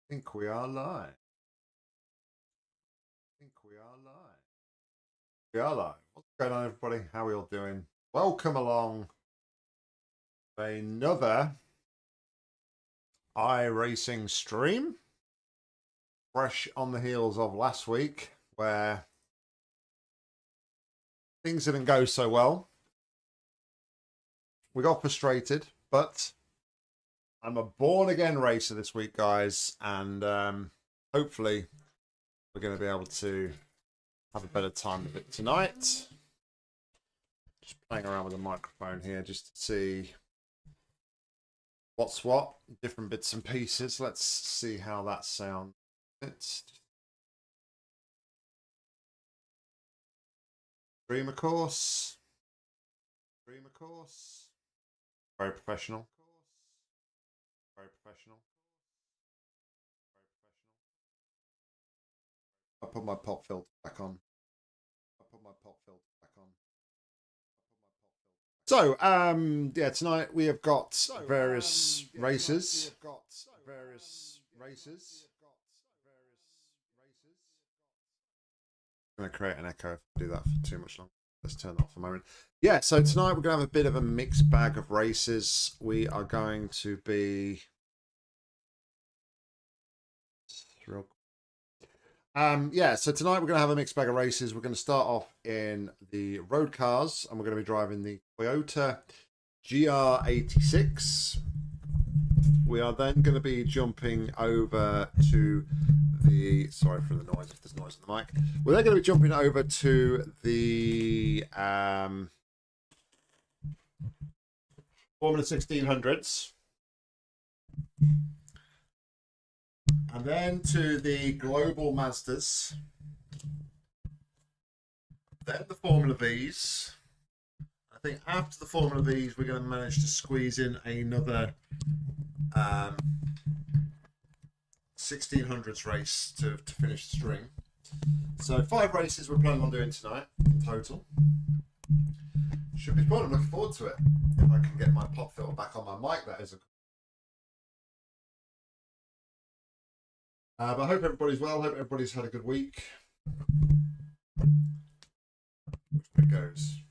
Think we are live. Think we are live. We are live. What's going on, everybody? How are we all doing? Welcome along to another iRacing stream. Fresh on the heels of last week, where things didn't go so well. We got frustrated, but I'm a born-again racer this week, guys, and hopefully we're going to be able to have a better time with it tonight. Just playing around with the microphone here just to see what's what, different bits and pieces. Let's see how that sounds. It's stream, of course. Stream, of course. Very professional. Very professional. I'll put my pop filter back on. So, yeah, tonight we have got various races. I'm going to create an echo if I do that for too much longer. Let's turn that off for a moment. Yeah, so tonight we're going to have a bit of a mixed bag of races. We are going to be... yeah, so tonight we're going to have a mixed bag of races. We're going to start off in the road cars, and we're going to be driving the Toyota GR86. We are then going to be jumping over to the... Sorry for the noise, if there's noise on the mic. We're then going to be jumping over to the Formula 1600s. And then to the global Mazdas. Then the Formula Vs. I think after the Formula Vs, we're going to manage to squeeze in another 1600s race to finish the string. So 5 races we're planning on doing tonight in total. Should be fun. I'm looking forward to it. If I can get my pop filter back on my mic, that is. But I hope everybody's well. Hope everybody's had a good week. Which way it goes?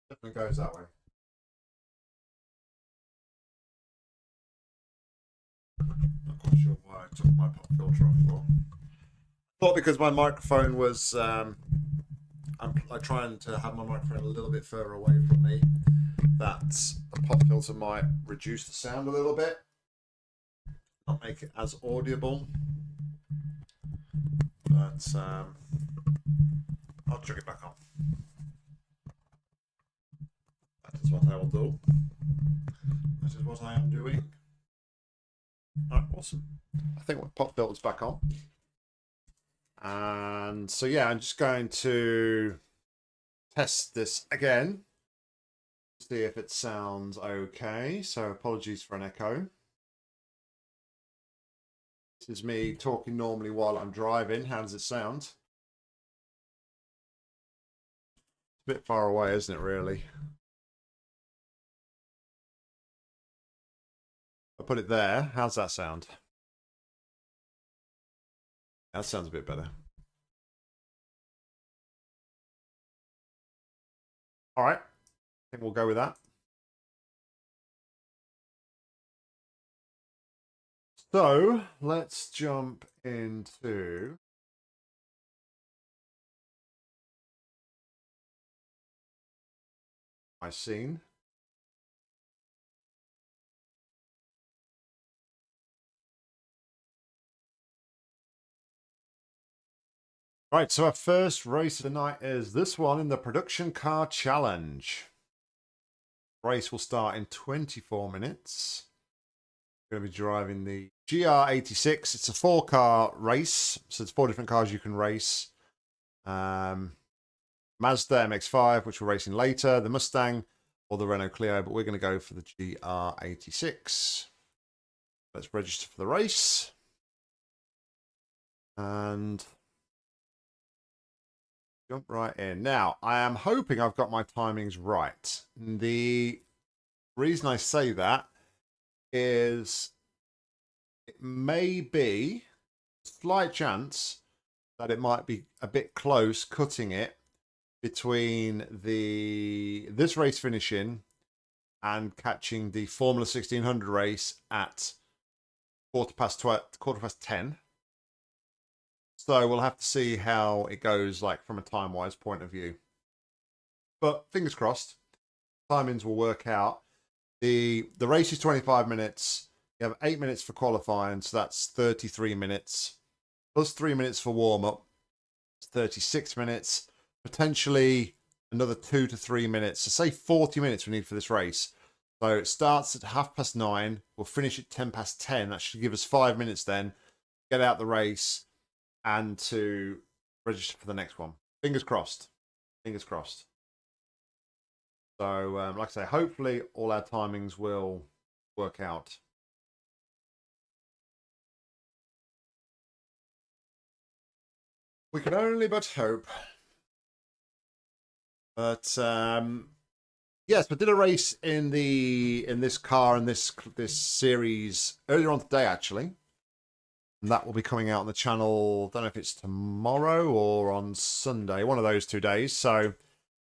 Definitely goes that way. Not quite sure why I took my pop filter off for. Thought because my microphone was, I'm trying to have my microphone a little bit further away from me. That the pop filter might reduce the sound a little bit. Not make it as audible, but I'll chuck it back on. That is what I will do. That is what I am doing. Alright, awesome. I think my pop filter's back on. And so yeah, I'm just going to test this again. See if it sounds okay. So apologies for an echo. This is me talking normally while I'm driving. How does it sound? It's a bit far away, isn't it, really? I put it there. How's that sound? That sounds a bit better. All right. I think we'll go with that. So let's jump into my scene. Right, so our first race of the night is this one in the Production Car Challenge. Race will start in 24 minutes. Going to be driving the GR86. It's a 4-car race, so it's 4 different cars you can race. Mazda MX-5, which we're racing later, the Mustang, or the Renault Clio, but we're going to go for the GR86. Let's register for the race. And jump right in. Now, I am hoping I've got my timings right. The reason I say that is it may be a slight chance that it might be a bit close cutting it between this race finishing and catching the Formula 1600 race at quarter past 10. So we'll have to see how it goes, like from a time-wise point of view. But fingers crossed, timings will work out. The race is 25 minutes. You have 8 minutes for qualifying, so that's 33 minutes. Plus 3 minutes for warm-up. It's 36 minutes. Potentially another 2 to 3 minutes. So say 40 minutes we need for this race. So it starts at 9:30. We'll finish at 10:10. That should give us 5 minutes then. Get out the race and to register for the next one. Fingers crossed. Fingers crossed. So, like I say, hopefully all our timings will work out. We can only but hope. But yes, we did a race in this car in this series earlier on today, actually. And that will be coming out on the channel. Don't know if it's tomorrow or on Sunday, one of those 2 days. So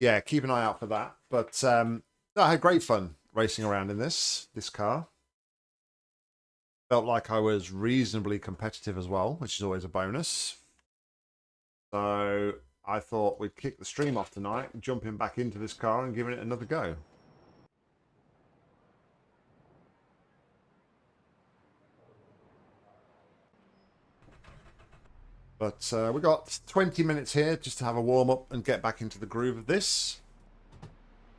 yeah, keep an eye out for that. But no, I had great fun racing around in this car. Felt like I was reasonably competitive as well, which is always a bonus. So I thought we'd kick the stream off tonight, jumping back into this car and giving it another go. But we got 20 minutes here just to have a warm-up and get back into the groove of this.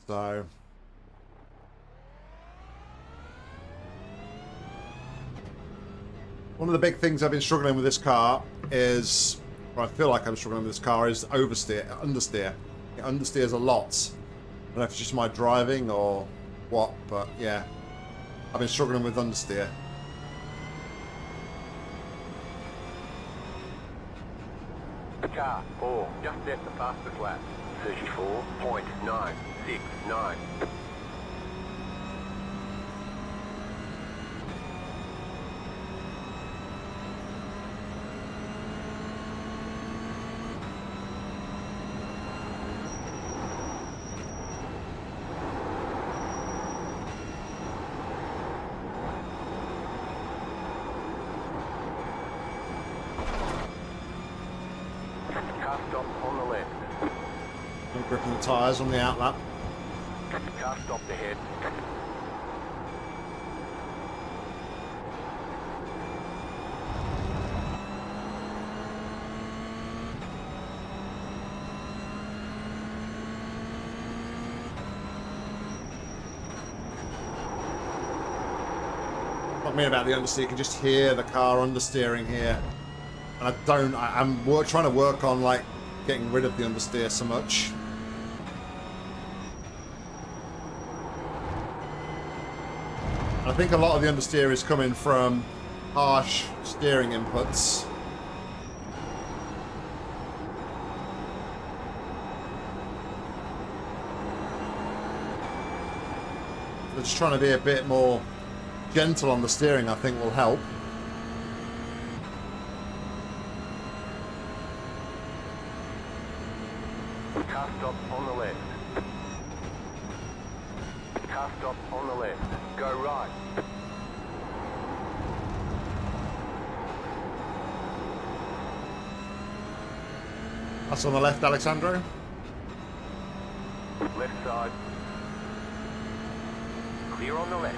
So one of the big things I've been struggling with this car is, or I feel like I'm struggling with this car, is understeer. It understeers a lot. I don't know if it's just my driving or what, but yeah, I've been struggling with understeer. Car 4, just set the fastest lap. 34.969. Gripping the tyres on the outlap. Car stopped ahead. What I mean about the understeer, you can just hear the car understeering here. And I'm trying to work on like getting rid of the understeer so much. I think a lot of the understeer is coming from harsh steering inputs. So just trying to be a bit more gentle on the steering, I think, will help. Car stop on the left. Car stop on the left. Go right. That's on the left, Alexandro. Left side. Clear on the left.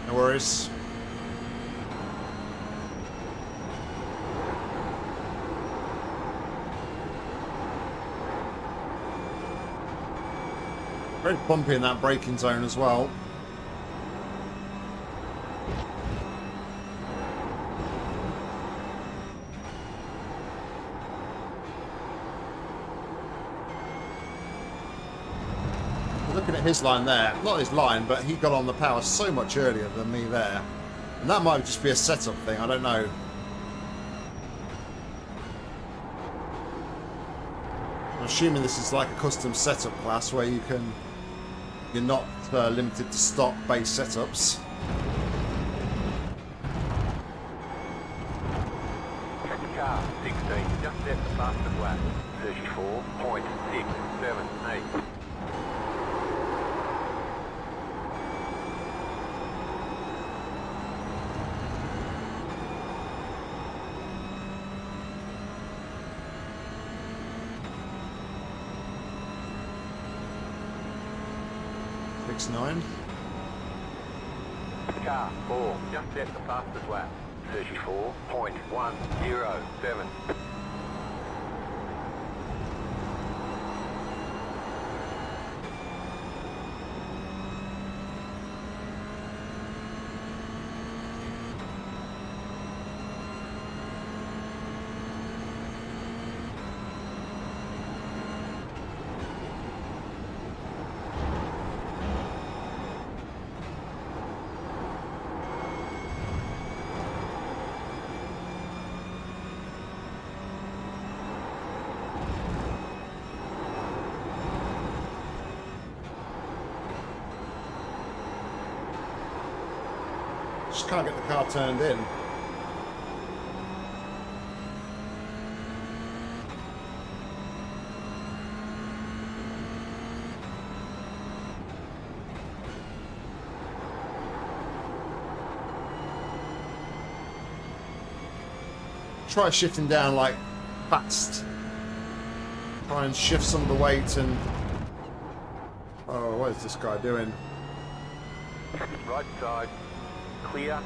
No worries. Very bumpy in that braking zone as well. Looking at his line there, not his line, but he got on the power so much earlier than me there. And that might just be a setup thing, I don't know. I'm assuming this is like a custom setup class where you're not limited to stock base setups. fastest lap. 34.678. Nine. Car 4, just set the fastest lap. 34.107. Just can't get the car turned in. Try shifting down like fast. Try and shift some of the weight and... Oh, what is this guy doing? Right side. Clear.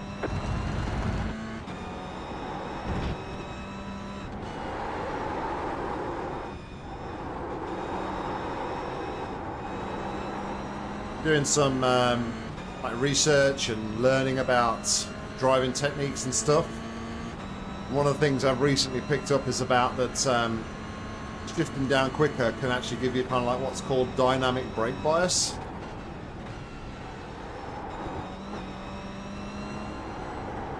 Doing some like research and learning about driving techniques and stuff. One of the things I've recently picked up is about that shifting down quicker can actually give you kind of like what's called dynamic brake bias.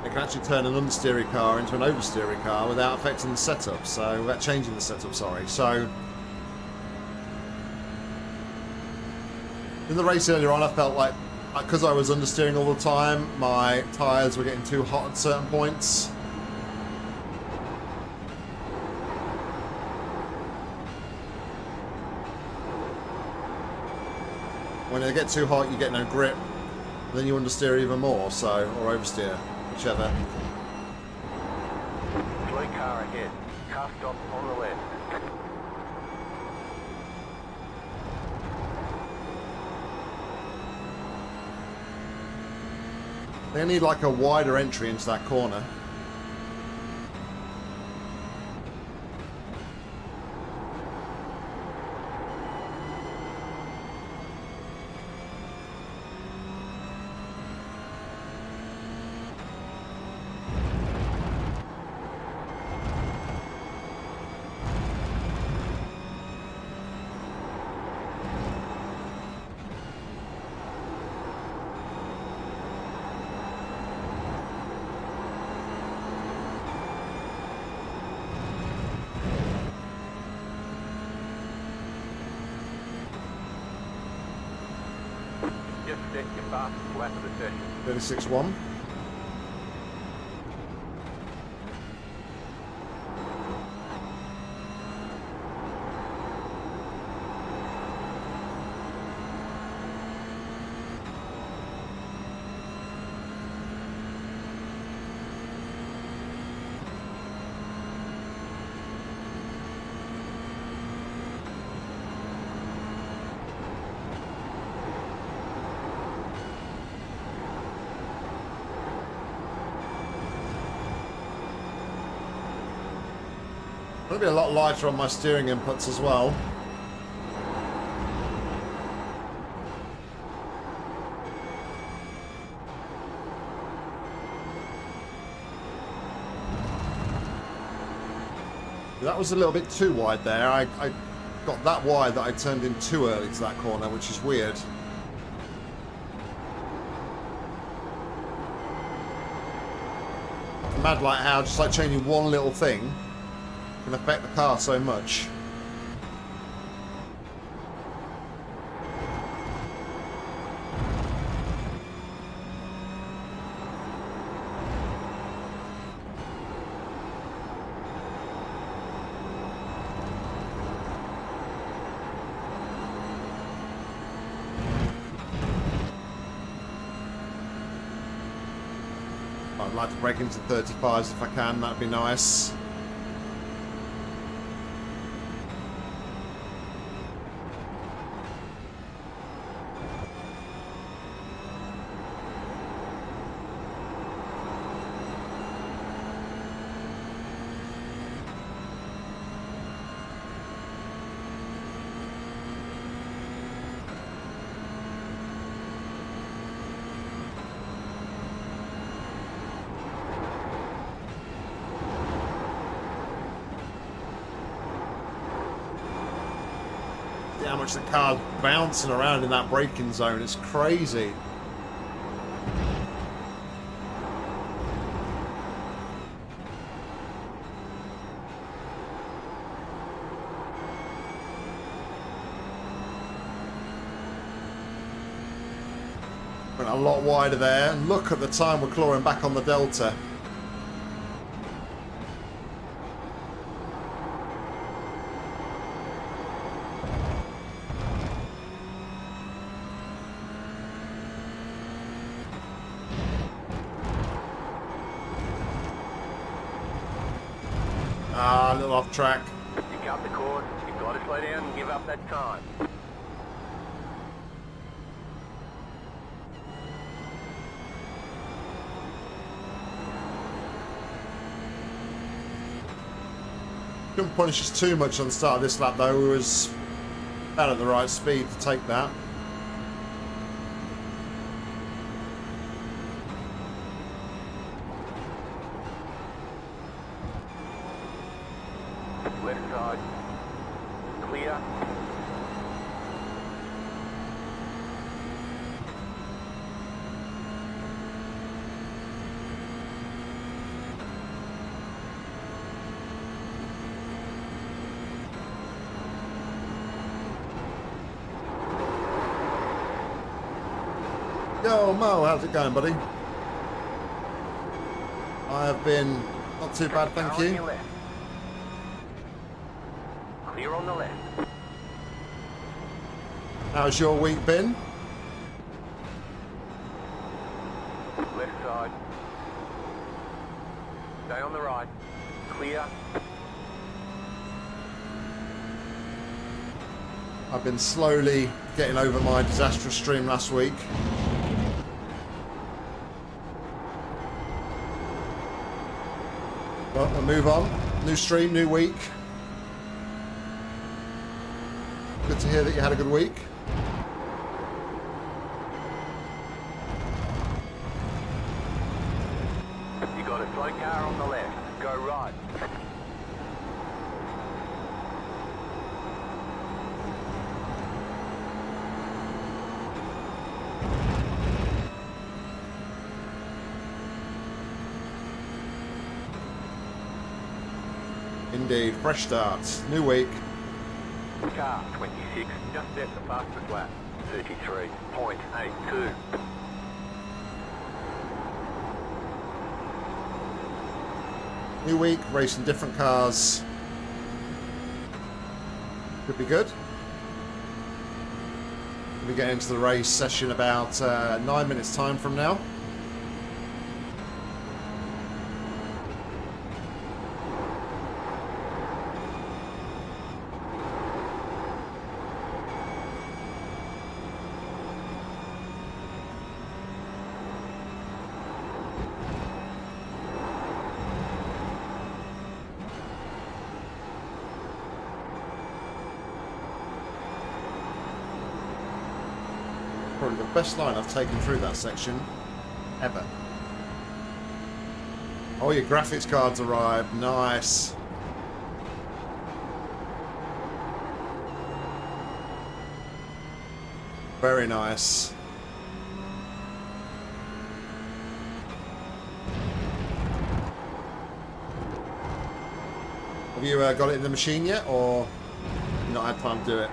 It can actually turn an understeery car into an oversteery car without affecting the setup, so without changing the setup, sorry. So in the race earlier on, I felt like because I was understeering all the time, my tyres were getting too hot at certain points. When they get too hot, you get no grip, and then you understeer even more, so, or oversteer, whichever. Slowly car ahead. Car stop on the left. They need like a wider entry into that corner. Just set your fastest lap of the session. 36.1. It'll be a lot lighter on my steering inputs as well. That was a little bit too wide there. I got that wide that I turned in too early to that corner, which is weird. It's mad like how just like changing one little thing can affect the car so much. I'd like to break into 35s if I can, that'd be nice. How much the car's bouncing around in that braking zone, it's crazy. Went a lot wider there, and look at the time we're clawing back on the Delta. Ah, a little off track. You cut the cord, you've got to slow down and give up that time. Couldn't punish us too much on the start of this lap though, we was about at the right speed to take that. Left side. Clear. Yo, Mo, how's it going, buddy? I have been not too bad, thank Car on you. your left. Clear on the left. How's your week been? Left side. Stay on the right. Clear. I've been slowly getting over my disastrous stream last week. Well, we'll move on. New stream, new week. Good to hear that you had a good week. You got a slow car on the left. Go right. Indeed, fresh starts, new week. Car 26, just set the fastest lap. 33.82. New week, racing different cars. Could be good. We get into the race session about 9 minutes time from now. Probably the best line I've taken through that section ever. Oh, your graphics cards arrived. Nice. Very nice. Have you got it in the machine yet, or not had time to do it?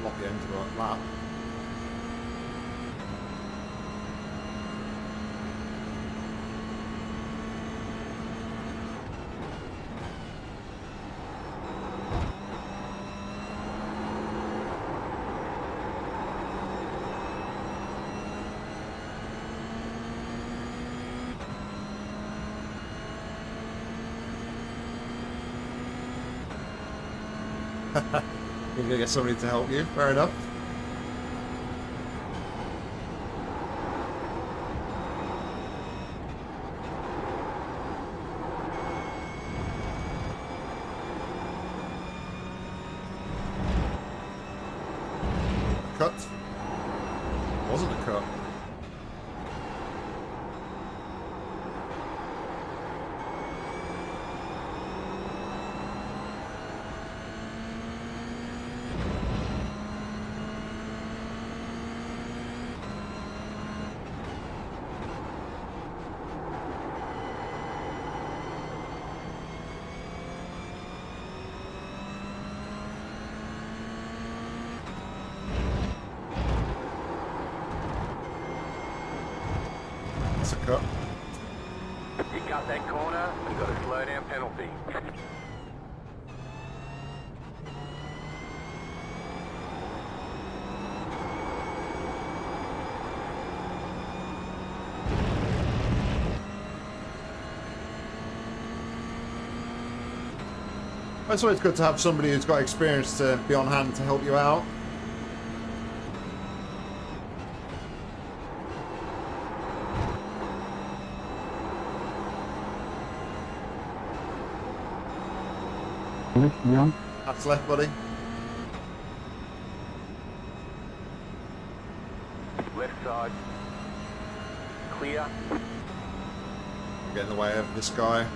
Lock it into the lap. You're going to get somebody to help you. Fair enough. Cut. Wasn't a cut. It's a cut. You cut that corner, you got a slow down penalty. It's always good to have somebody who's got experience to be on hand to help you out. That's left, buddy. Left side. Clear. Get in the way of this guy.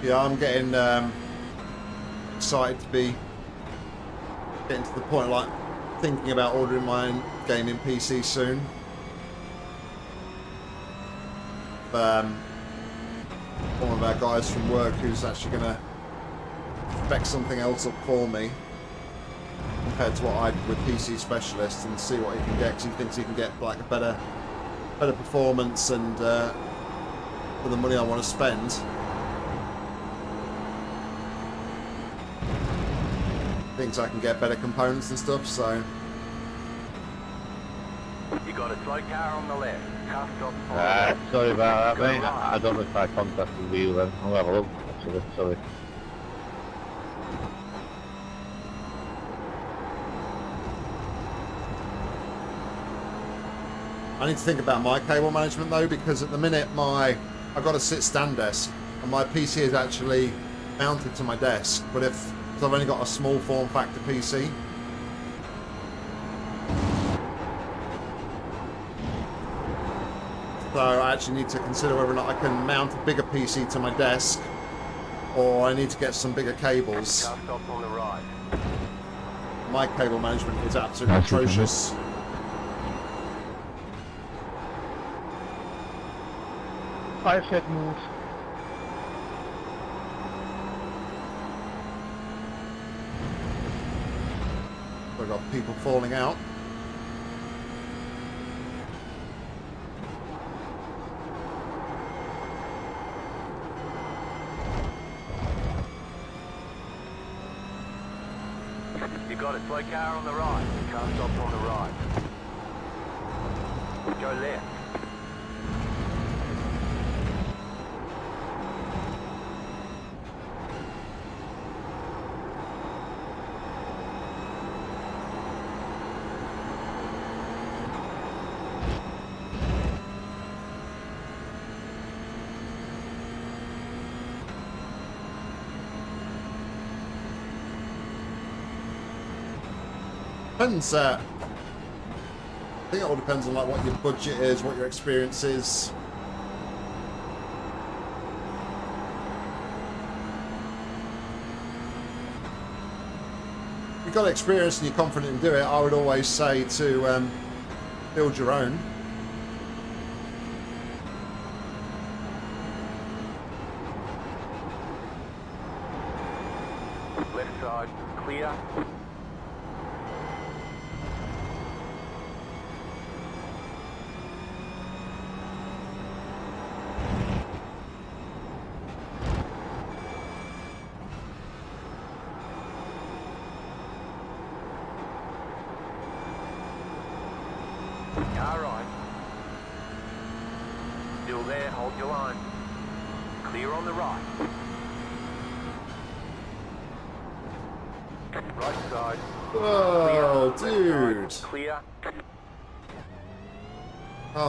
Yeah, I'm getting excited to be getting to the point like thinking about ordering my own gaming PC soon. One of our guys from work who's actually going to spec something else up for me compared to what I did with PC Specialist and see what he can get, because he thinks he can get like a better performance and for the money I want to spend. Thinks I can get better components and stuff, so You got a slow car on the left. Car stop on the Ah, left. sorry about that, Go mate. right. I don't know if I contacted you then. I'll have a look, actually. Sorry. I need to think about my cable management though, because at the minute I've got a sit-stand desk and my PC is actually mounted to my desk, but if so I've only got a small form factor PC. So I actually need to consider whether or not I can mount a bigger PC to my desk, or I need to get some bigger cables. Car stop on the right. My cable management is absolutely atrocious. 5 seconds. I've got people falling out. You got a slow car on the right. Car stop on the right. Go left. Depends. I think it all depends on like what your budget is, what your experience is. If you've got experience and you're confident in doing it, I would always say to build your own. Left side, clear. Car right. Still there, hold your line. Clear on the right. Right side. Whoa, Clear. dude. Left side, clear. R44, I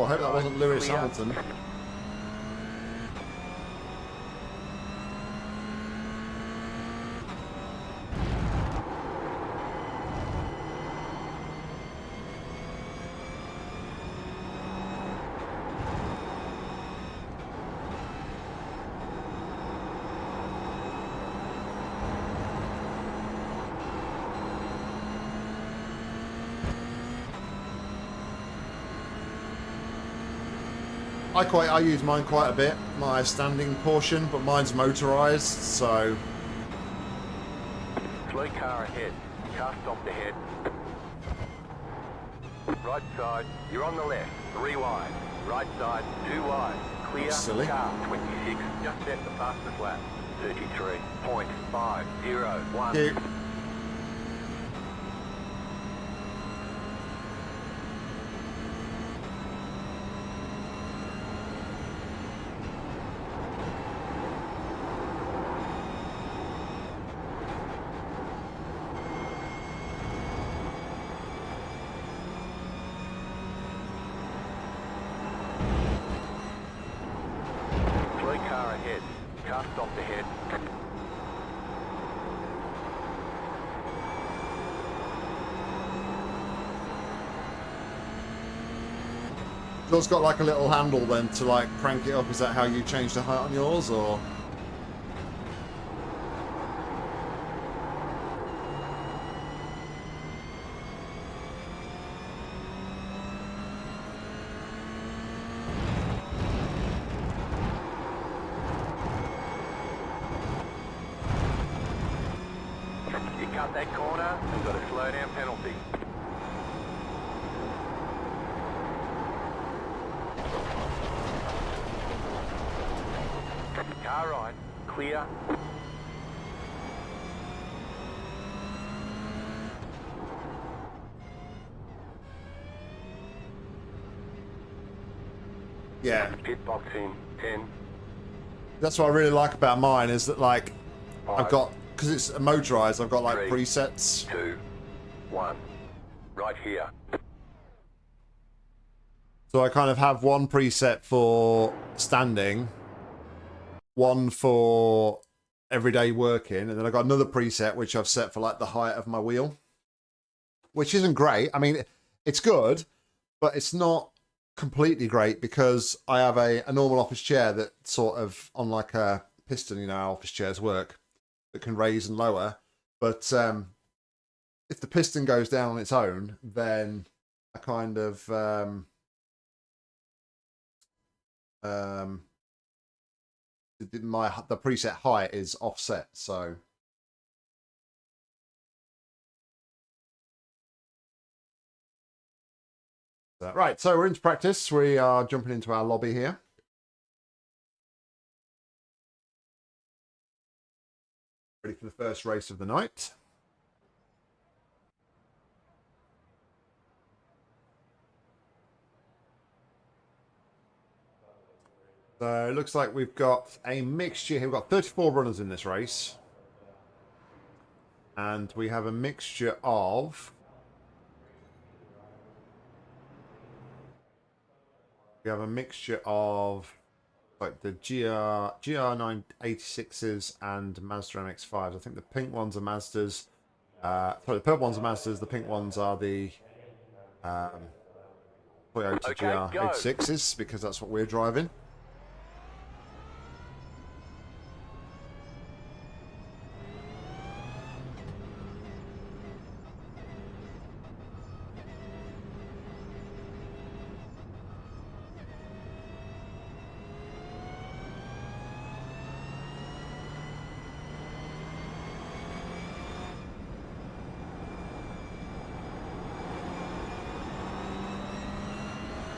hope that wasn't Lewis Clear. Hamilton. I use mine quite a bit, my standing portion, but mine's motorised, so... Slow car ahead. Car stopped ahead. Right side, you're on the left. 3 wide. Right side, 2 wide. Clear. That's silly. Car 26. Just set the fastest lap. 33.501. Cute. Slow car ahead. Car stopped ahead. So it's got like a little handle then to like crank it up. Is that how you change the height on yours, or? You cut that corner, you've got a slow down penalty. Car right, clear. Yeah. Pit box in 10. That's what I really like about mine is that like I've 5, got, because it's motorised, I've got like 3, presets. 2, 1. Right here. So I kind of have one preset for standing, one for everyday working, and then I've got another preset which I've set for like the height of my wheel, which isn't great. I mean, it's good, but it's not completely great because I have a normal office chair that sort of on like a piston, you know how office chairs work, that can raise and lower. But if the piston goes down on its own, then I kind of the preset height is offset, so right, so we're into practice. We are jumping into our lobby here. Ready for the first race of the night. So it looks like we've got a mixture here. We've got 34 runners in this race. And we have a mixture of... We have a mixture of like the GR986s and Mazda MX-5s. I think the pink ones are Mazdas. Sorry, the purple ones are Mazdas. The pink ones are the Toyota GR86s because that's what we're driving.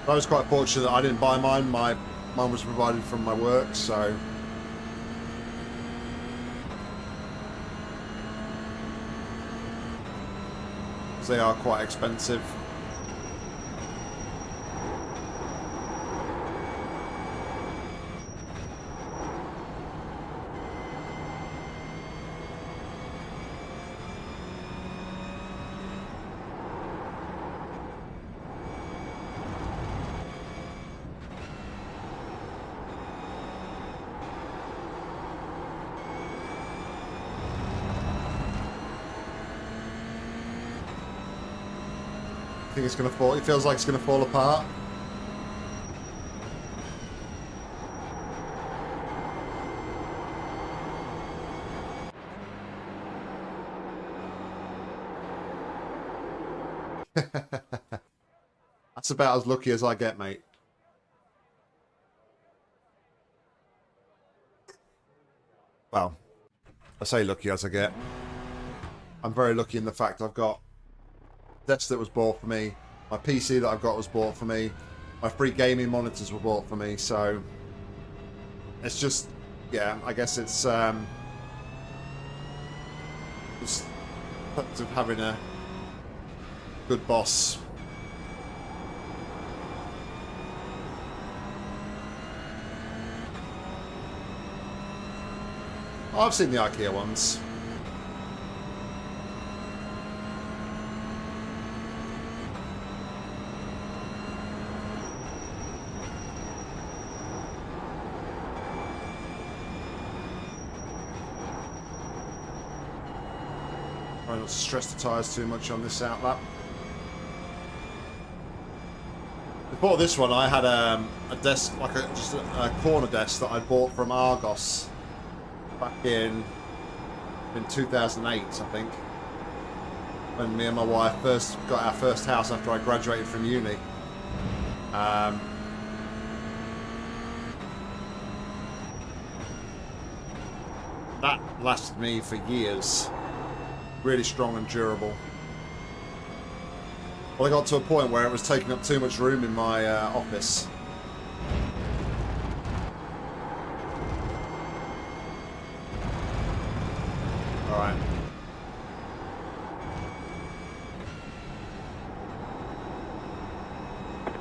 I was quite fortunate that I didn't buy mine. Mine was provided from my work, so... They are quite expensive. I think it's going to fall. It feels like it's going to fall apart. That's about as lucky as I get, mate. Well, I say lucky as I get. I'm very lucky in the fact I've got desk that was bought for me, my PC that I've got was bought for me, my free gaming monitors were bought for me, so it's just, yeah, I guess it's just fact of having a good boss. Oh, I've seen the IKEA ones. Try not to stress the tyres too much on this outlap. Before this one, I had a desk, like just a corner desk that I bought from Argos back in 2008, I think, when me and my wife first got our first house after I graduated from uni. That lasted me for years. Really strong and durable. Well, I got to a point where it was taking up too much room in my office. Alright.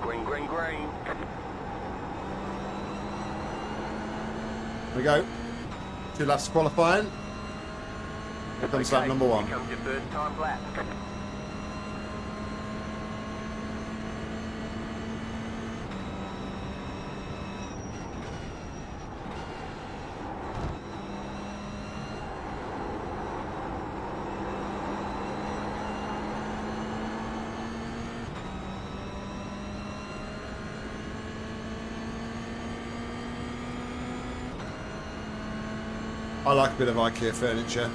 Green, green, green. There we go. 2 laps of qualifying. Here comes lap number 1. Here comes your first time lap. I like a bit of IKEA furniture.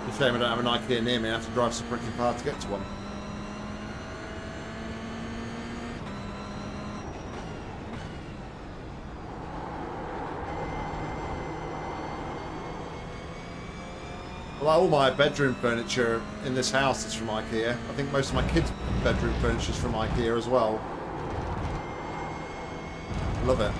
It's a shame I don't have an IKEA near me. I have to drive so freaking far to get to one. Well, all my bedroom furniture in this house is from IKEA. I think most of my kids' bedroom furniture is from IKEA as well. Love it.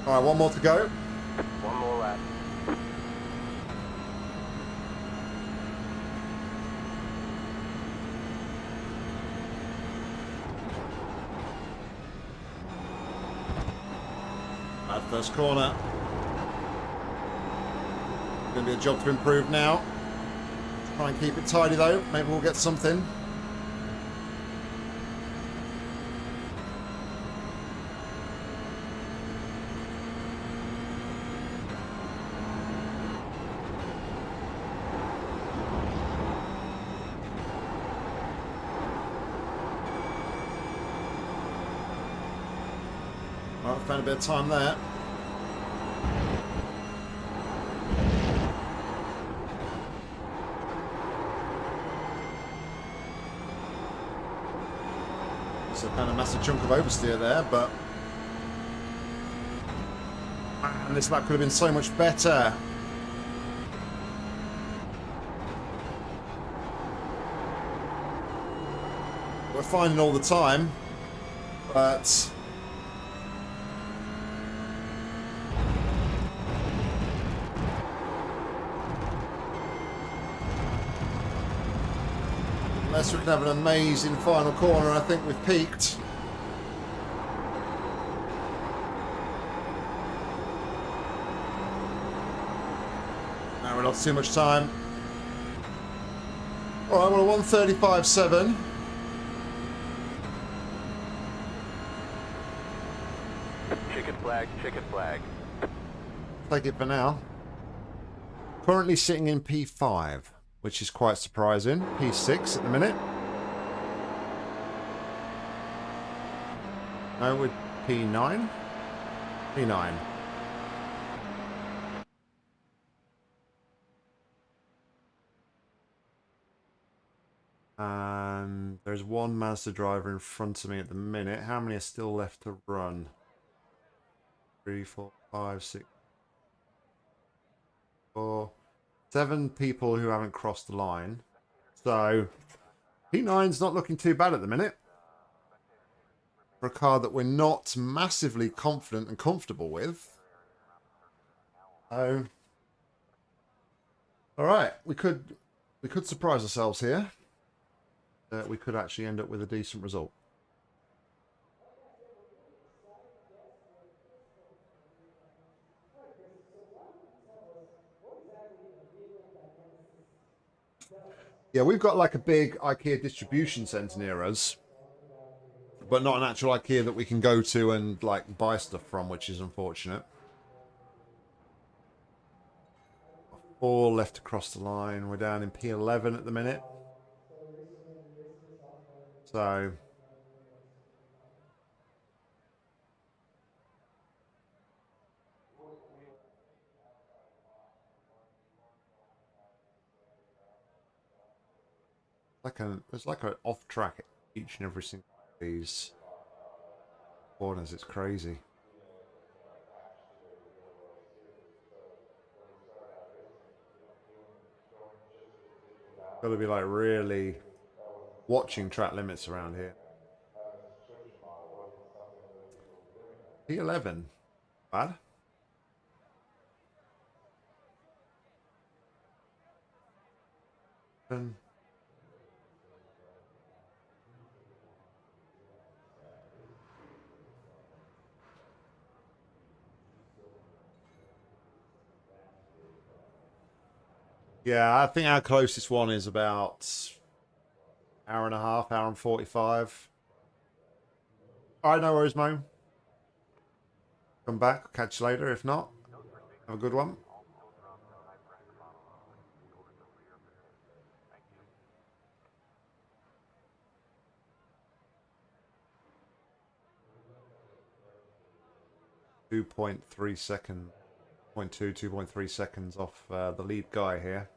Alright, one more to go. One more lap. At first corner. Going to be a job to improve now. Try and keep it tidy though. Maybe we'll get something. I found a bit of time there. So kind of massive chunk of oversteer there, but man, this lap could have been so much better. We're finding all the time, but unless we can have an amazing final corner, I think we've peaked. Now we lost too much time. Alright, well, a 1:35.7. Chicken flag, chicken flag. Take it for now. Currently sitting in P5, which is quite surprising. P6 at the minute. No, with P9. P9. And there's one Mazda driver in front of me at the minute. How many are still left to run? 3, 4, 5, 6, 4, 7 people who haven't crossed the line. So P9's not looking too bad at the minute for a car that we're not massively confident and comfortable with. So, all right, we could surprise ourselves here. We could actually end up with a decent result. Yeah, we've got like a big IKEA distribution centre near us, but not an actual IKEA that we can go to and like buy stuff from, which is unfortunate. 4 left across the line. We're down in P11 at the minute. So there's like an off track each and every single of these corners. It's crazy. Got to be like really watching track limits around here. P11, bad. Yeah, I think our closest one is about hour and a half, hour and 45. All right, no worries, Mo. Come back, catch you later. If not, have a good one. .3 seconds, 2.3 seconds off the lead guy here.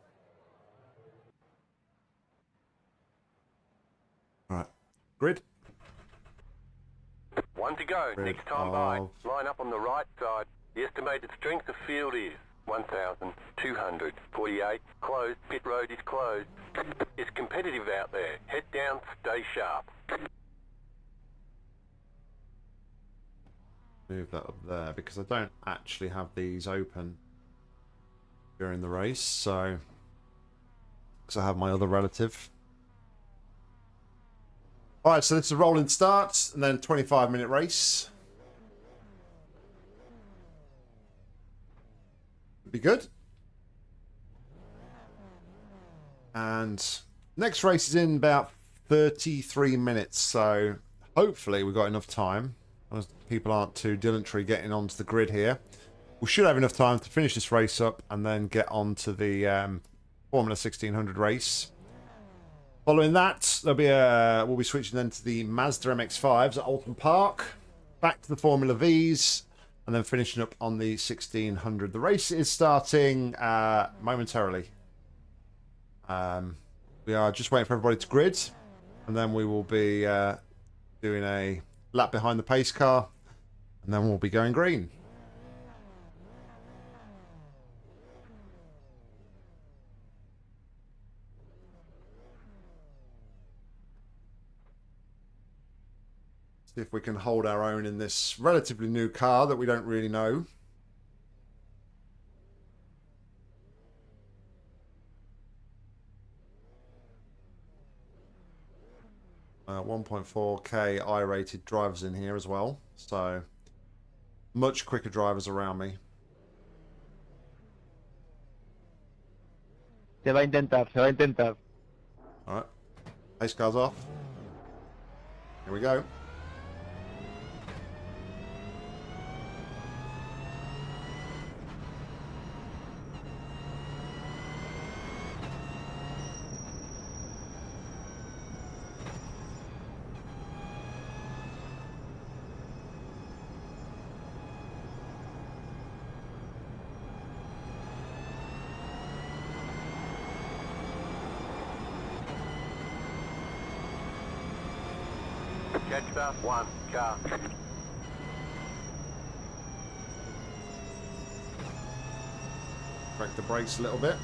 All right, grid. 1 to go. Grid Next time by. Line up on the right side. The estimated strength of field is 1,248. Closed. Pit road is closed. It's competitive out there. Head down. Stay sharp. Move that up there because I don't actually have these open during the race, so because I have my other relative. All right, so this is a rolling start and then 25-minute race. Be good. And next race is in about 33 minutes, so hopefully we've got enough time. As people aren't too dilatory getting onto the grid here. We should have enough time to finish this race up and then get on to the Formula 1600 race. Following that, we'll be switching then to the Mazda MX-5s at Oulten Park. back to the Formula Vs, and then finishing up on the 1600. The race is starting momentarily. We are just waiting for everybody to grid, and then we will be doing a lap behind the pace car, and then we'll be going green. See if we can hold our own in this relatively new car that we don't really know. Uh, 1.4K I-rated drivers in here as well, so much quicker drivers around me. Se va a intentar, se va a intentar. All right, pace car's off. Here we go. Catch up, 1 car. Break the brakes a little bit.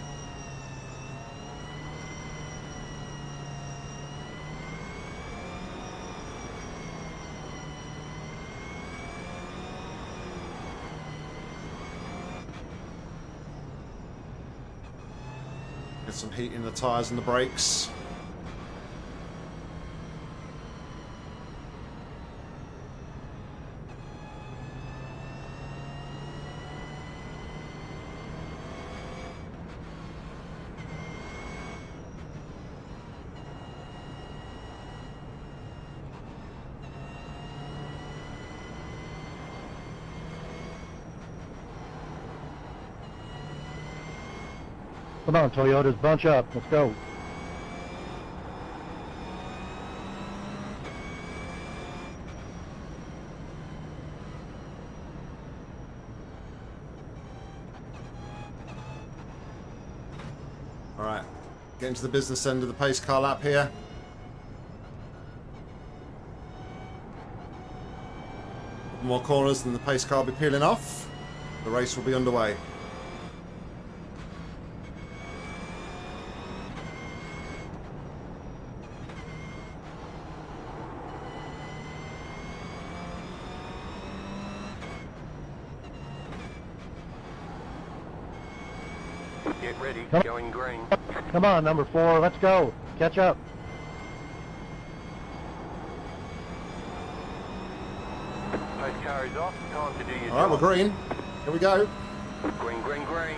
Get some heat in the tyres and the brakes. Come on, Toyotas, bunch up. Let's go. All right, getting to the business end of the pace car lap here. More corners than the pace car will be peeling off. The race will be underway. Get ready, Come- going green. Come on, number 4. Let's go. Catch up. Pace car is off, time to do your All right, we're job. green. Here we go. Green, green, green.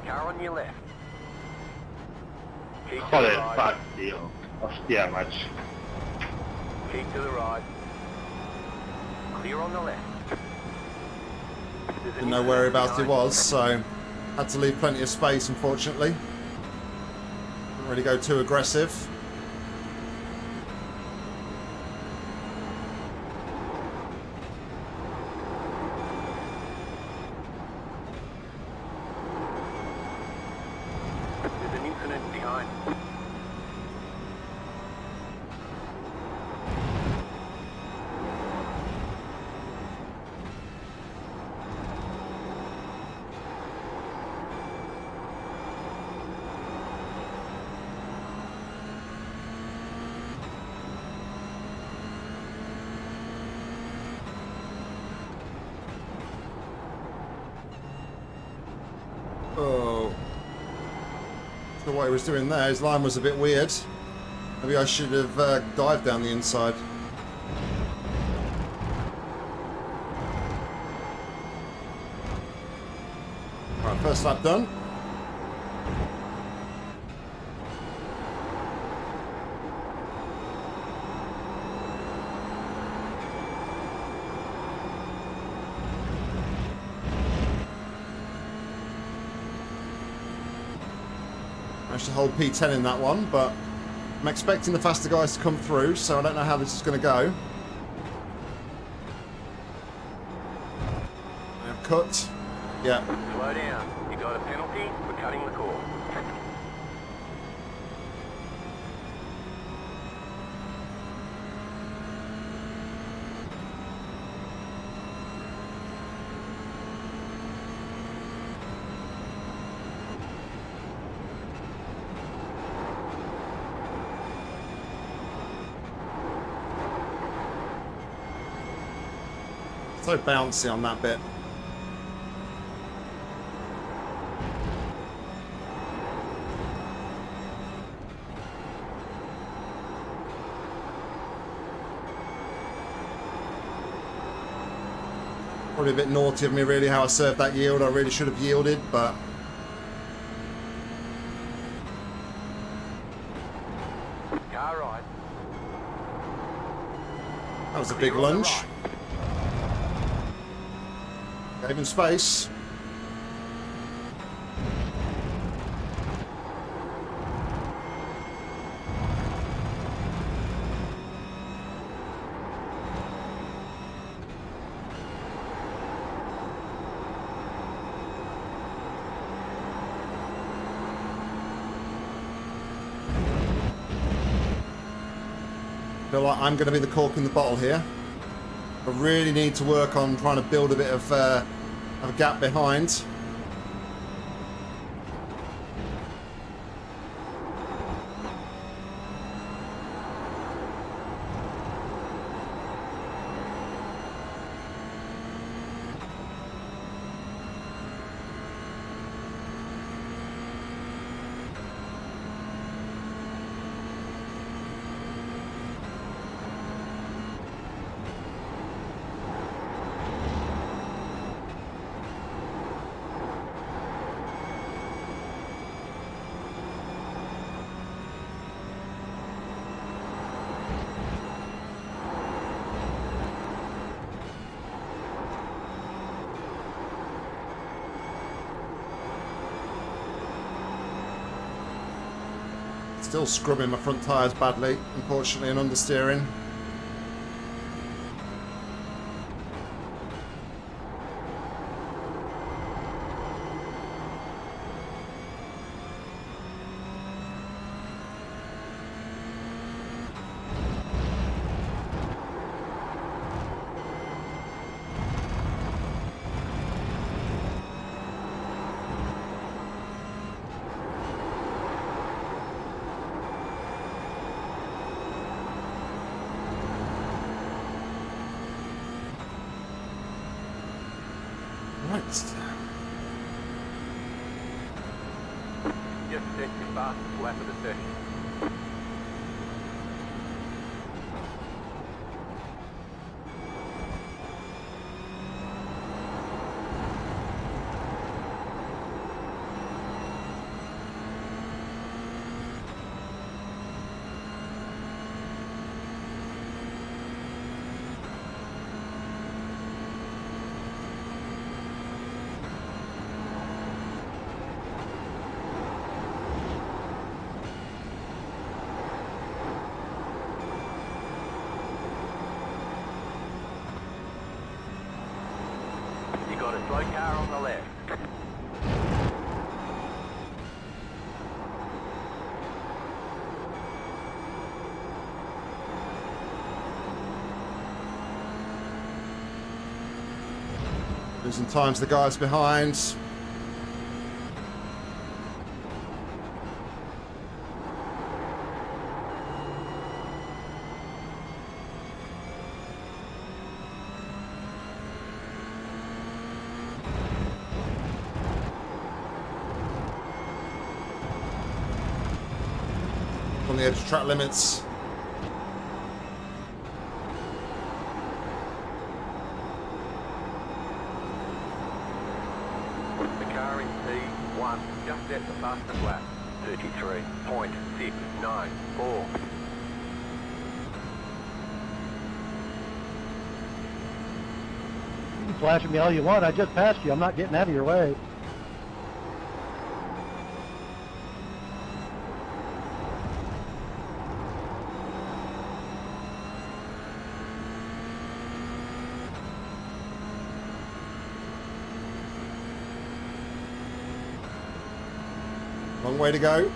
Car on your left. Keep to the Joder, right. fuck, tío. Hostia, macho. Keep to the right. Clear on the left. There's an Didn't know incident whereabouts it behind. was, so had to leave plenty of space, unfortunately. Didn't really go too aggressive. There's an incident behind. Oh. Not sure what he was doing there. His line was a bit weird. Maybe I should have dived down the inside. Right, first lap done. Managed to hold P10 in that one, but I'm expecting the faster guys to come through, so I don't know how this is going to go. I have cut. Yeah. Slow down. You got a penalty for cutting the course. So bouncy on that bit. Probably a bit naughty of me really how I served that yield. I really should have yielded, but Car right. that was a big lunge. Gave him space. Feel like I'm going to be the cork in the bottle here. I really need to work on trying to build a bit of a gap behind. Still scrubbing my front tyres badly, unfortunately, and understeering. Right. Just set your fastest lap of the session. You got a slow car on the left. Losing time to the guys behind. On the edge of track limits. The car in P1 just at the fastest lap. 33.694. You can flash at me all you want. I just passed you. I'm not getting out of your way. Long way to go.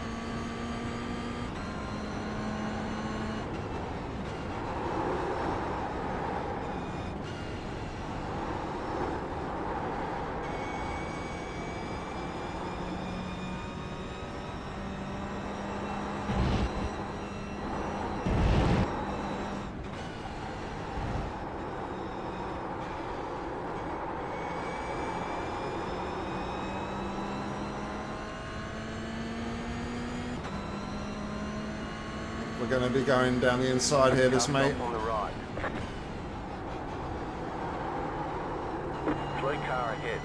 We're going to be going down the inside here, this mate. On the right. Slow car ahead.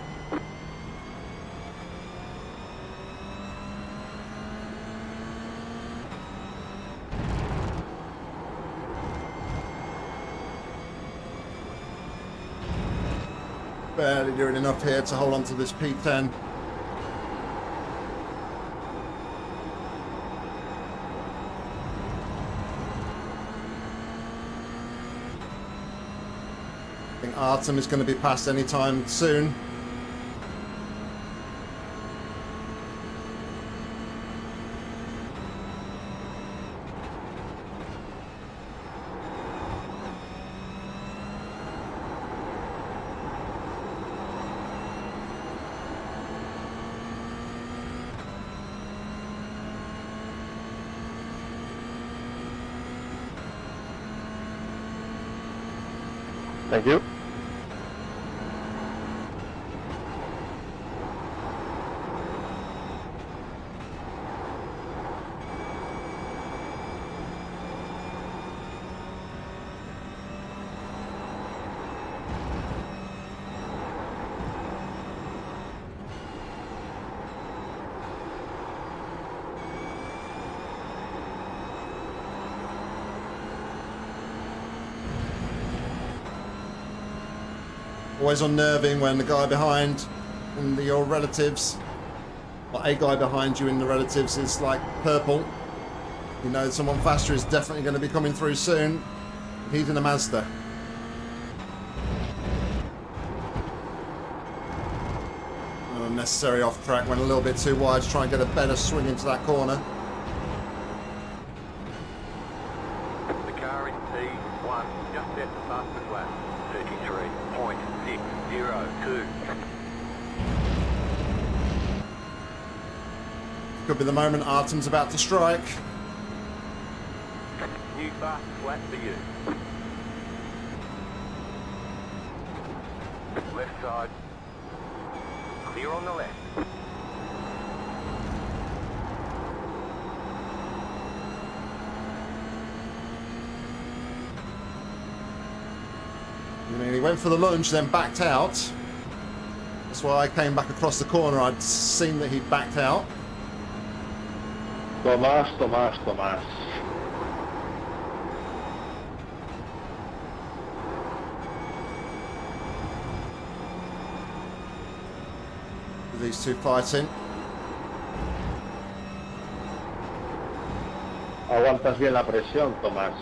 Barely doing enough here to hold on to this P10. I think Oulten is going to be passed anytime soon. Thank you. Always unnerving when the guy behind and your relatives, or a guy behind you in the relatives is like purple. You know someone faster is definitely going to be coming through soon. He's in a Mazda. Unnecessary off track, went a little bit too wide to try and get a better swing into that corner. The car in P1 just set the fastest lap. 33.602. Could be the moment Oulten's about to strike. New fastest lap for you. Left side. Clear on the left. He went for the lunge, then backed out. That's why I came back across the corner. I'd seen that he'd backed out. Tomás. These two fighting. Aguantas bien la presión, Tomás.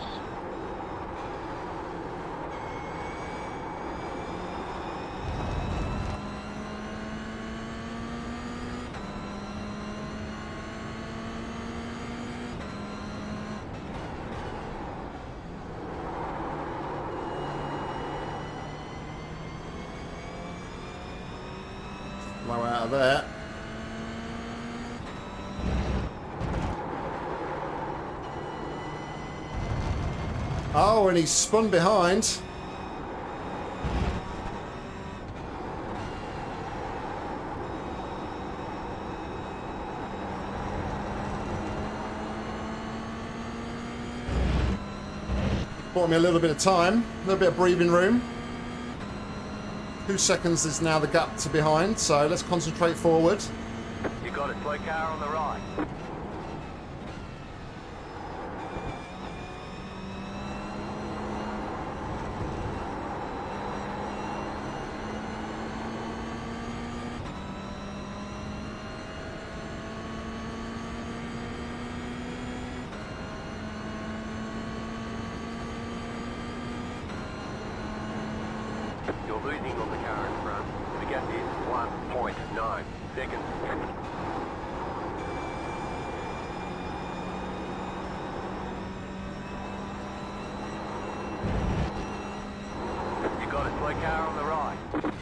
Blow out of there. Oh, and he spun behind. Bought me a little bit of time, a little bit of breathing room. 2 seconds is now the gap to behind, so let's concentrate forward. You got a slow car on the right. You're losing on the car in front. The gap is 1.9 seconds.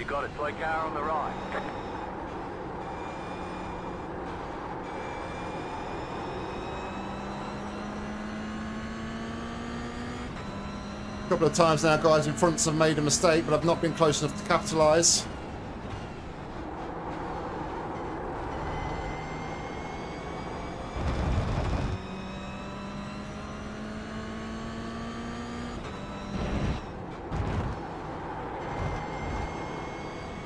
got a slow car on the right. A couple of times now, guys in front have made a mistake, but I've not been close enough to capitalise.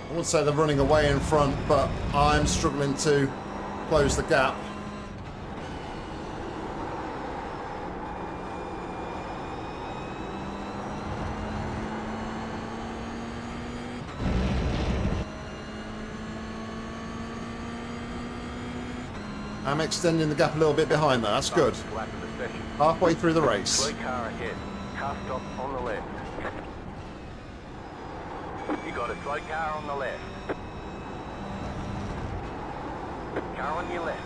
I wouldn't say they're running away in front, but I'm struggling to close the gap. I'm extending the gap a little bit behind there. That's good. Lap of the session. Halfway through the race. Slow car ahead. Car stop on the left. You got a slow car on the left. Car on your left.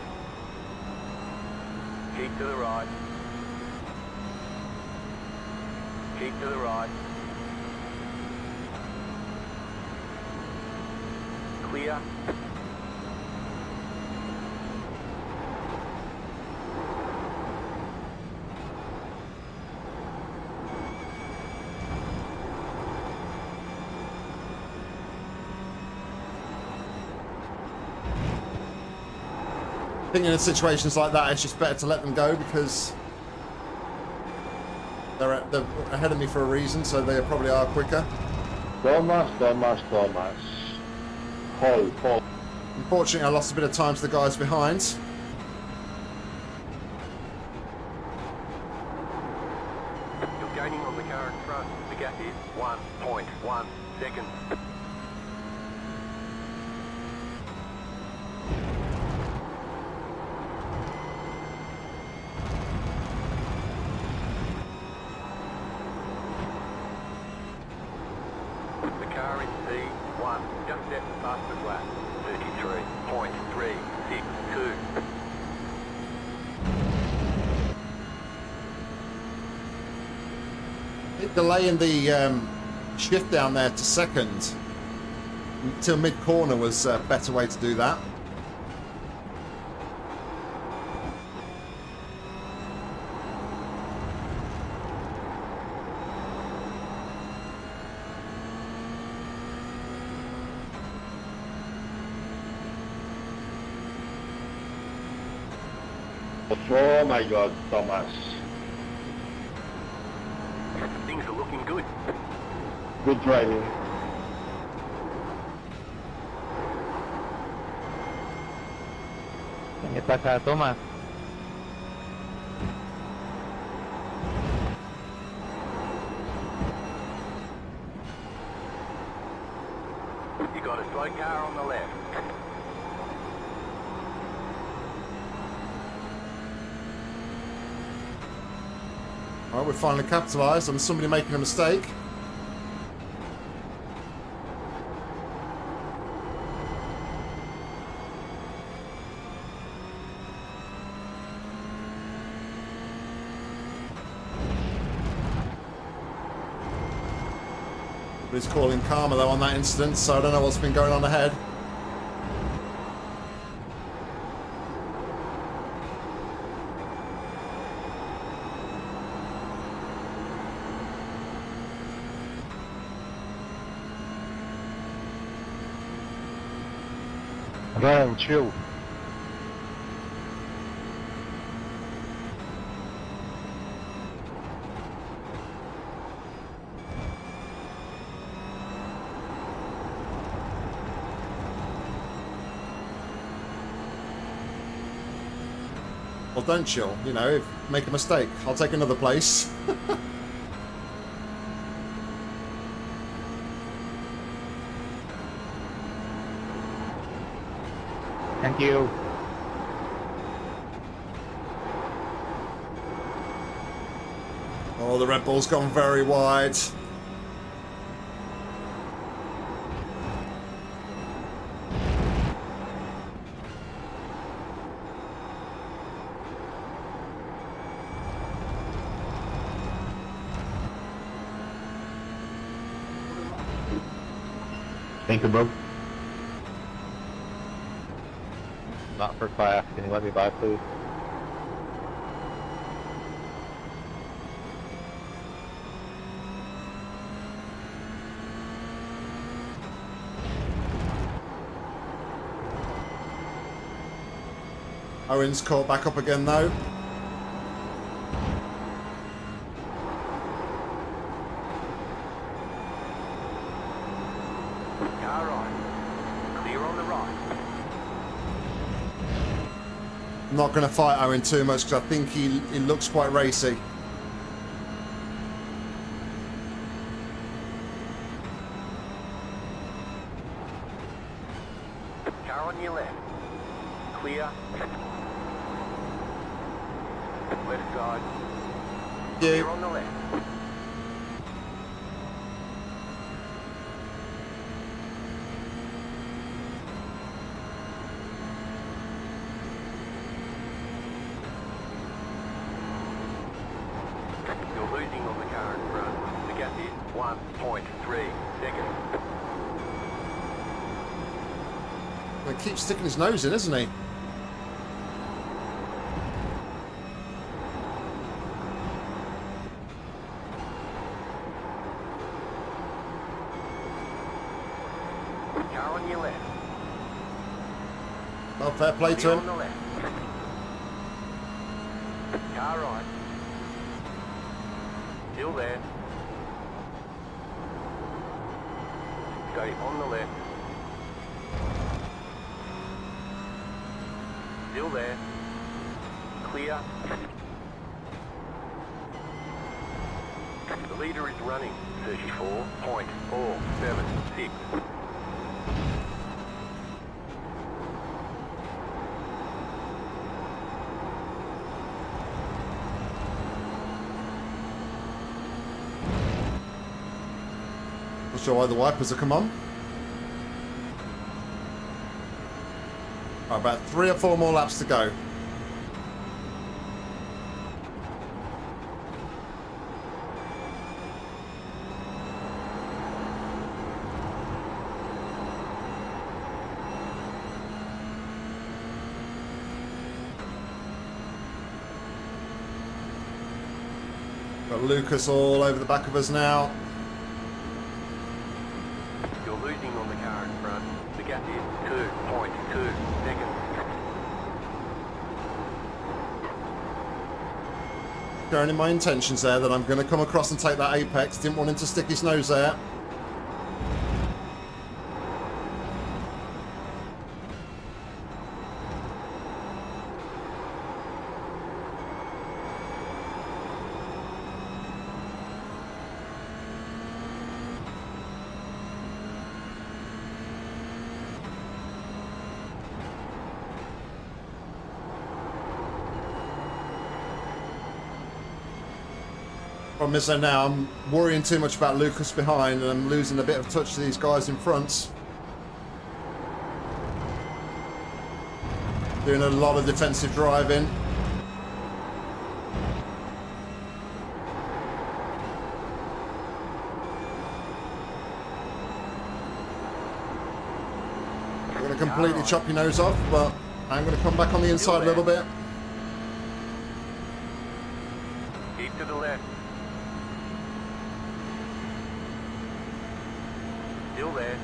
Keep to the right. Keep to the right. Clear. I think in situations like that, it's just better to let them go because they're ahead of me for a reason, so they probably are quicker. Thomas. Hold. Unfortunately, I lost a bit of time to the guys behind. You're gaining on the car in front. The gap is 1.1 seconds. The car in C1 just set the fastest lap. 33.362. Delaying the shift down there to second until mid-corner was a better way to do that. Oh my God, Thomas. Things are looking good. Good driving. ¿Qué pasa, Tomás? You got a slow car on the left. All right, we've finally capitalised on somebody making a mistake. He's calling karma though on that incident, so I don't know what's been going on ahead. Ryan, chill. Well, don't chill. You know, if make a mistake, I'll take another place. Thank you. Oh, the Red Bull's gone very wide. Thank you, bro. Not for class. Can you let me by, please? Owen's caught back up again though. Car right. Clear on the right. I'm not going to fight Owen too much because I think he looks quite racy. Car on your left. Clear. Left side. Clear Yeah. on the left. You're losing on the car in front. The gap is 1.3 seconds. He keeps sticking his nose in, isn't he? Car on your left. Well, fair play to Clear on him. the left. Car right. Still there. Stay on the left. Still there. Clear. The leader is running 34.476. Not sure why the wipers have come on. Right, about 3 or 4 more laps to go. Got Lucas all over the back of us now. You're losing on the car in front. The gap is 2.2 seconds. Going in my intentions there that I'm going to come across and take that apex. Didn't want him to stick his nose there. Problem is though now I'm worrying too much about Lucas behind and I'm losing a bit of touch to these guys in front. Doing a lot of defensive driving. I'm going to completely chop your nose off, but I'm going to come back on the inside a little bit. Keep to the left. Still there.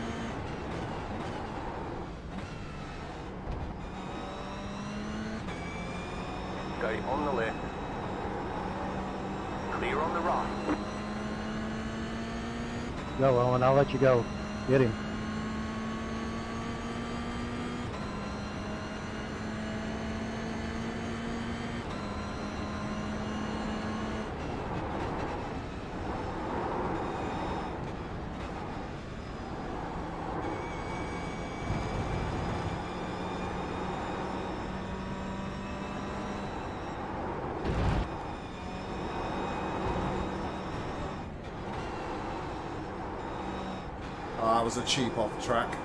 Stay on the left. Clear on the right. Go, Owen. I'll let you go. Get him. That was a cheap off track.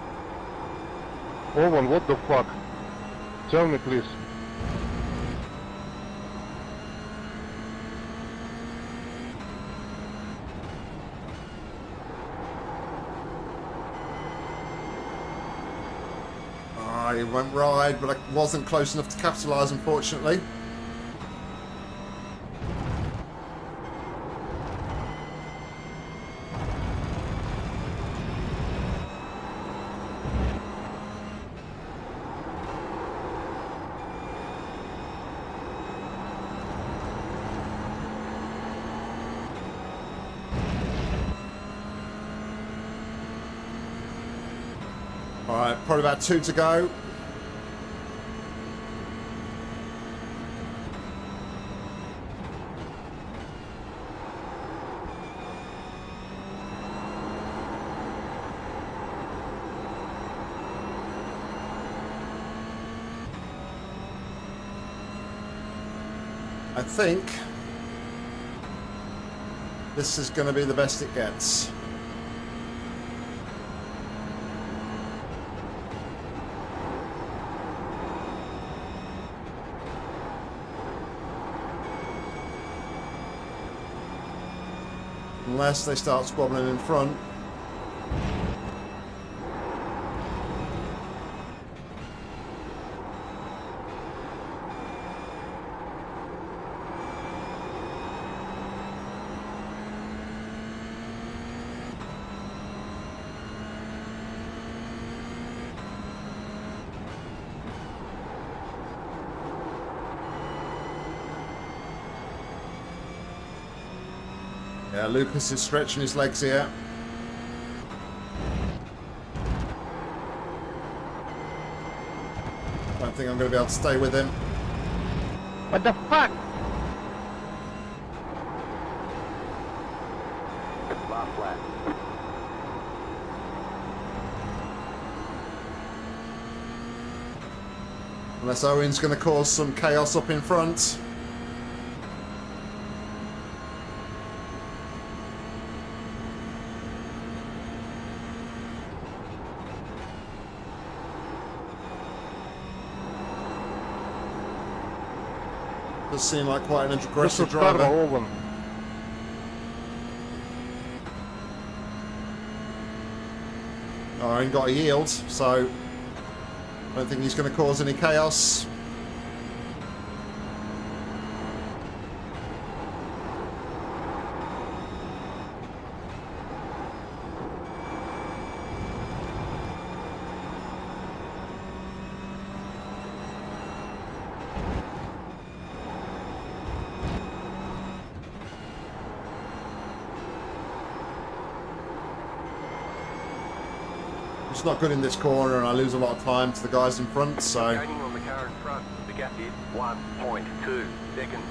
Owen, what the fuck? Tell me, please. I went wide, but I wasn't close enough to capitalise, unfortunately. Alright, probably about 2 to go. I think this is going to be the best it gets. Unless they start squabbling in front. Yeah, Lucas is stretching his legs here. Don't think I'm going to be able to stay with him. What the fuck? Last lap. Unless Owen's going to cause some chaos up in front. Does seem like quite an aggressive driver. Oulten. Oh, I ain't got a yield, so I don't think he's going to cause any chaos. It's not good in this corner, and I lose a lot of time to the guys in front, so... Gaining on the car in front. The gap is 1.2 seconds.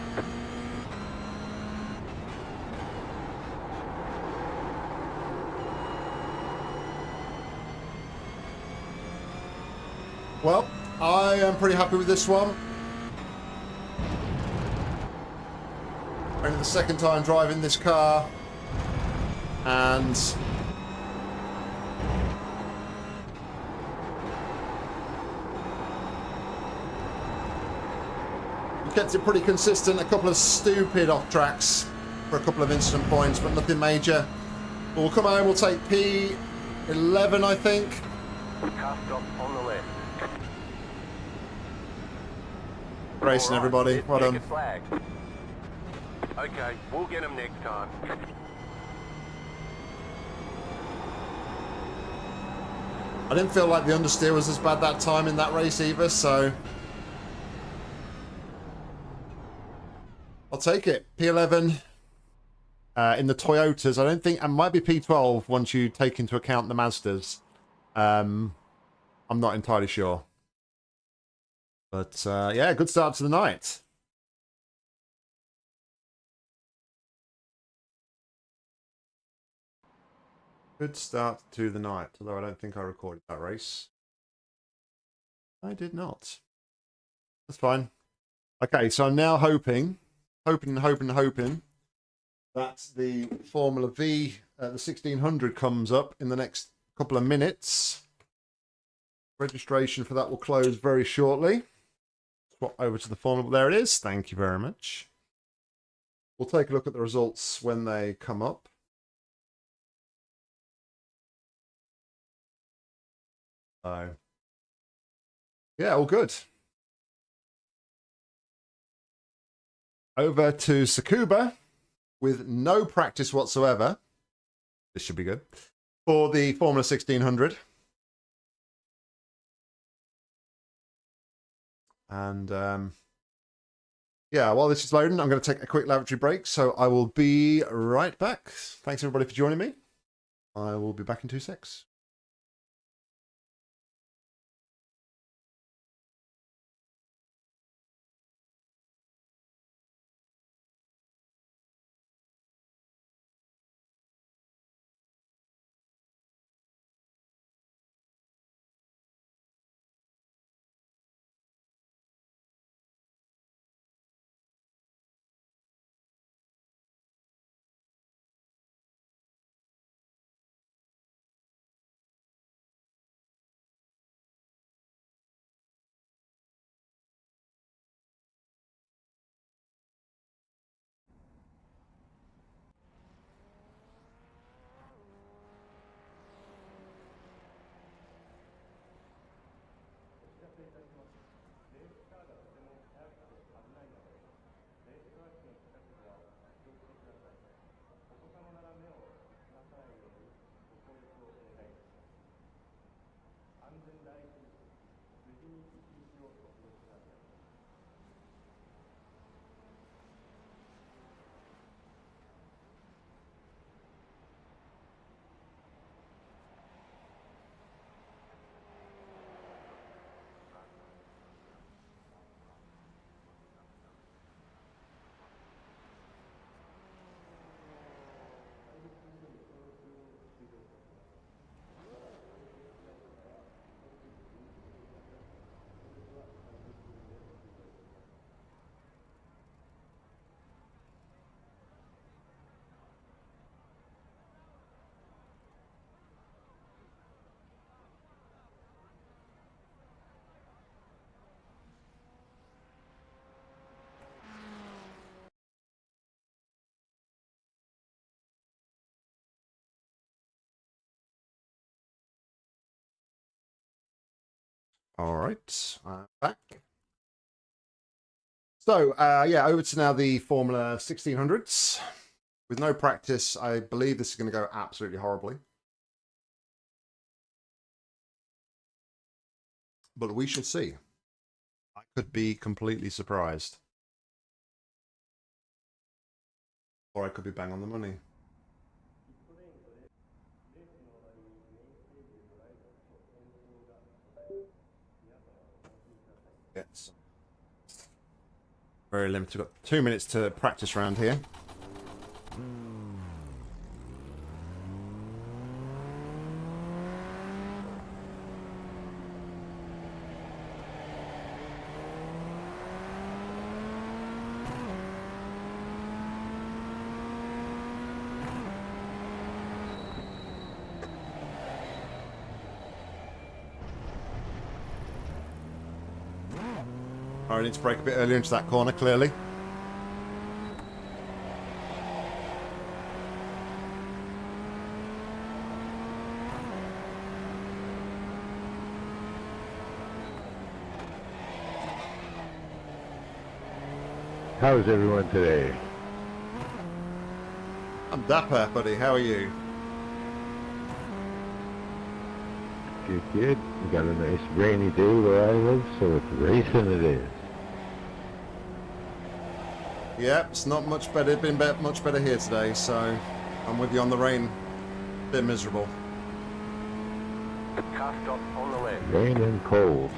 Well, I am pretty happy with this one. Only the second time driving this car, and we kept it pretty consistent. A couple of stupid off tracks for a couple of incident points, but nothing major. But we'll come home, we'll take P11, I think. Car stop on the left. Racing, All right, everybody. let's Well check done. a flag. Okay, we'll get them next time. I didn't feel like the understeer was as bad that time in that race either, so I'll take it. P11 in the Toyotas. I don't think it might be P12 once you take into account the Mazdas. I'm not entirely sure. But yeah, good start to the night. Good start to the night, although I don't think I recorded that race. I did not. That's fine. Okay, so I'm now hoping that the Formula V, the 1600 comes up in the next couple of minutes. Registration for that will close very shortly. Swap over to the Formula. There it is. Thank you very much. We'll take a look at the results when they come up. So Yeah, all good. Over to Tsukuba with no practice whatsoever. This should be good. For the Formula 1600. And yeah, while this is loading, I'm going to take a quick lavatory break. So I will be right back. Thanks everybody for joining me. I will be back in 2 secs. All right, I'm back. So, yeah, over to now the Formula 1600s. With no practice, I believe this is going to go absolutely horribly. But we shall see. I could be completely surprised. Or I could be bang on the money. Yes. Very limited. We've got 2 minutes to practice around here. I need to brake a bit earlier into that corner, clearly. How's everyone today? I'm dapper, buddy. How are you? Good, good. We got a nice rainy day where I live, so it's racing it is. Yeah, it's not much better. It's been much better here today, so I'm with you on the rain. Bit miserable. Car stop on the left. Rain and cold.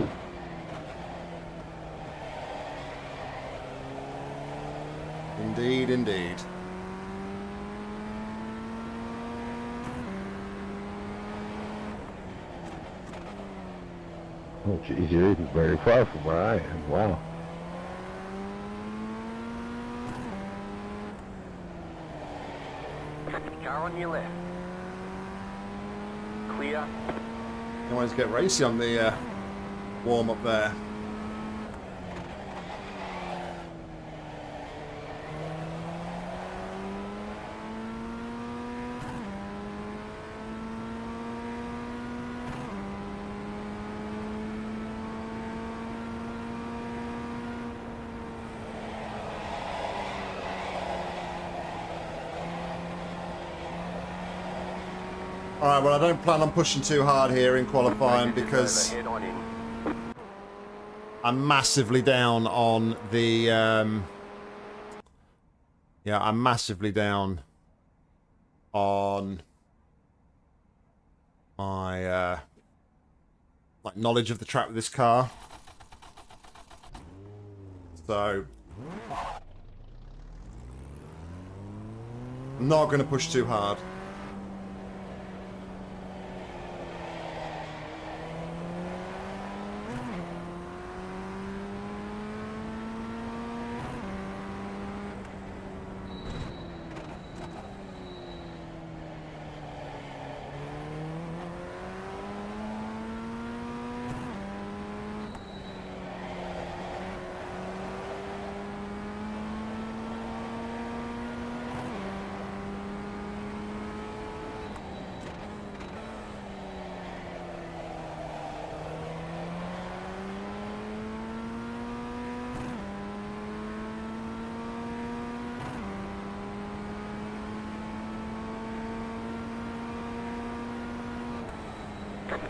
Indeed, indeed. Oh, geez, you isn't very far from where I am. Wow. Car on your left. Clear. You always get racy on the warm up there. Alright, well I don't plan on pushing too hard here in qualifying Radius is because over, head on in. I'm massively down on the yeah, I'm massively down on my like knowledge of the track with this car. So I'm not going to push too hard.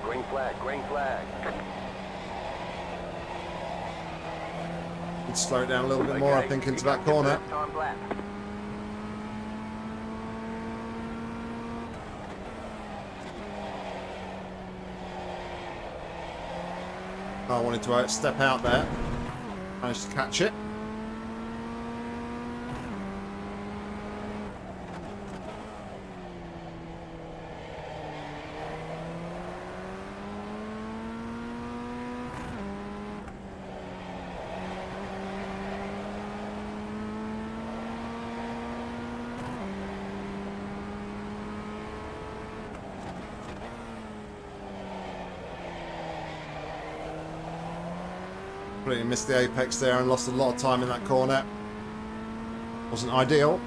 Green flag, green flag. Let's slow it down a little bit more, I think, into that corner. First time lap. I wanted to step out there. Managed to catch it. Completely missed the apex there and lost a lot of time in that corner. Wasn't ideal.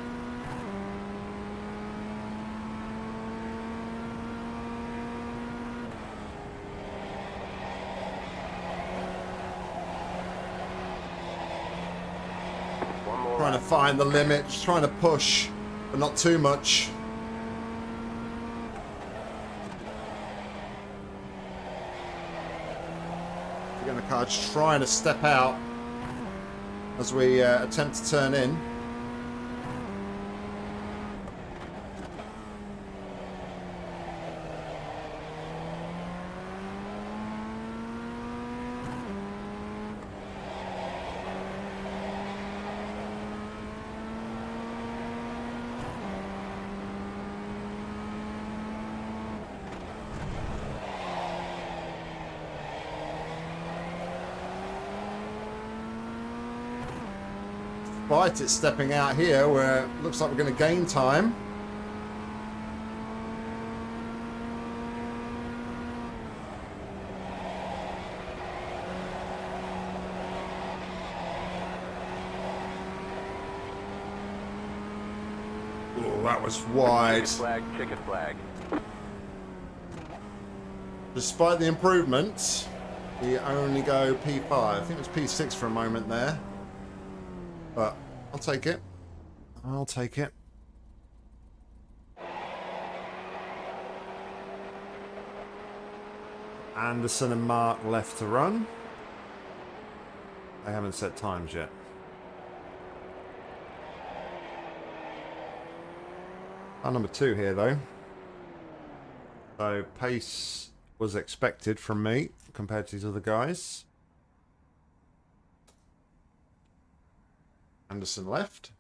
One more Trying to lap. find the limit, just trying to push, but not too much. Again, the car just trying to step out as we attempt to turn in. Despite it stepping out here where it looks like we're going to gain time. Oh, that was wide. Checkered flag, checkered flag. Despite the improvements, we only go P5. I think it was P6 for a moment there. But I'll take it. I'll take it. Anderson and Mark left to run. They haven't set times yet. Our number 2 here, though. So pace was expected from me compared to these other guys. Anderson left.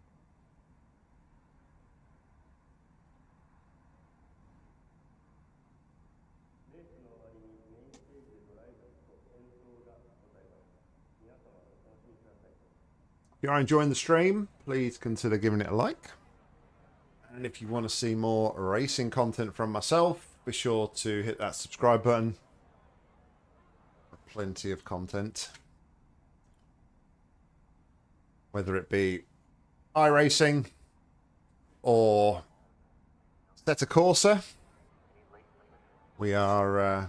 If you are enjoying the stream, please consider giving it a like. And if you want to see more racing content from myself, be sure to hit that subscribe button. Plenty of content. Whether it be iRacing or Zeta Corsa, we are.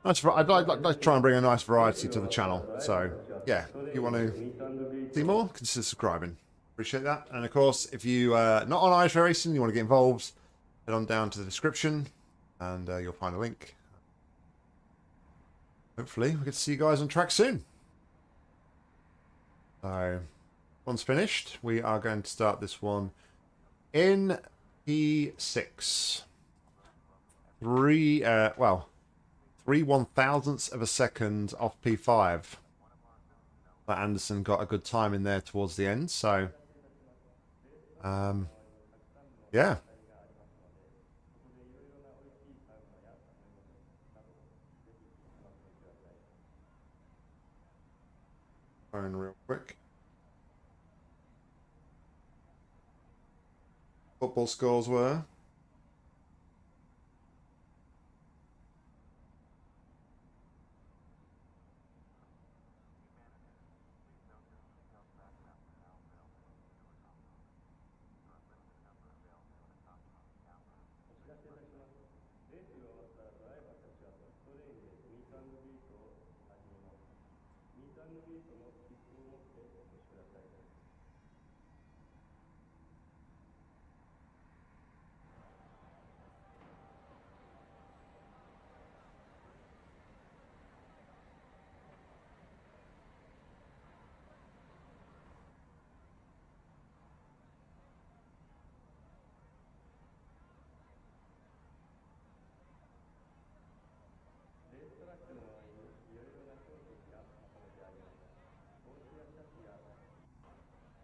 I'd like to try and bring a nice variety to the channel. So, yeah, if you want to see more, consider subscribing. Appreciate that. And of course, if you are not on iRacing, you want to get involved, head on down to the description and you'll find a link. Hopefully we get to see you guys on track soon. So once finished, we are going to start this one in P6. 3 1/1000ths of a second off P5. But Anderson got a good time in there towards the end, so yeah. Going real quick. Football scores were.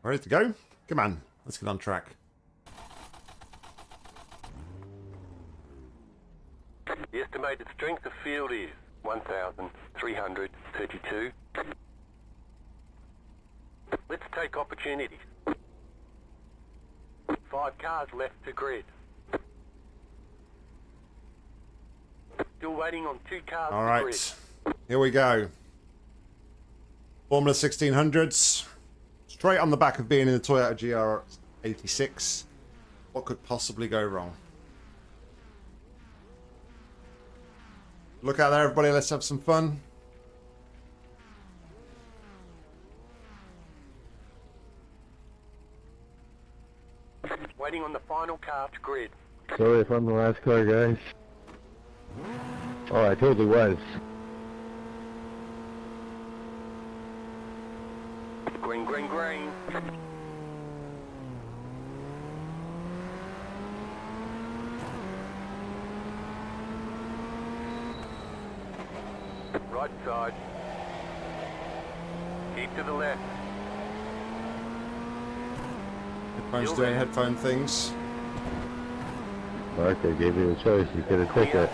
Ready to go? Come on, let's get on track. The estimated strength of field is 1,332. Let's take opportunities. 5 cars left to grid. Still waiting on 2 cars All to right, grid. here we go. Formula 1600s. Straight on the back of being in the Toyota GR86. What could possibly go wrong? Look out there, everybody. Let's have some fun. Waiting on the final car to grid. Sorry if I'm the last car, guys. Oh, I totally was. Green, green, green. Right side. Keep to the left. Headphones doing headphone things. Mark, I gave you a choice. You could have took it.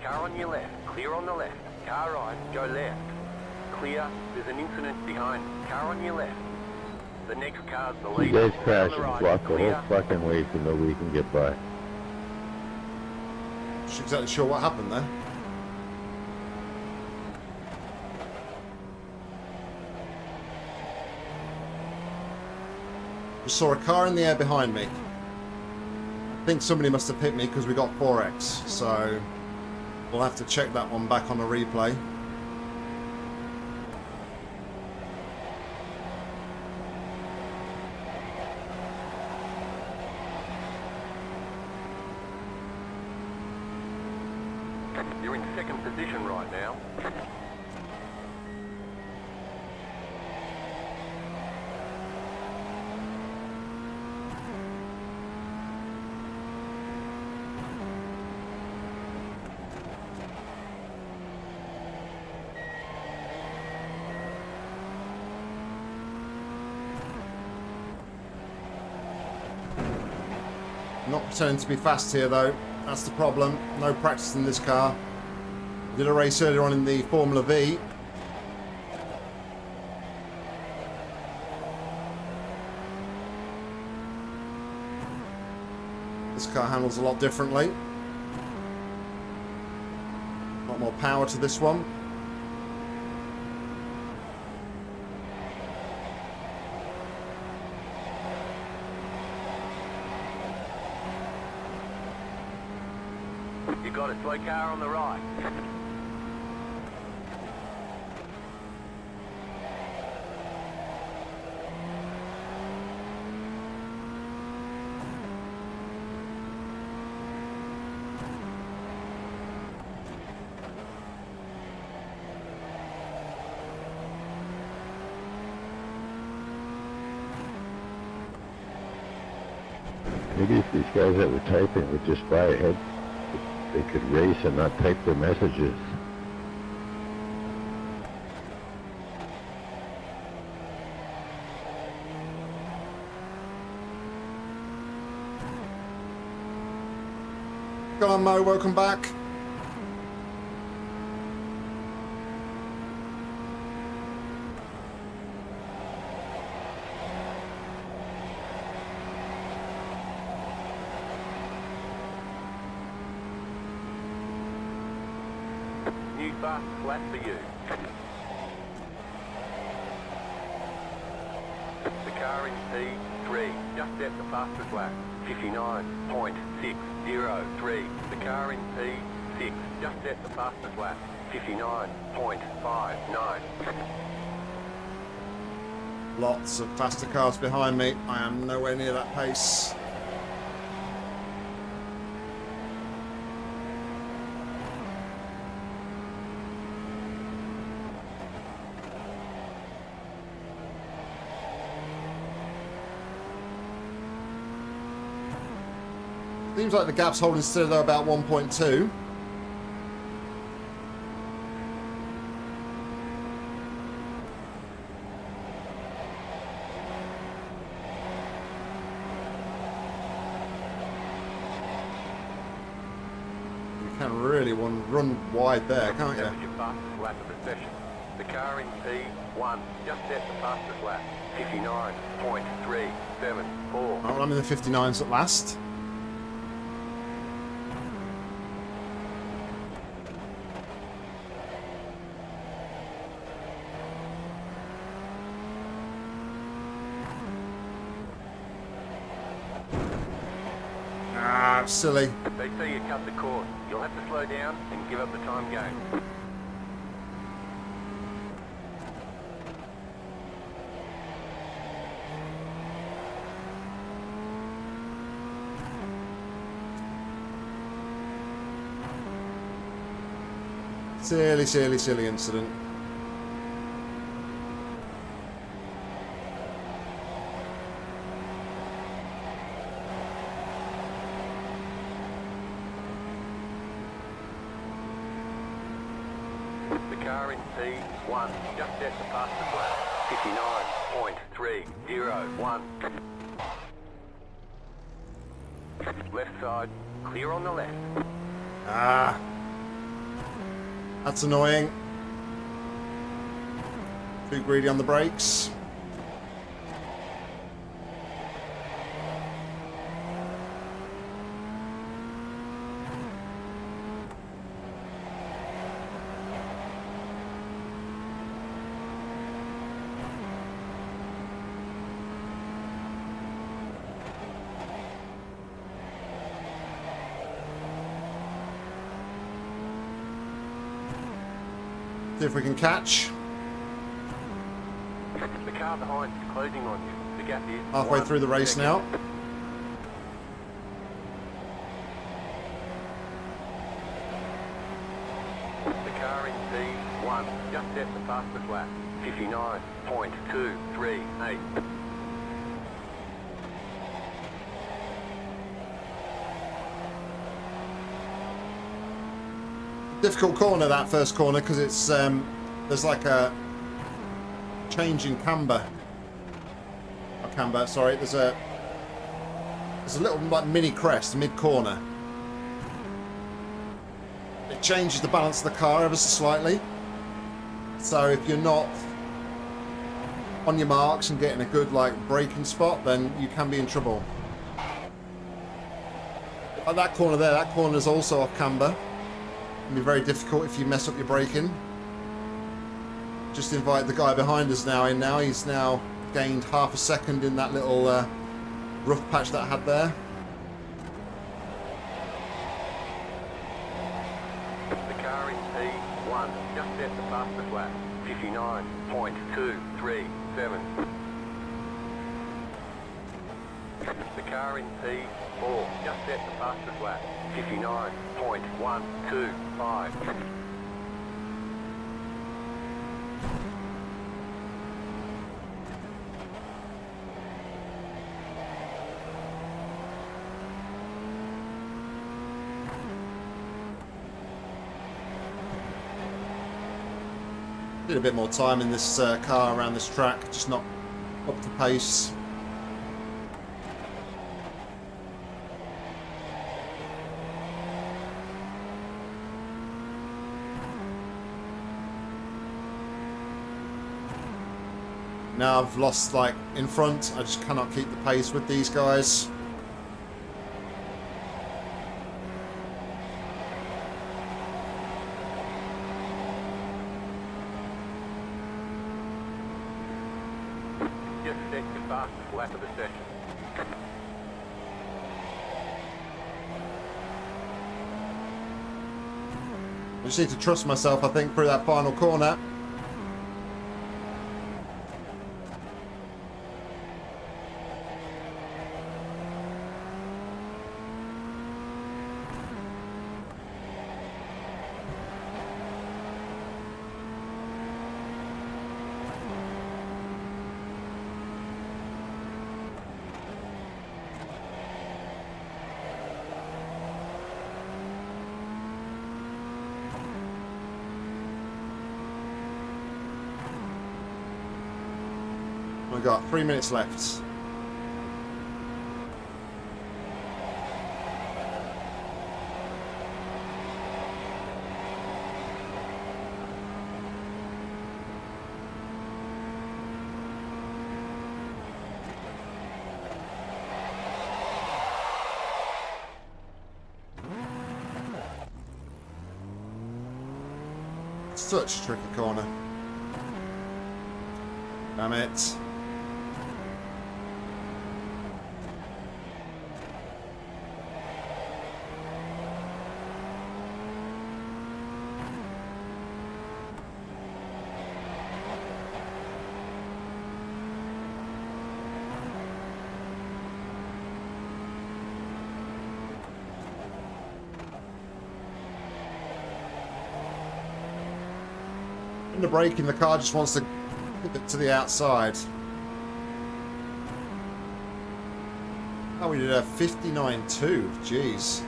Car on your left. Clear on the left. Car right. Go left. Clear. There's an incident behind. Car on your left. The next car's the You leader. guys crash On the and right. block the whole Clear. fucking way so nobody can get by. Not exactly sure what happened there. Just saw a car in the air behind me. I think somebody must have hit me because we got 4X, so we'll have to check that one back on a replay. You're in second position right now. Not pretending to be fast here though, that's the problem. No practice in this car. Did a race earlier on in the Formula V. This car handles a lot differently. A lot more power to this one. You got a slow car on the right. Maybe if these guys that were typing would just fly ahead, they could race and not type their messages. Go on, Mo, welcome back. New fast flat for you. The car in P3, just at the fastest lap. 59.603. The car in P6, just at the fastest lap. 59.59. Lots of faster cars behind me. I am nowhere near that pace. Seems like the gap's holding still though, about 1.2. You can really run wide there, can't you? That was your fastest lap of the session. The car in P1, just at the fastest lap. 59.374. Oh, well, I'm in the 59s at last. Ah, silly. They say you cut the cord. You'll have to slow down and give up the time game. Silly, silly, silly incident. The car in P1, just at the fastest lap. 59.301. Left side, clear on the left. Ah. That's annoying. Too greedy on the brakes. See if we can catch. The car behind is closing on you. The gap is Halfway through the race now. The car in P1, just at the fastest lap. 59.238. Difficult corner, that first corner, because it's there's like a change in camber. Not camber, sorry. There's a little like mini crest mid corner. It changes the balance of the car ever so slightly. So if you're not on your marks and getting a good like braking spot, then you can be in trouble. Like that corner there, that corner is also off camber. It'll be very difficult if you mess up your braking. Just invite the guy behind us now in now. He's now gained half a second in that little rough patch that I had there. The car in P1, just at the fastest lap. 59.237. The car in P4, just at the fastest lap. 59.125. Need a bit more time in this car around this track, just not up to pace. Now I've lost, like, in front. I just cannot keep the pace with these guys. Just set your fastest lap of the session. I just need to trust myself, I think, through that final corner. We've got 3 minutes left. Such a tricky corner. Damn it. In the braking, the car just wants to pivot to the outside. Oh, we did a 59.2. Jeez.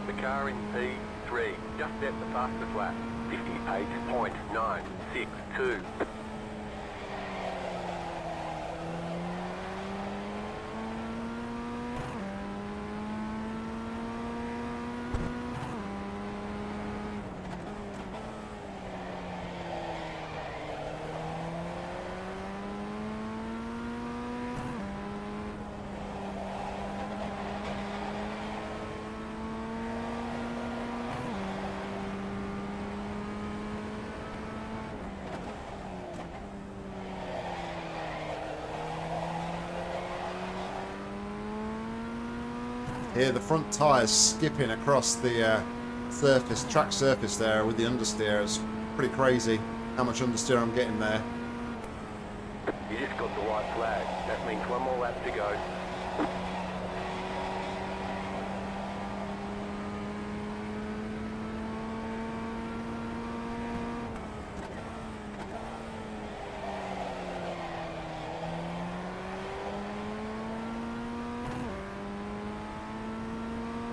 The car in P3 just set the fastest lap. 58.962. Here, the front tyres skipping across the surface, track surface there with the understeer. It's pretty crazy how much understeer I'm getting there. You just got the white flag. That means one more lap to go.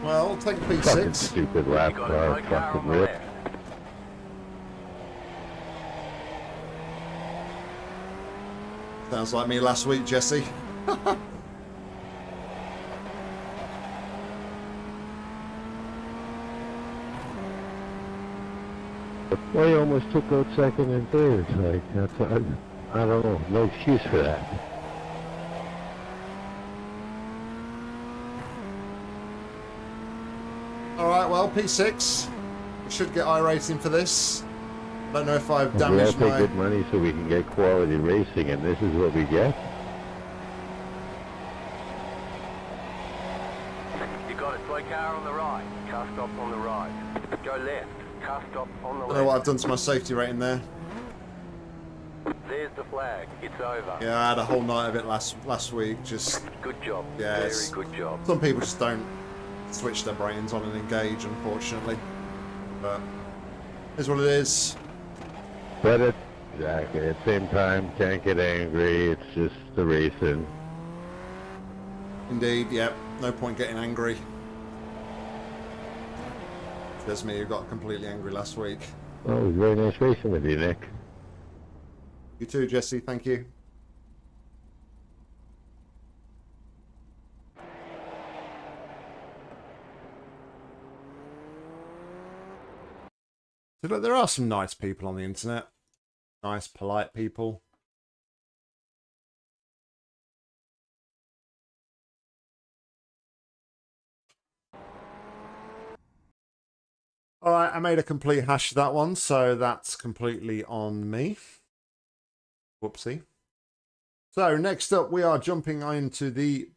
Well, I'll take a Fucking P6. stupid lap You got car, a slow car fucking on the rip. left. Sounds like me last week, Jesse. Well, you almost took out second and third. Like, that's, I don't know. No excuse for that. Alright, well, P6. We should get iRacing for this. I don't know if I've We all damaged pay my... good money so we can get quality racing, and this is what we get. You got a slow car on the right. Car stop on the right. Go left. Car stop on the I don't know what I've left. done to my safety rating there. There's the flag. It's over. Yeah, I had a whole night of it last week. Just Good job. Yeah, Very it's- good job. some people just don't switch their brains on and engage, unfortunately. But here's what it is. But it, exactly, at the same time, can't get angry. It's just the racing. Indeed, yep. No point getting angry. There's me who got completely angry last week. Well, it was very nice racing with you, Nick. You too, Jesse. Thank you. So look, there are some nice people on the internet. Nice, polite people. All right, I made a complete hash of that one, so that's completely on me. Whoopsie. So next up, we are jumping into the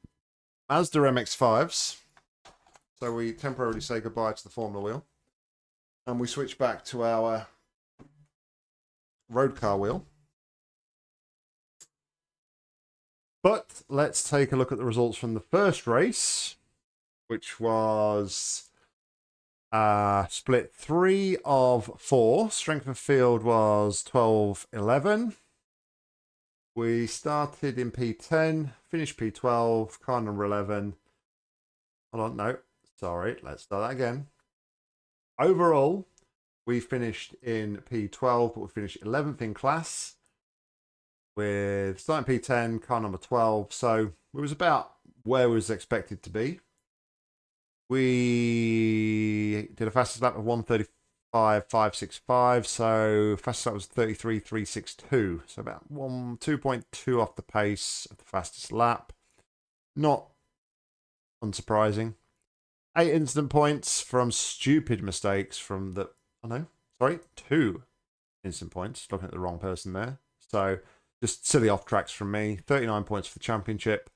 Mazda MX-5s. So we temporarily say goodbye to the Formula wheel. And we switch back to our road car wheel. But let's take a look at the results from the first race, which was split 3 of 4. Strength of field was 12-11. We started in P10, finished P12, car number 11. Hold on, no, sorry, let's start that again. Overall, we finished in P12, but we finished 11th in class with starting P10, car number 12. So it was about where we was expected to be. We did a fastest lap of 1:35.565, so fastest lap was 33.362, so about 2.2 off the pace of the fastest lap. Not unsurprising. 8 incident points from stupid mistakes from the... Oh no, sorry, 2 incident points. Looking at the wrong person there. So just silly off tracks from me. 39 points for the championship.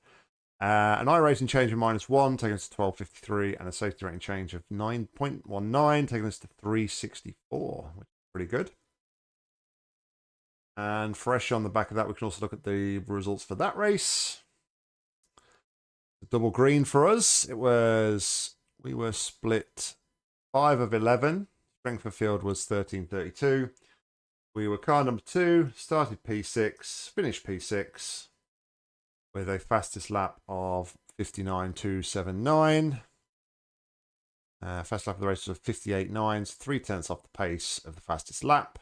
An iRacing change of -1, taking us to 12.53, and a safety rating change of 9.19, taking us to 364, which is pretty good. And fresh on the back of that, we can also look at the results for that race. Double green for us. We were split 5 of 11. Strength of field was 13.32. We were car number 2, started P6, finished P6. With a fastest lap of 59.279. Fastest lap of the race was 58.9, so 3/10 off the pace of the fastest lap.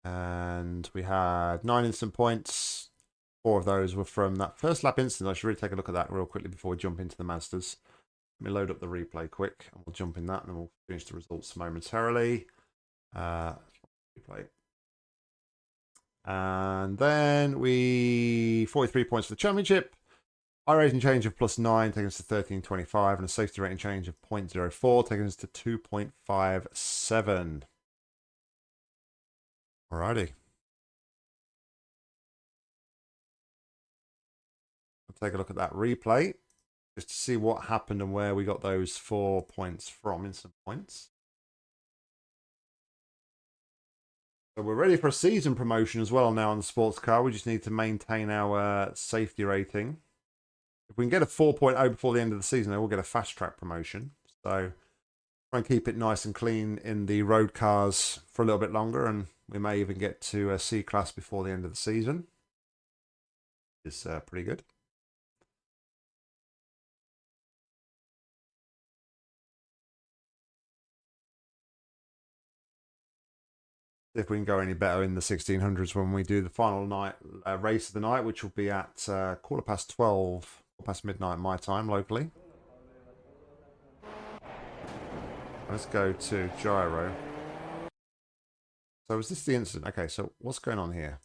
And we had 9 instant points. 4 of those were from that first lap incident. I should really take a look at that real quickly before we jump into the Mazdas. Let me load up the replay quick, and we'll jump in that, and then we'll finish the results momentarily. Replay. And then 43 points for the championship. iRacing change of +9, taking us to 13.25, and a safety rating change of 0.04, taking us to 2.57. Alrighty. We'll take a look at that replay just to see what happened and where we got those 4 points from, instant points. So we're ready for a season promotion as well now on the sports car. We just need to maintain our safety rating. If we can get a 4.0 before the end of the season, then we'll get a fast track promotion. So try and keep it nice and clean in the road cars for a little bit longer, and we may even get to a C class before the end of the season. It's pretty good. If we can go any better in the 1600s when we do the final night race of the night, which will be at 12:15, past midnight my time locally. Let's go to gyro. So is this the incident? Okay, so what's going on here?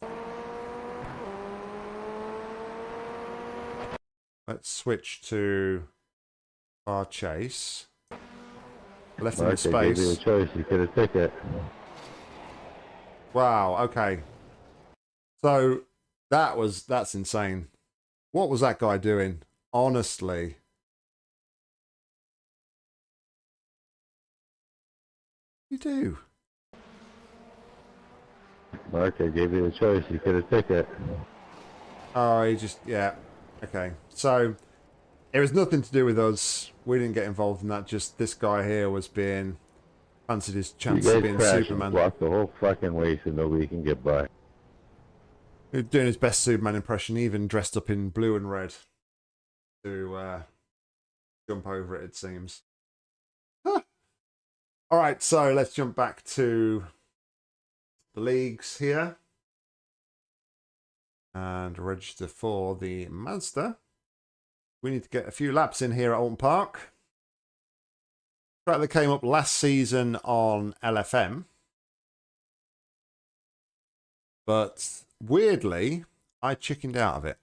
Let's switch to our chase. Left in the space. Give you a choice. You get a ticket. Wow, okay. So that's insane. What was that guy doing? Honestly. What do you do? Mark, I gave you a choice. You get a ticket. Oh, he just, yeah. Okay. So it was nothing to do with us. We didn't get involved in that. Just this guy here was being... fancied his chance of being Superman. Block the whole fucking way so nobody can get by. He was doing his best Superman impression, even dressed up in blue and red. to jump over it seems. All right, so let's jump back to the leagues here and register for the Mazda. We need to get a few laps in here at Oulten Park. Track that came up last season on LFM. But weirdly, I chickened out of it.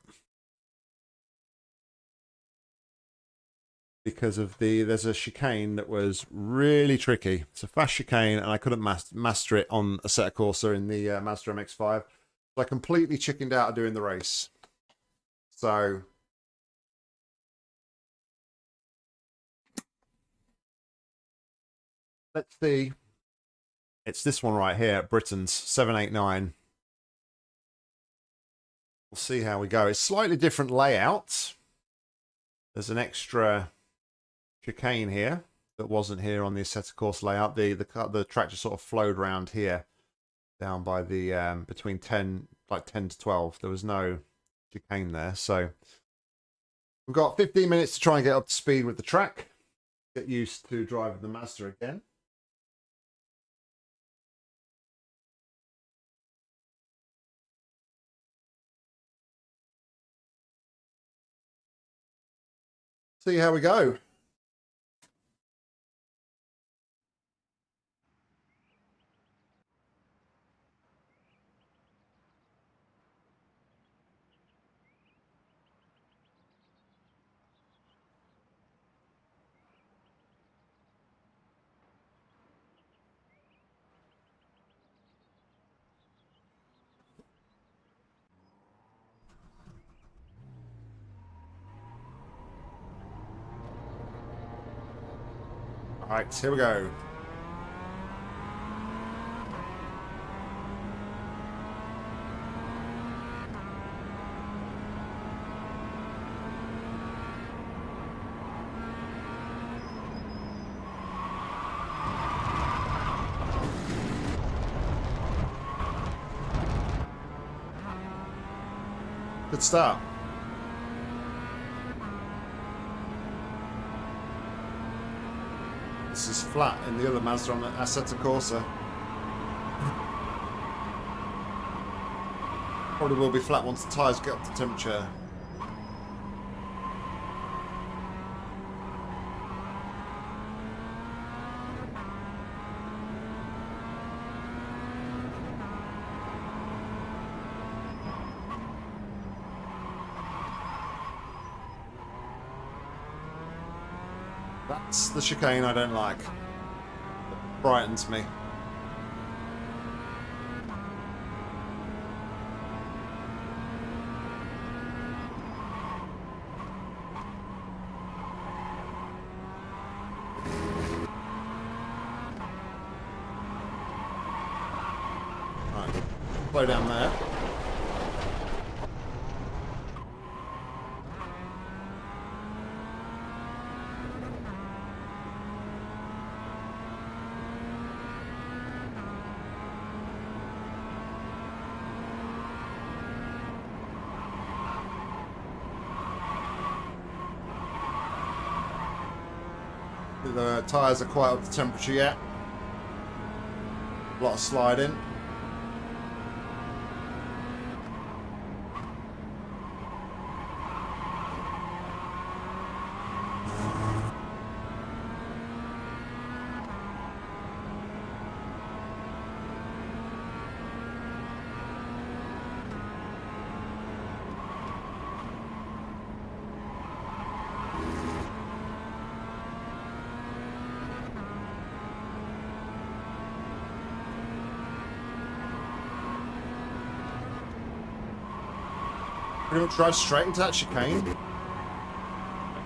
Because of there's a chicane that was really tricky. It's a fast chicane and I couldn't master it on a set Corsa in the Mazda MX-5. So I completely chickened out of doing the race. So let's see. It's this one right here, Britain's 789. We'll see how we go. It's slightly different layout. There's an extra chicane here that wasn't here on the Assetto Corsa layout. The track just sort of flowed around here, down by the between 10 to 12. There was no chicane there, so we've got 15 minutes to try and get up to speed with the track. Get used to driving the Mazda again. See how we go. All right, here we go. Good start. This is flat in the other Mazda on the Assetto Corsa. Probably will be flat once the tyres get up to temperature. That's the chicane I don't like. It frightens me. Right, slow down there. The tyres are quite up to temperature yet. A lot of sliding. Pretty much drive straight into that chicane.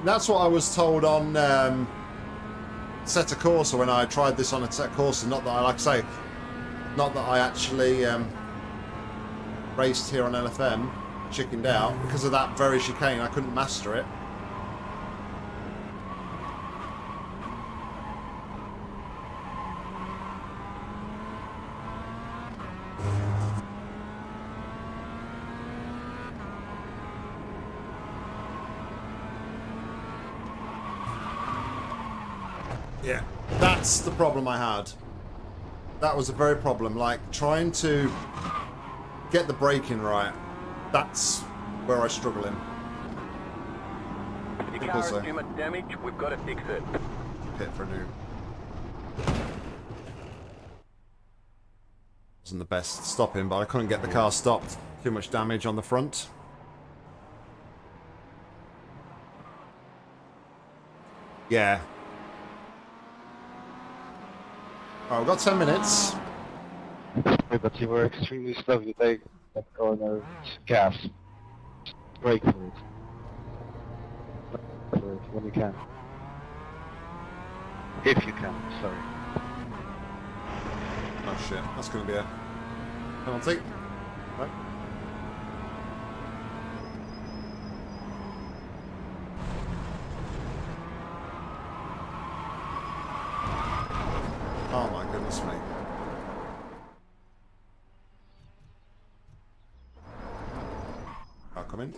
That's what I was told on Assetto Corsa when I tried this on a Assetto Corsa. Not that I, like I say, not that I actually raced here on LFM, chickened out because of that very chicane. I couldn't master it. Yeah, that's the problem I had. That was a very problem. Like, trying to get the braking right. That's where I struggle in. If your car has too much damage, we've got to fix it. Pit for a noob. Wasn't the best stopping, but I couldn't get the car stopped. Too much damage on the front. Yeah. Alright, we've got 10 minutes. But you were extremely slow to take that corner gas. Brake for it. For it when you can. If you can, sorry. Oh shit, that's going to be a penalty. Right. Oh my goodness me. I'll come in.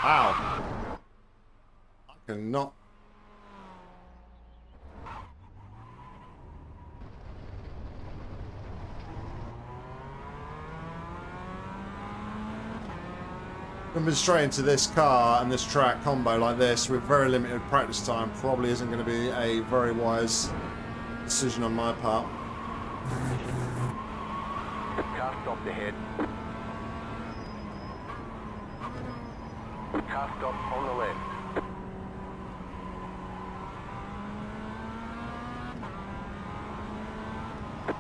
Wow. I cannot. Jumping straight into this car and this track combo like this with very limited practice time probably isn't going to be a very wise decision on my part. Car stopped ahead. Car stop on the left.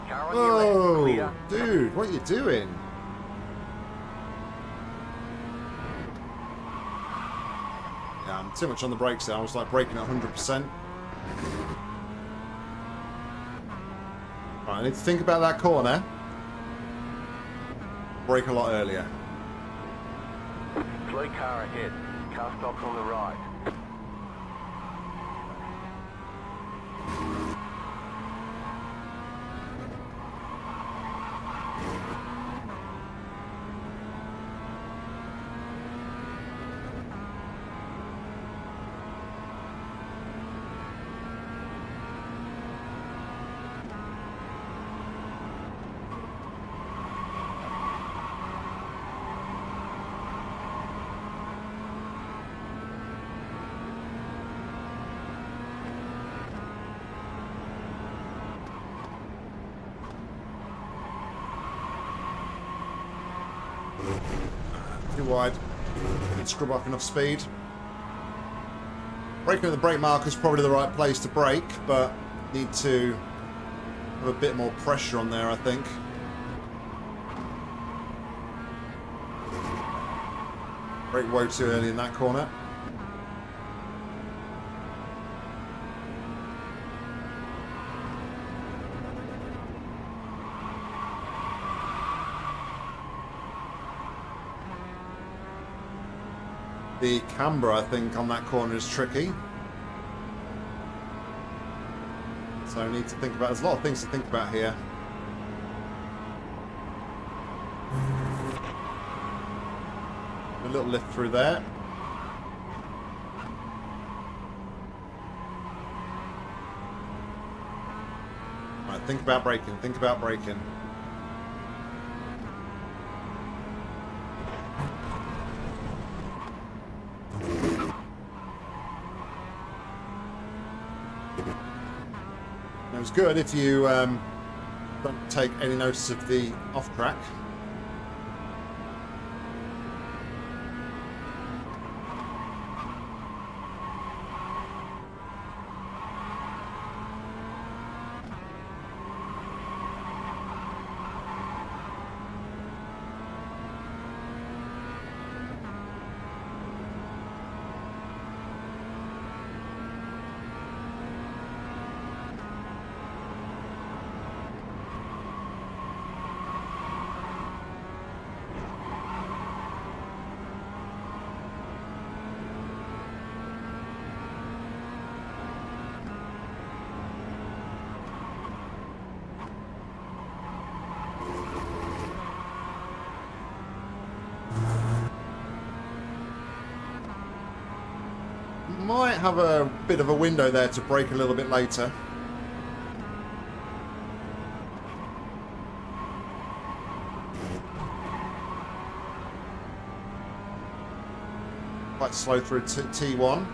Car on your left. Oh, Clear. dude, what are you doing? Yeah, I'm too much on the brakes there. I was like braking at 100%. Right, I need to think about that corner. Brake a lot earlier. Slow car ahead. Car stops on the right. Too wide. Didn't scrub off enough speed. Braking at the brake marker is probably the right place to brake, but need to have a bit more pressure on there, I think. Brake way too early in that corner. The camber, I think, on that corner is tricky. So I need to think about... There's a lot of things to think about here. A little lift through there. Right, think about braking. Think about braking. It was good if you don't take any notice of the off track. might have a bit of a window there to brake a little bit later. Quite slow through T1.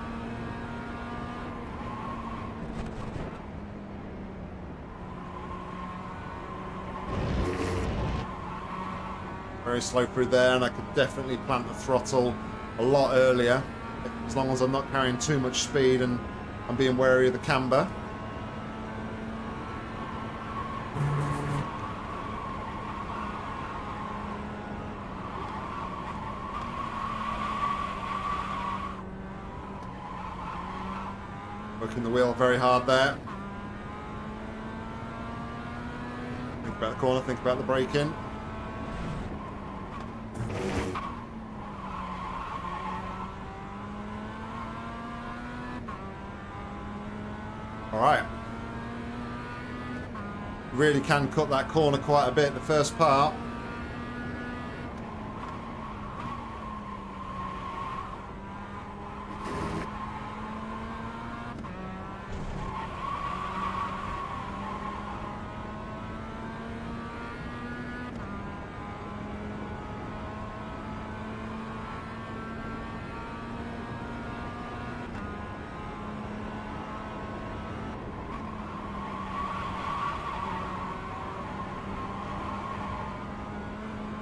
Very slow through there, and I could definitely plant the throttle a lot earlier, as long as I'm not carrying too much speed and I'm being wary of the camber. Working the wheel very hard there. Think about the corner, think about the braking. Alright. Really can cut that corner quite a bit, the first part.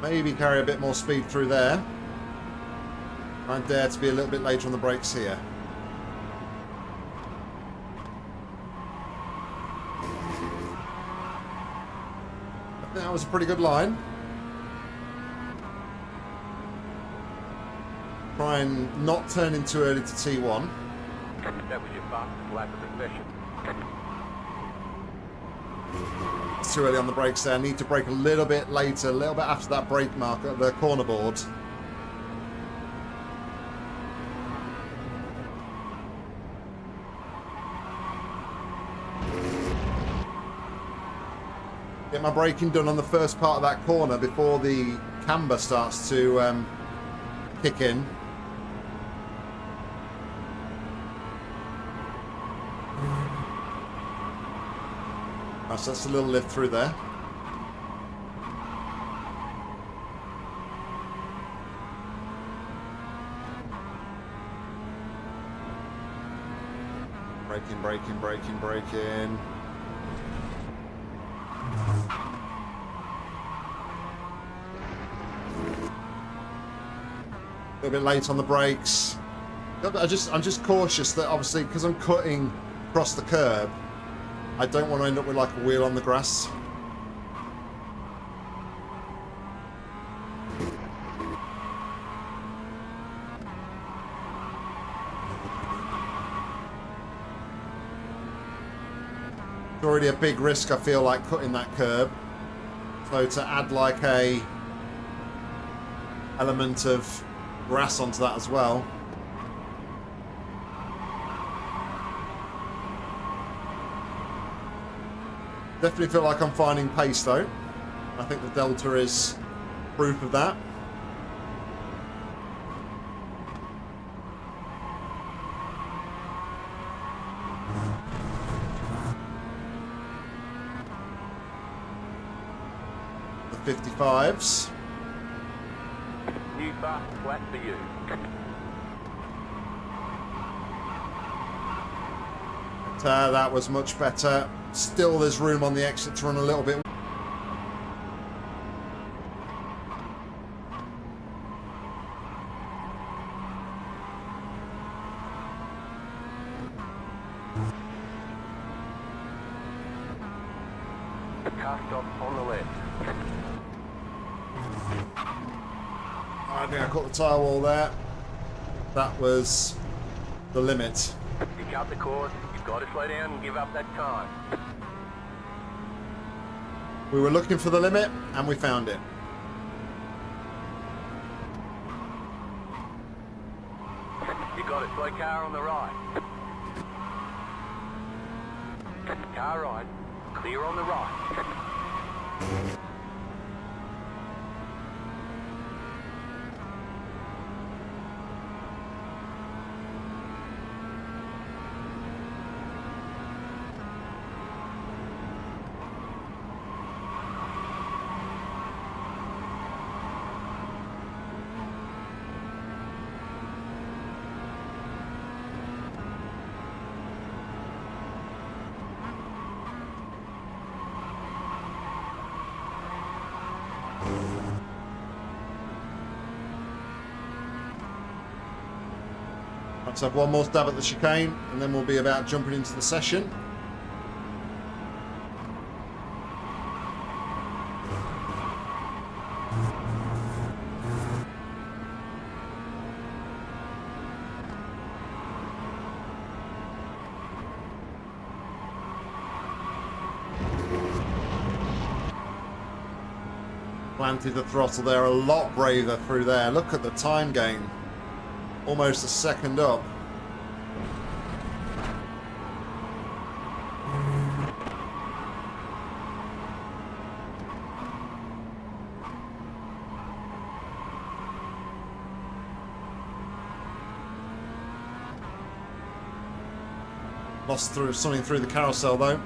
Maybe carry a bit more speed through there. I dare to be a little bit later on the brakes here. I think that was a pretty good line. Try and not turn in too early to T1. That was your fastest lap of the session. It's too early on the brakes there. I need to brake a little bit later, a little bit after that brake mark at the corner board. Get my braking done on the first part of that corner before the camber starts to kick in. So that's a little lift through there. Braking, braking, braking, braking. A little bit late on the brakes. I'm just cautious that obviously because I'm cutting across the curb, I don't want to end up with like a wheel on the grass. It's already a big risk, I feel like, cutting that curb. So to add like a element of grass onto that as well. Definitely feel like I'm finding pace though. I think the Delta is proof of that. The 55s. New fast flat for you. That was much better. Still there's room on the exit to run a little bit. Car stop on the left. I think I caught the tyre wall there. That was the limit. Pick up the course. You've got to slow down and give up that time. We were looking for the limit and we found it. You got a slow car on the right. Car right. Clear on the right. Let's have one more stab at the chicane, and then we'll be about jumping into the session. Planted the throttle there, a lot braver through there. Look at the time gain. Almost a second up. Lost something through the carousel though.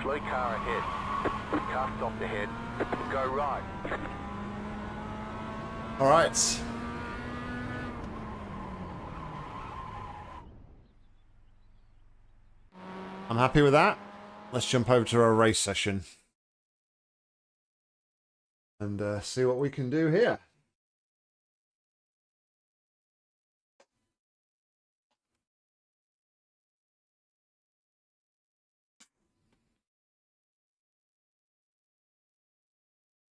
Slow car ahead. Car stopped ahead. Go right. All right. I'm happy with that. Let's jump over to our race session and see what we can do here.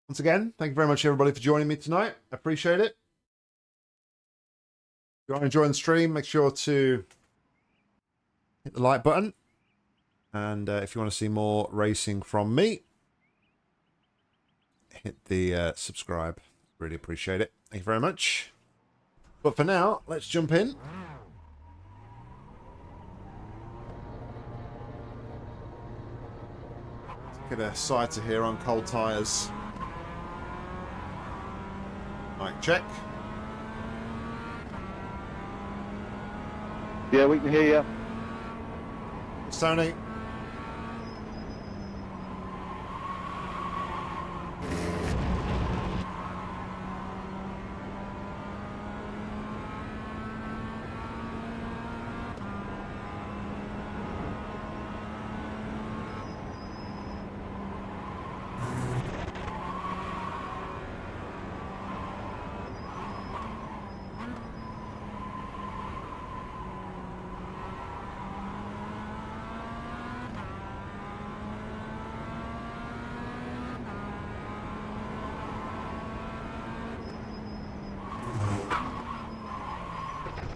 Once again, thank you very much, everybody, for joining me tonight. I appreciate it. If you are enjoying the stream, make sure to hit the like button. And if you want to see more racing from me, hit the subscribe. Really appreciate it. Thank you very much. But for now, let's jump in. Get a sighter here on cold tyres. Mic check. Yeah, we can hear you. It's Tony.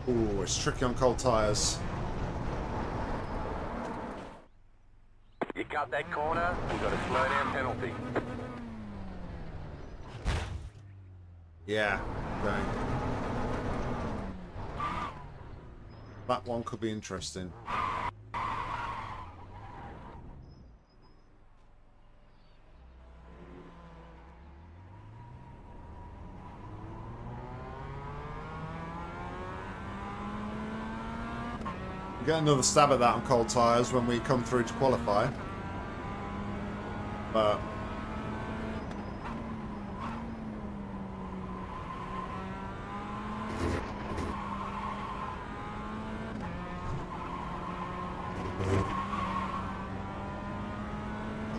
Ooh, it's tricky on cold tyres. You cut that corner, you got a slow down penalty. Yeah, okay. That one could be interesting. Get another stab at that on cold tyres when we come through to qualify. But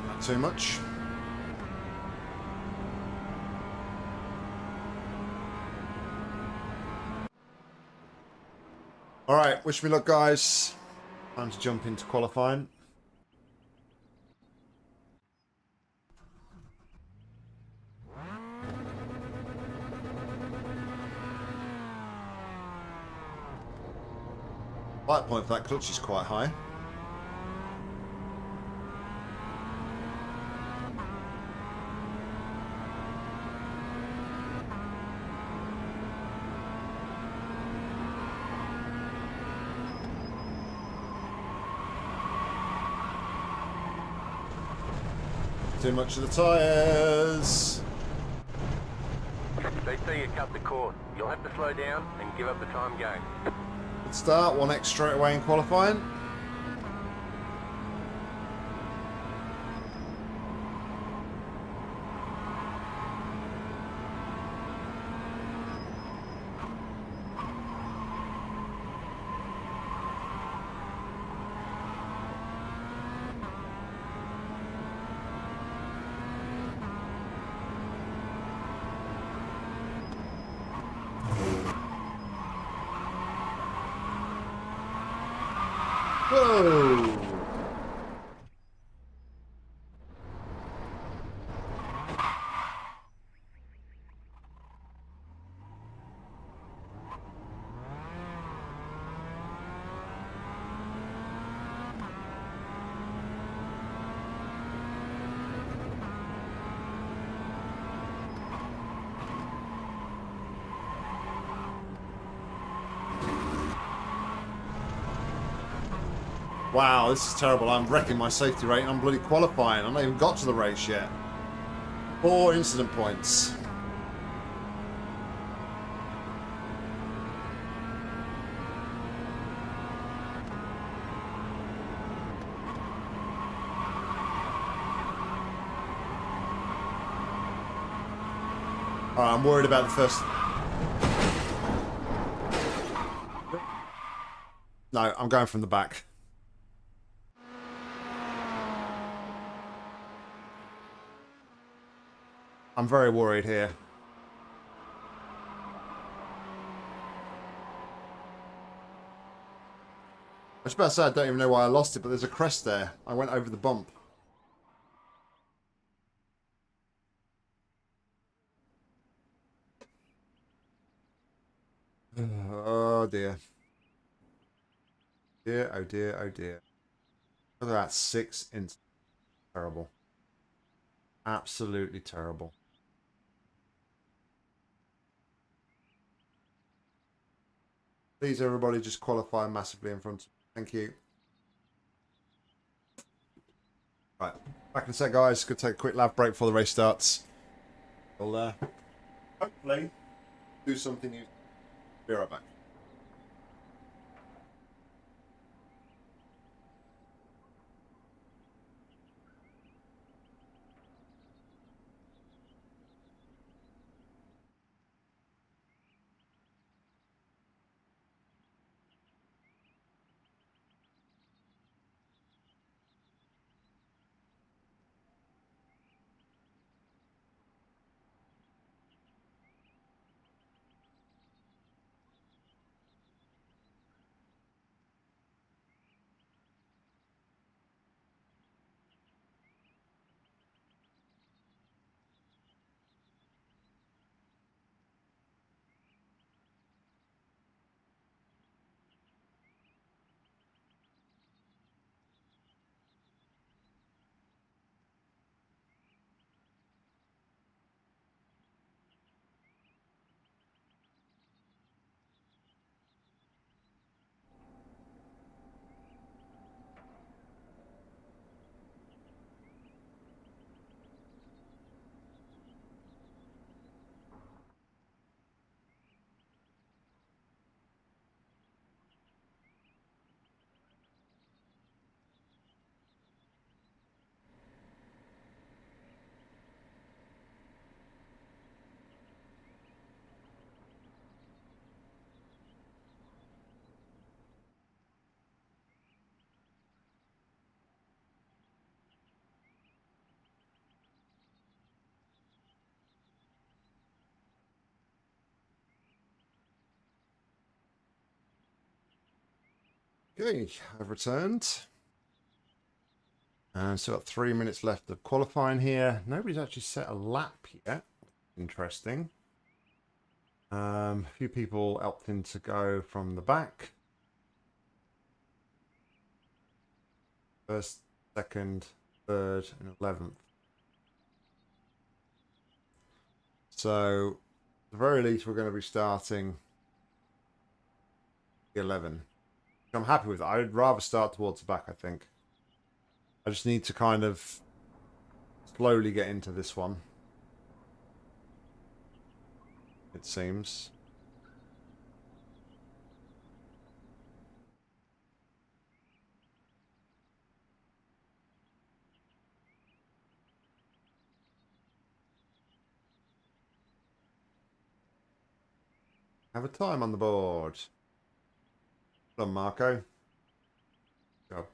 not too much. All right, wish me luck, guys. Time to jump into qualifying. Light point for that clutch is quite high. Too much of the tyres. They say you cut the cord. You'll have to slow down and give up the time gain. Good start, 1x straight away in qualifying. Whoa! Wow, this is terrible. I'm wrecking my safety rate and I'm bloody qualifying. I've not even got to the race yet. 4 incident points. Alright, I'm worried about the first... No, I'm going from the back. I'm very worried here. I was about to say I don't even know why I lost it, but there's a crest there. I went over the bump. Oh dear. Dear, oh dear, oh dear. Look at that, 6 incidents. Terrible. Absolutely terrible. Please, everybody, just qualify massively in front. Thank you. Right, back in a sec, guys. Gonna take a quick lav break before the race starts. We'll hopefully do something new. Be right back. Okay, I've returned. And so got 3 minutes left of qualifying here. Nobody's actually set a lap yet. Interesting. A few people opting to go from the back. First, second, third, and 11th. So, at the very least, we're going to be starting 11. I'm happy with that. I'd rather start towards the back, I think. I just need to kind of slowly get into this one. It seems. Have a time on the board. Come on, Marco. Go.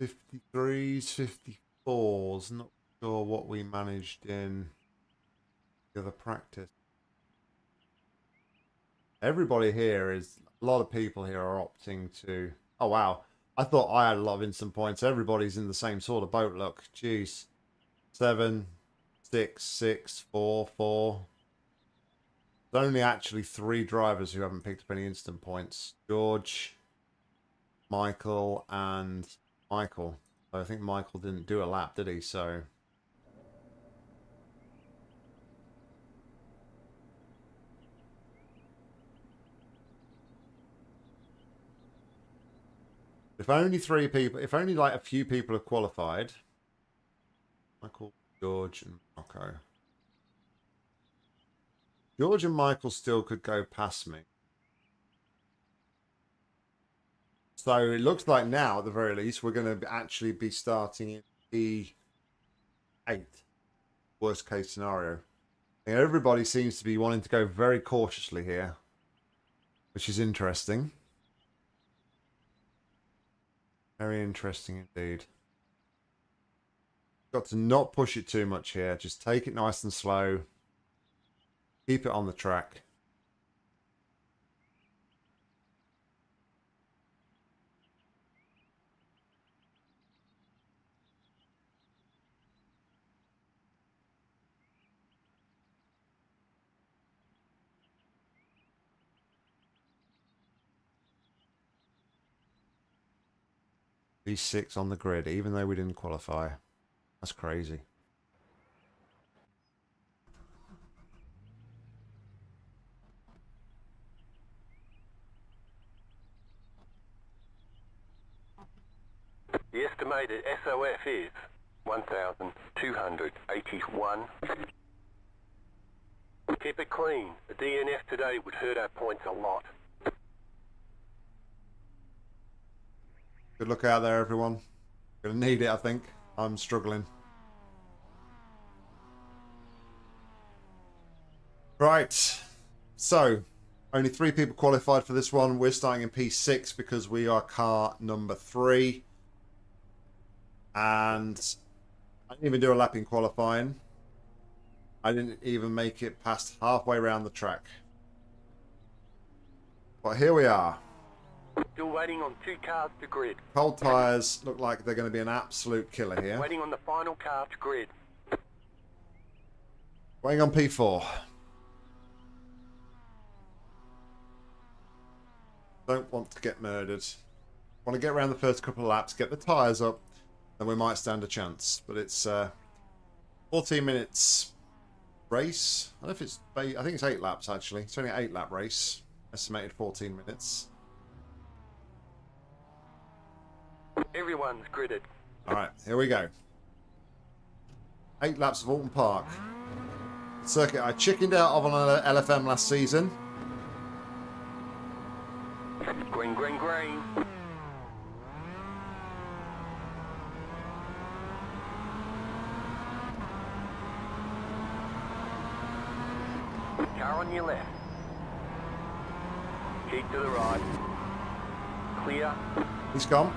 53s, 54s. Not sure what we managed in the other practice. Everybody here is, a lot of people here are opting to, oh wow. I thought I had a lot of instant points. Everybody's in the same sort of boat, look. Jeez. 7, 6, 6, 4, 4. There's only actually 3 drivers who haven't picked up any instant points. George, Michael, and Michael. So I think Michael didn't do a lap, did he? So if only 3 people, if only like a few people have qualified. Michael, George, and Marco. George and Michael still could go past me. So it looks like now, at the very least, we're going to actually be starting in P8. Worst case scenario. And everybody seems to be wanting to go very cautiously here, which is interesting. Very interesting indeed. Got to not push it too much here. Just take it nice and slow. Keep it on the track. P6 on the grid, even though we didn't qualify. That's crazy. The estimated SOF is 1,281. Keep it clean. A DNF today would hurt our points a lot. Good luck out there, everyone. Gonna need it, I think. I'm struggling. Right. So, only 3 people qualified for this one. We're starting in P6 because we are car number 3. And I didn't even do a lap in qualifying. I didn't even make it past halfway around the track. But here we are. Still waiting on 2 cars to grid. Cold tyres look like they're going to be an absolute killer here. Waiting on the final car to grid. Waiting on P4. Don't want to get murdered. Want to get around the first couple of laps, get the tyres up, then we might stand a chance. But it's 14 minutes race. I don't know if it's, I think it's 8 laps actually. It's only an 8 lap race. Estimated 14 minutes. Everyone's gridded. Alright, here we go. 8 laps of Oulten Park. Circuit I chickened out of on LFM last season. Green, green, green. Car on your left. Keep to the right. Clear. He's gone.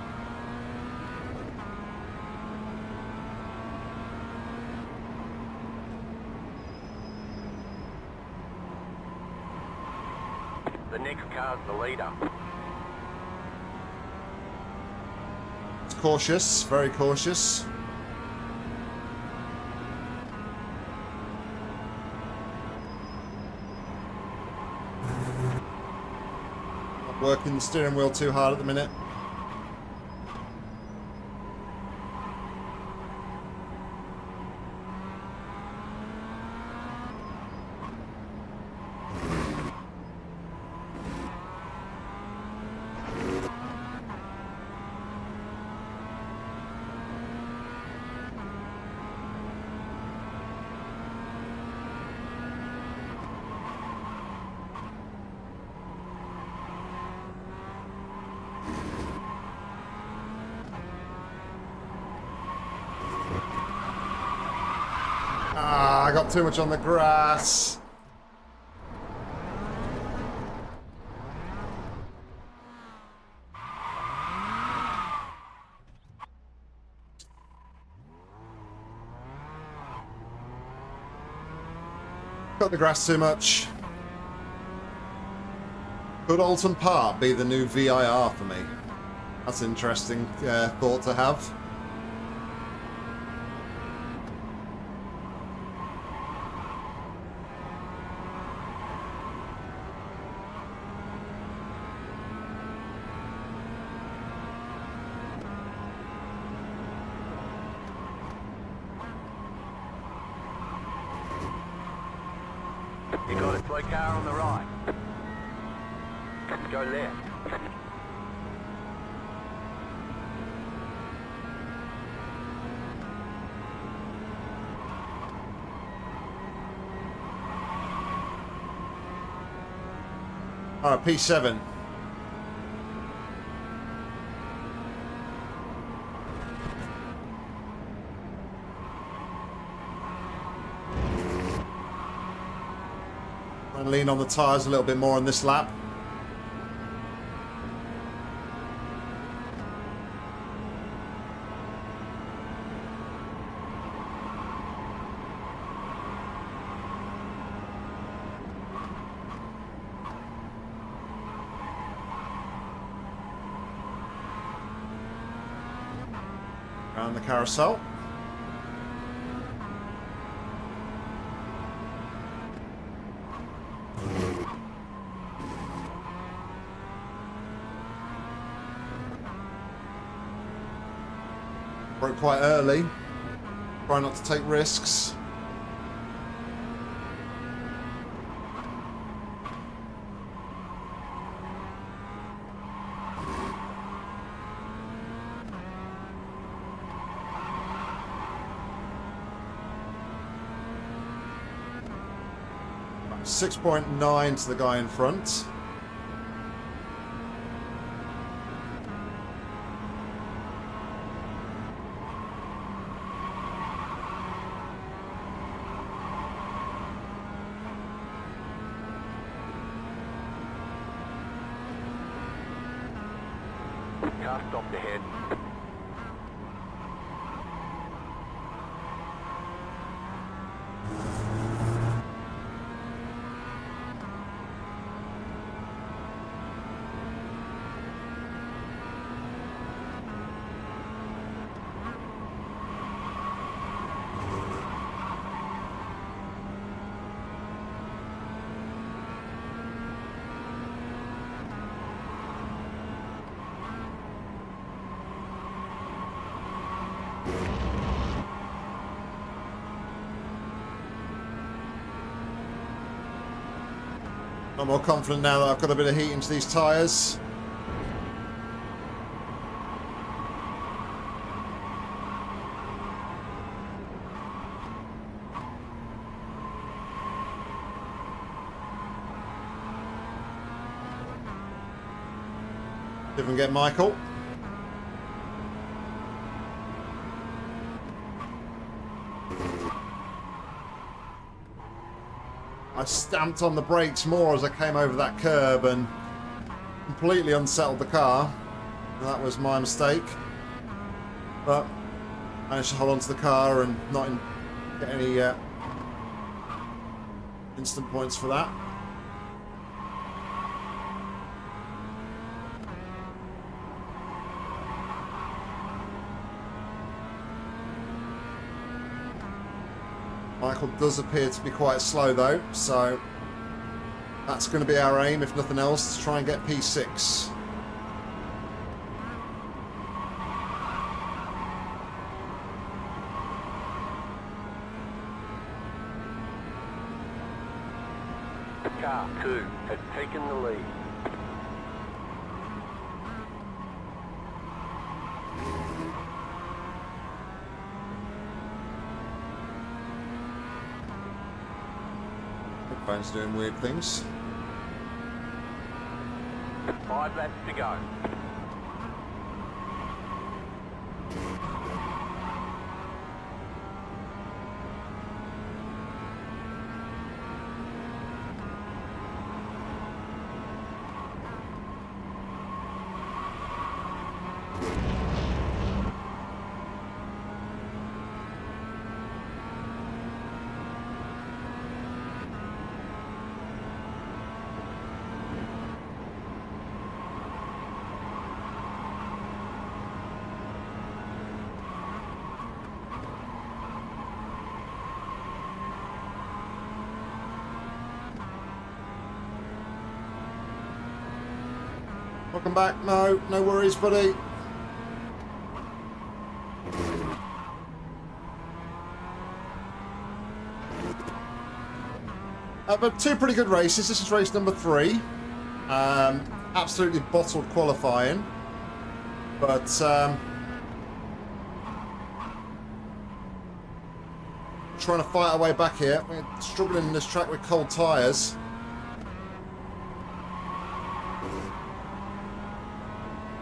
The next car's the leader. It's cautious, very cautious. Not working the steering wheel too hard at the minute. Ah, I got too much on the grass. cut the grass too much. Could Oulten Park be the new VIR for me? That's an interesting thought to have. You got a slow car on the right. Go left. Alright, P7. And lean on the tyres a little bit more on this lap. Around the carousel. Broke quite early. Try not to take risks. Right, 6.9 to the guy in front. Car stopped ahead. I'm more confident now that I've got a bit of heat into these tyres. See if we can get Michael. I stamped on the brakes more as I came over that curb and completely unsettled the car. That was my mistake. But I managed to hold on to the car and not get any instant points for that. Michael does appear to be quite slow though, so that's going to be our aim, if nothing else, to try and get P6. Car 2 has taken the lead. Phone's doing weird things. 5 laps to go. Welcome back. No, no worries, buddy. But two pretty good races. This is race number 3. Absolutely bottled qualifying. But trying to fight our way back here. We're struggling in this track with cold tyres.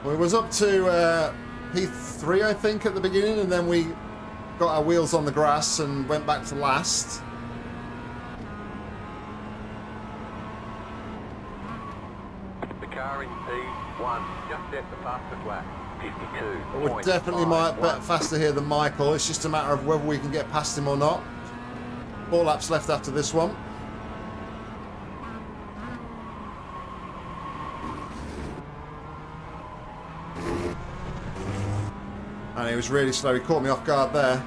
We was up to P3, I think, at the beginning, and then we got our wheels on the grass and went back to last. The car in P1 just set the fastest lap. 52. We definitely might bet faster here than Michael. It's just a matter of whether we can get past him or not. 4 laps left after this one. And he was really slow. He caught me off guard there.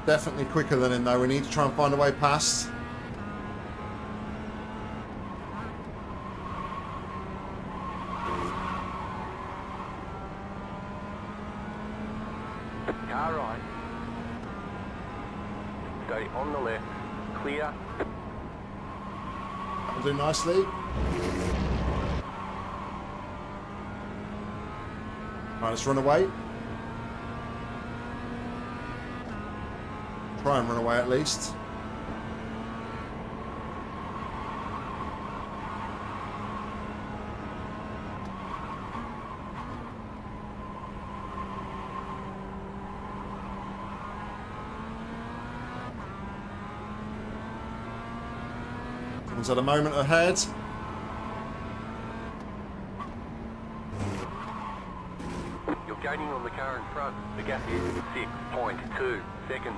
Definitely quicker than him though. We need to try and find a way past. Car right. Stay on the left. Clear. That'll do nicely. Right, let's run away. Try and run away at least. Someone's at a moment ahead. Gaining on the car in front. The gap is 6.2 seconds.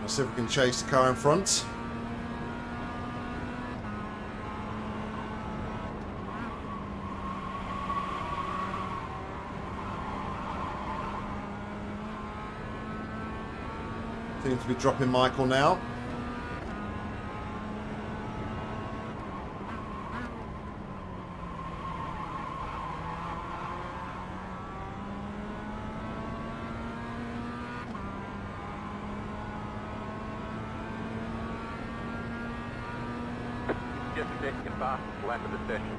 See if we can chase the car in front. Seems to be dropping Michael now. Just set your fastest lap of the session.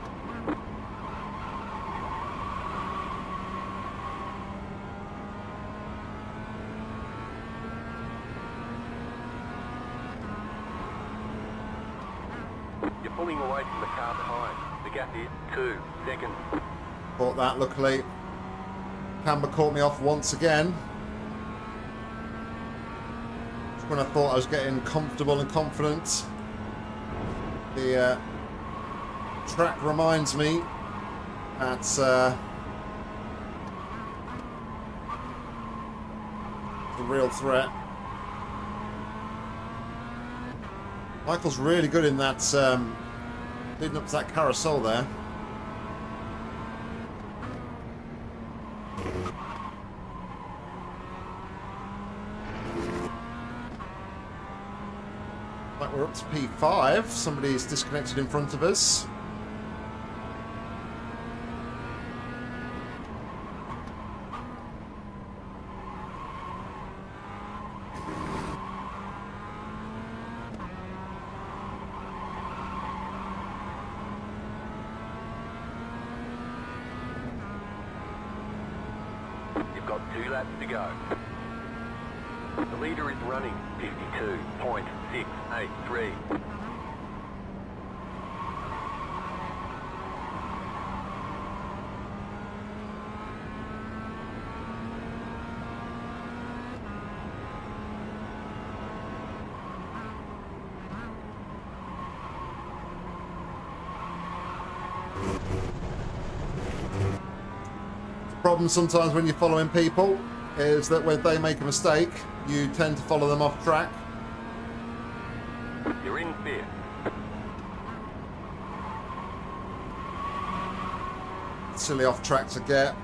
You're pulling away from the car behind. The gap is 2 seconds. Caught that, luckily. Camber caught me off once again. Just when I thought I was getting comfortable and confident. The track reminds me that it's a real threat. Michael's really good in that leading up to that carousel there. Like we're up to P5. Somebody's disconnected in front of us. You've got 2 laps to go. The leader is running 52.683. Problem sometimes when you're following people. is that when they make a mistake, you tend to follow them off track. You're in fifth. Silly off track to get.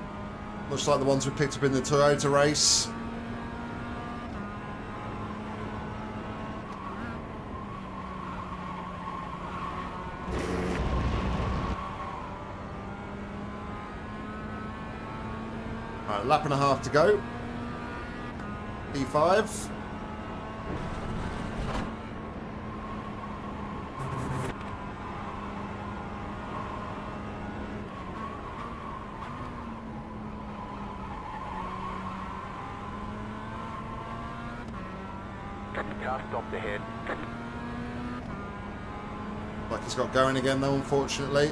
Much like the ones we picked up in the Toyota race. Right, lap and a half to go. P5. Car stopped ahead. Like he's got going again though, unfortunately.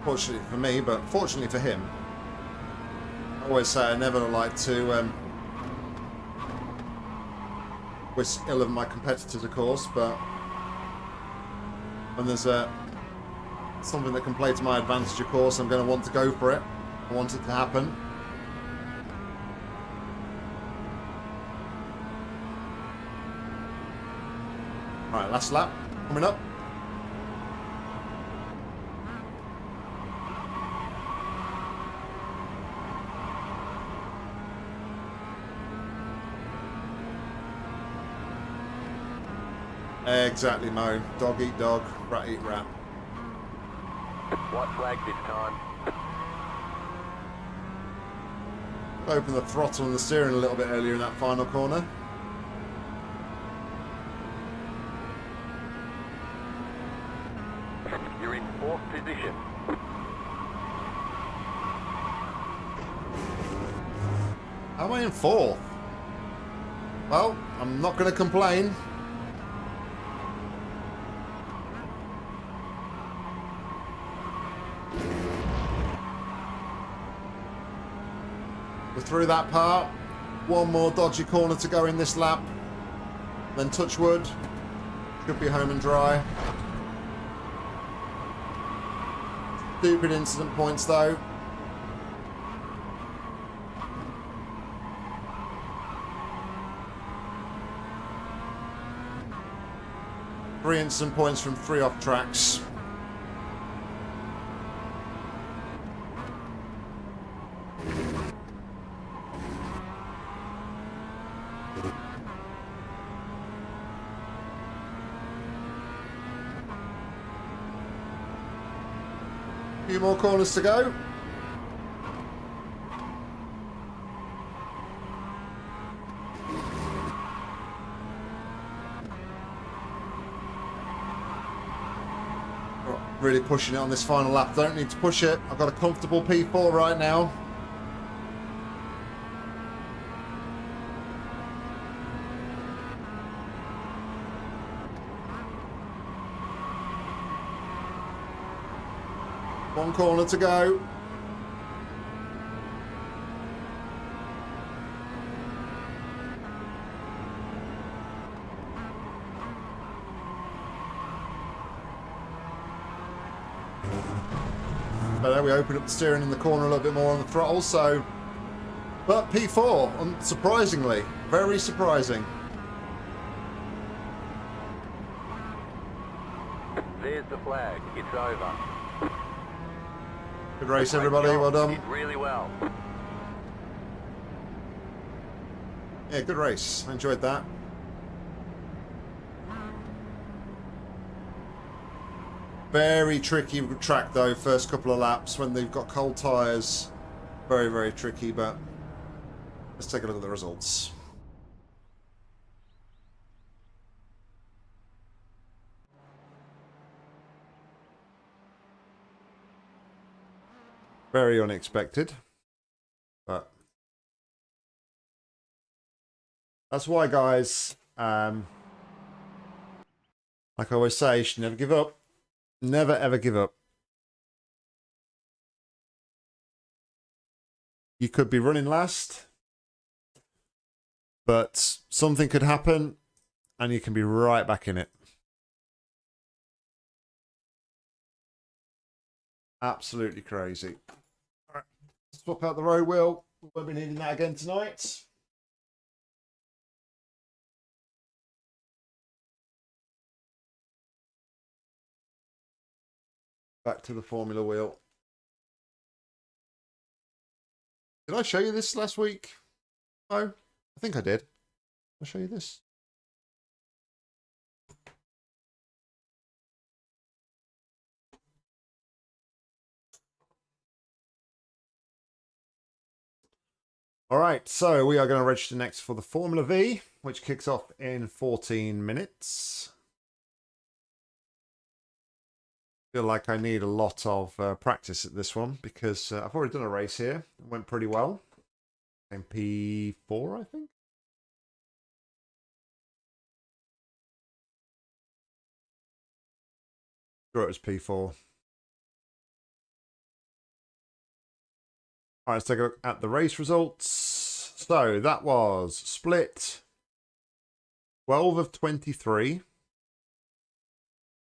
Fortunately for me, but fortunately for him. I always say I never like to wish ill of my competitors, of course, but when there's something that can play to my advantage, of course, I'm going to want to go for it. I want it to happen. Right, last lap coming up. Exactly, Mo. Dog eat dog, rat eat rat. White flag this time. Open the throttle and the steering a little bit earlier in that final corner. You're in fourth position. How am I in fourth? Well, I'm not going to complain. We're through that part. One more dodgy corner to go in this lap. Then touch wood. Should be home and dry. Stupid incident points though. Three incident points from 3 off tracks. Few more corners to go. Really pushing it on this final lap. Don't need to push it. I've got a comfortable P4 right now. One corner to go. But there we open up the steering in the corner a little bit more on the throttle, so... But P4, unsurprisingly. Very surprising. There's the flag. It's over. Good race, everybody. Well done. Did really well. Yeah, good race. I enjoyed that. Very tricky track though, first couple of laps when they've got cold tyres. Very, very tricky, but let's take a look at the results. Very unexpected, but that's why, guys, like I always say, you should never give up. Never ever give up. You could be running last, but something could happen and you can be right back in it. Absolutely crazy. All right, swap out the road wheel. We won't be needing that again tonight. Back to the Formula wheel. Did I show you this last week? No, I think I did. I'll show you this. All right, so we are going to register next for the Formula V, which kicks off in 14 minutes. Feel like I need a lot of practice at this one because I've already done a race here. It went pretty well. In P4, I think. Sure, it was P4. All right, let's take a look at the race results. So that was split 12 of 23.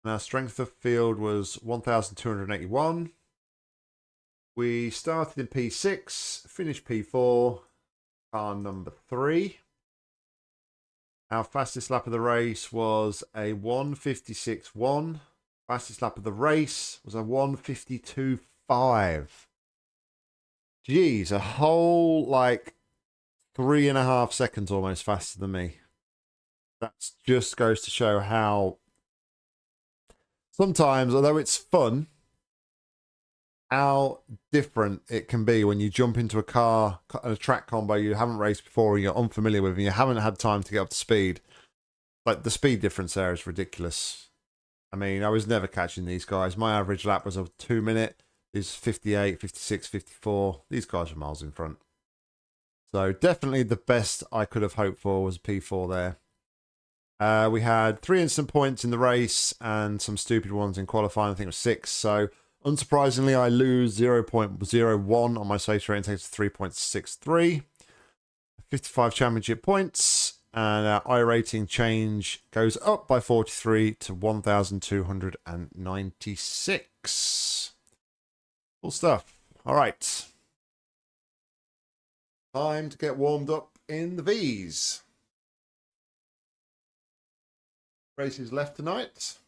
And our strength of field was 1,281. We started in P6, finished P4, car number 3. Our fastest lap of the race was a 1:56.1. Fastest lap of the race was a 1:52.5. Geez, a whole like 3.5 seconds almost faster than me. That just goes to show how sometimes, although it's fun, how different it can be when you jump into a car, a track combo you haven't raced before and you're unfamiliar with and you haven't had time to get up to speed. Like the speed difference there is ridiculous. I mean, I was never catching these guys. My average lap was a 2 minute. These 58, 56, 54. These guys are miles in front. So definitely the best I could have hoped for was a P4 there. We had 3 instant points in the race and some stupid ones in qualifying. I think it was 6. So unsurprisingly, I lose 0.01 on my safety rating. Takes 3.63. 55 championship points. And our iRacing change goes up by 43 to 1,296. Cool stuff. All right. Time to get warmed up in the Vs. Races left tonight.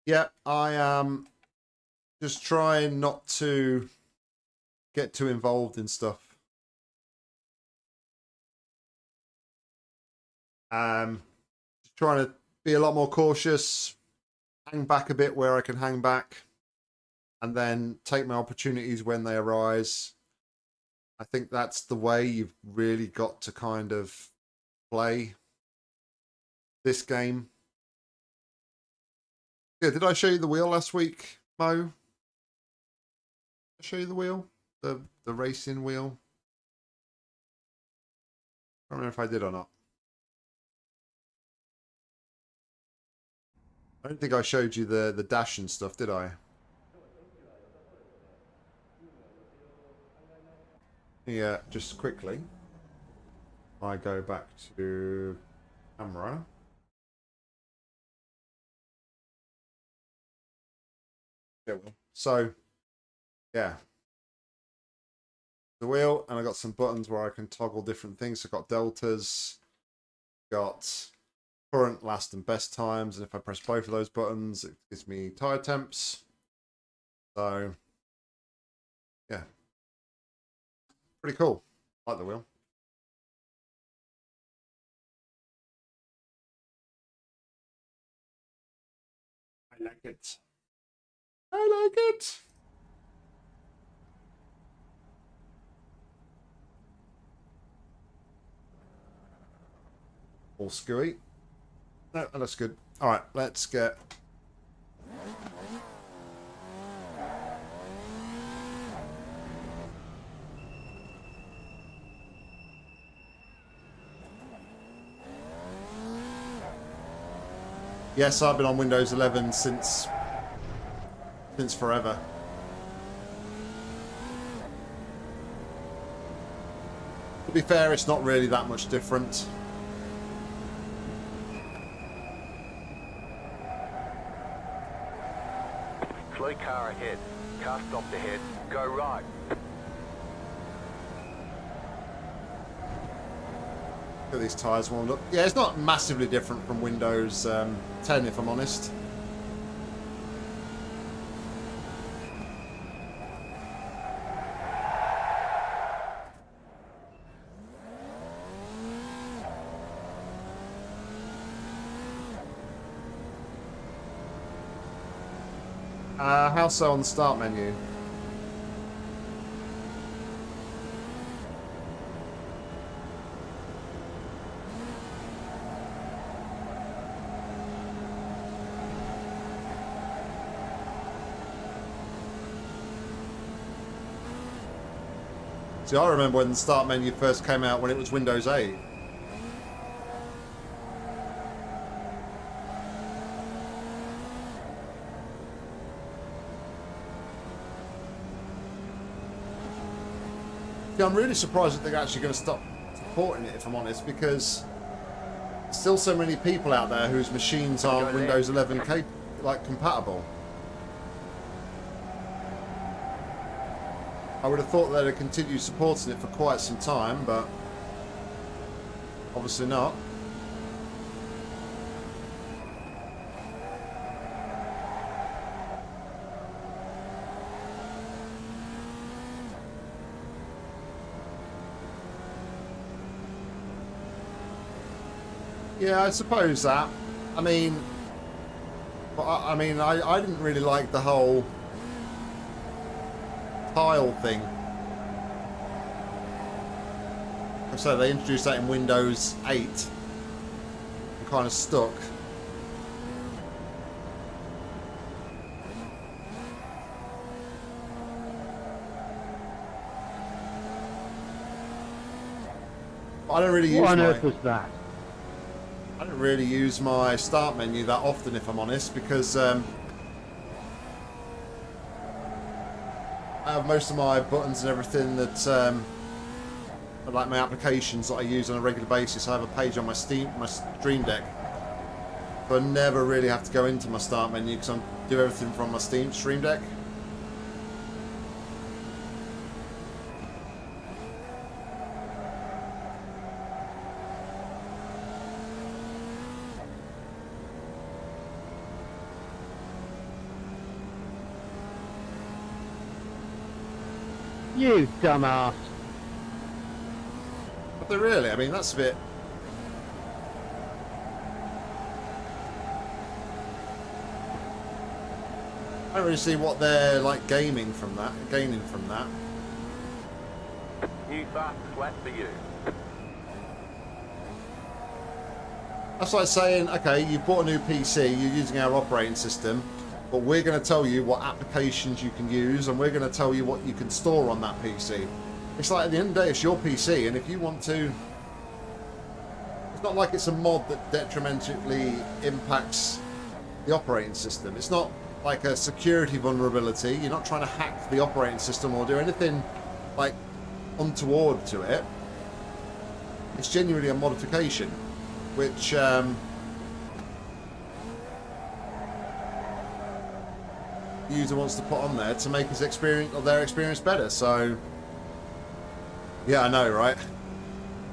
Yeah, I am just trying not to get too involved in stuff. Just trying to be a lot more cautious, hang back a bit where I can hang back, and then take my opportunities when they arise. I think that's the way you've really got to kind of play this game. Yeah, did I show you the wheel last week, Mo? Did I show you the wheel? The racing wheel? I don't remember if I did or not. I don't think I showed you the dash and stuff, did I? Yeah, just quickly. I go back to camera. So, yeah. The wheel, and I got some buttons where I can toggle different things. So I've got deltas, got current, last, and best times. And if I press both of those buttons, it gives me tire temps. So, yeah. Pretty cool. I like the wheel. I like it. I like it. All skewy. No, that looks good. All right, let's get. Yes, I've been on Windows 11 since forever. To be fair, it's not really that much different. Slow car ahead. Car stopped ahead. Go right. Look at these tyres warmed up. Yeah, it's not massively different from Windows 10, if I'm honest. How so on the start menu? See, I remember when the start menu first came out when it was Windows 8. I'm really surprised that they're actually going to stop supporting it, if I'm honest, because there's still so many people out there whose machines aren't Windows 11 compatible. I would have thought they'd have continued supporting it for quite some time, but obviously not. Yeah, I suppose that. I mean, I didn't really like the whole tile thing. So they introduced that in Windows 8. I'm kind of stuck. I don't really use What on earth was that? I don't really use my start menu that often, if I'm honest, because I have most of my buttons and everything that like my applications that I use on a regular basis. I have a page on my Stream Deck, so I never really have to go into my start menu because I do everything from my Stream Deck. You dumbass. But they really, I mean, that's a bit. I don't really see what they're like gaining from that. New fast flat for you. That's like saying, okay, you've bought a new PC, you're using our operating system, but we're going to tell you what applications you can use, and we're going to tell you what you can store on that PC. It's like, at the end of the day, it's your PC, and if you want to... It's not like it's a mod that detrimentally impacts the operating system. It's not like a security vulnerability. You're not trying to hack the operating system or do anything, like, untoward to it. It's genuinely a modification, which... the user wants to put on there to make his experience or their experience better. So yeah, I know, right?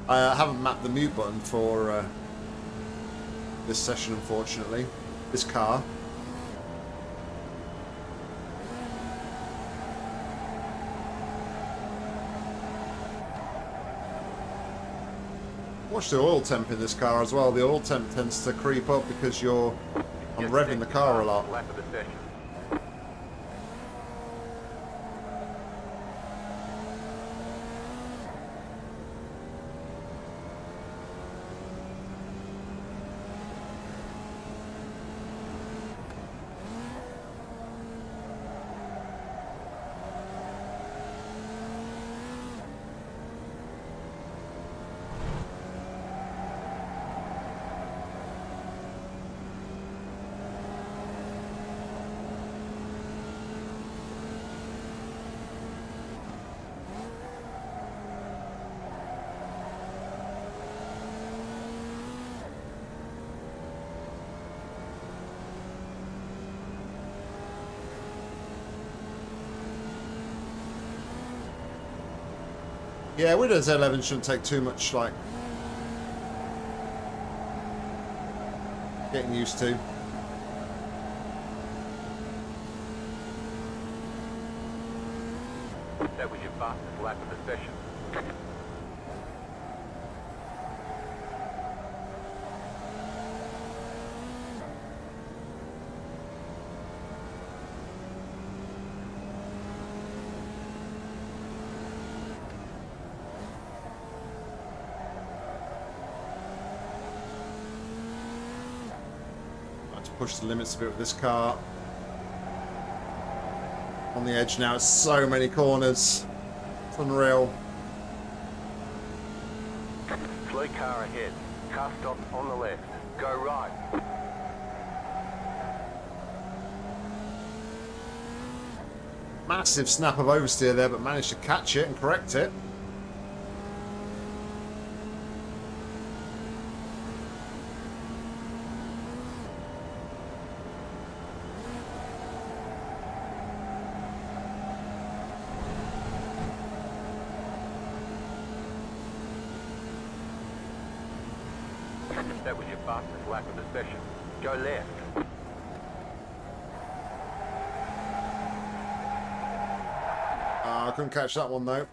I haven't mapped the mute button for this session, unfortunately. This car. Watch the oil temp in this car as well. The oil temp tends to creep up because I'm revving the car a lot. Lap of the session. Yeah, Windows 11 shouldn't take too much, like, getting used to. That was your fastest lap of the session. I have to push the limits a bit with this car. On the edge now, it's so many corners. It's unreal. Slow car ahead. Car stop on the left. Go right. Massive snap of oversteer there, but managed to catch it and correct it. That was your fastest lap of the session. Go left. I couldn't catch that one though.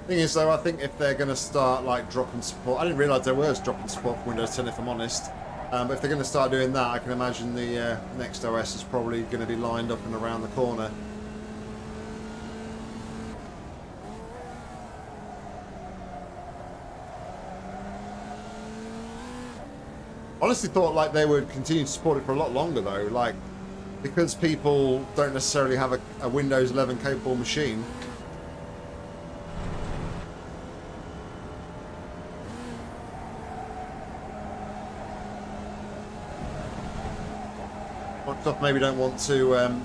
Thing is though, I think if they're going to start like dropping support, I didn't realise there was dropping support for Windows 10 if I'm honest. But if they're going to start doing that, I can imagine the next OS is probably going to be lined up and around the corner. Honestly thought like they would continue to support it for a lot longer though, like because people don't necessarily have a Windows 11 capable machine. Microsoft maybe don't want to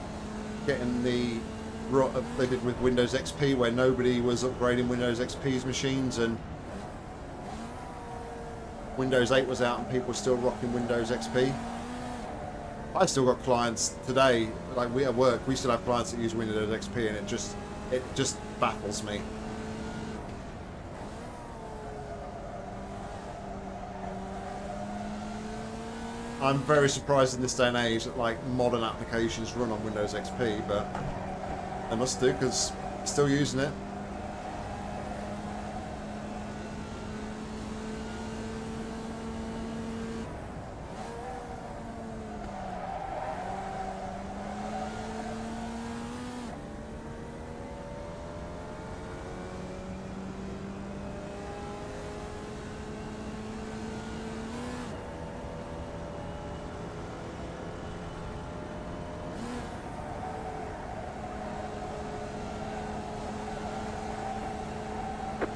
get in the rut of they did with Windows XP, where nobody was upgrading Windows XP's machines and Windows 8 was out and people were still rocking Windows XP. I still got clients today, like we at work, we still have clients that use Windows XP, and it just baffles me. I'm very surprised in this day and age that like modern applications run on Windows XP, but they must do because still using it.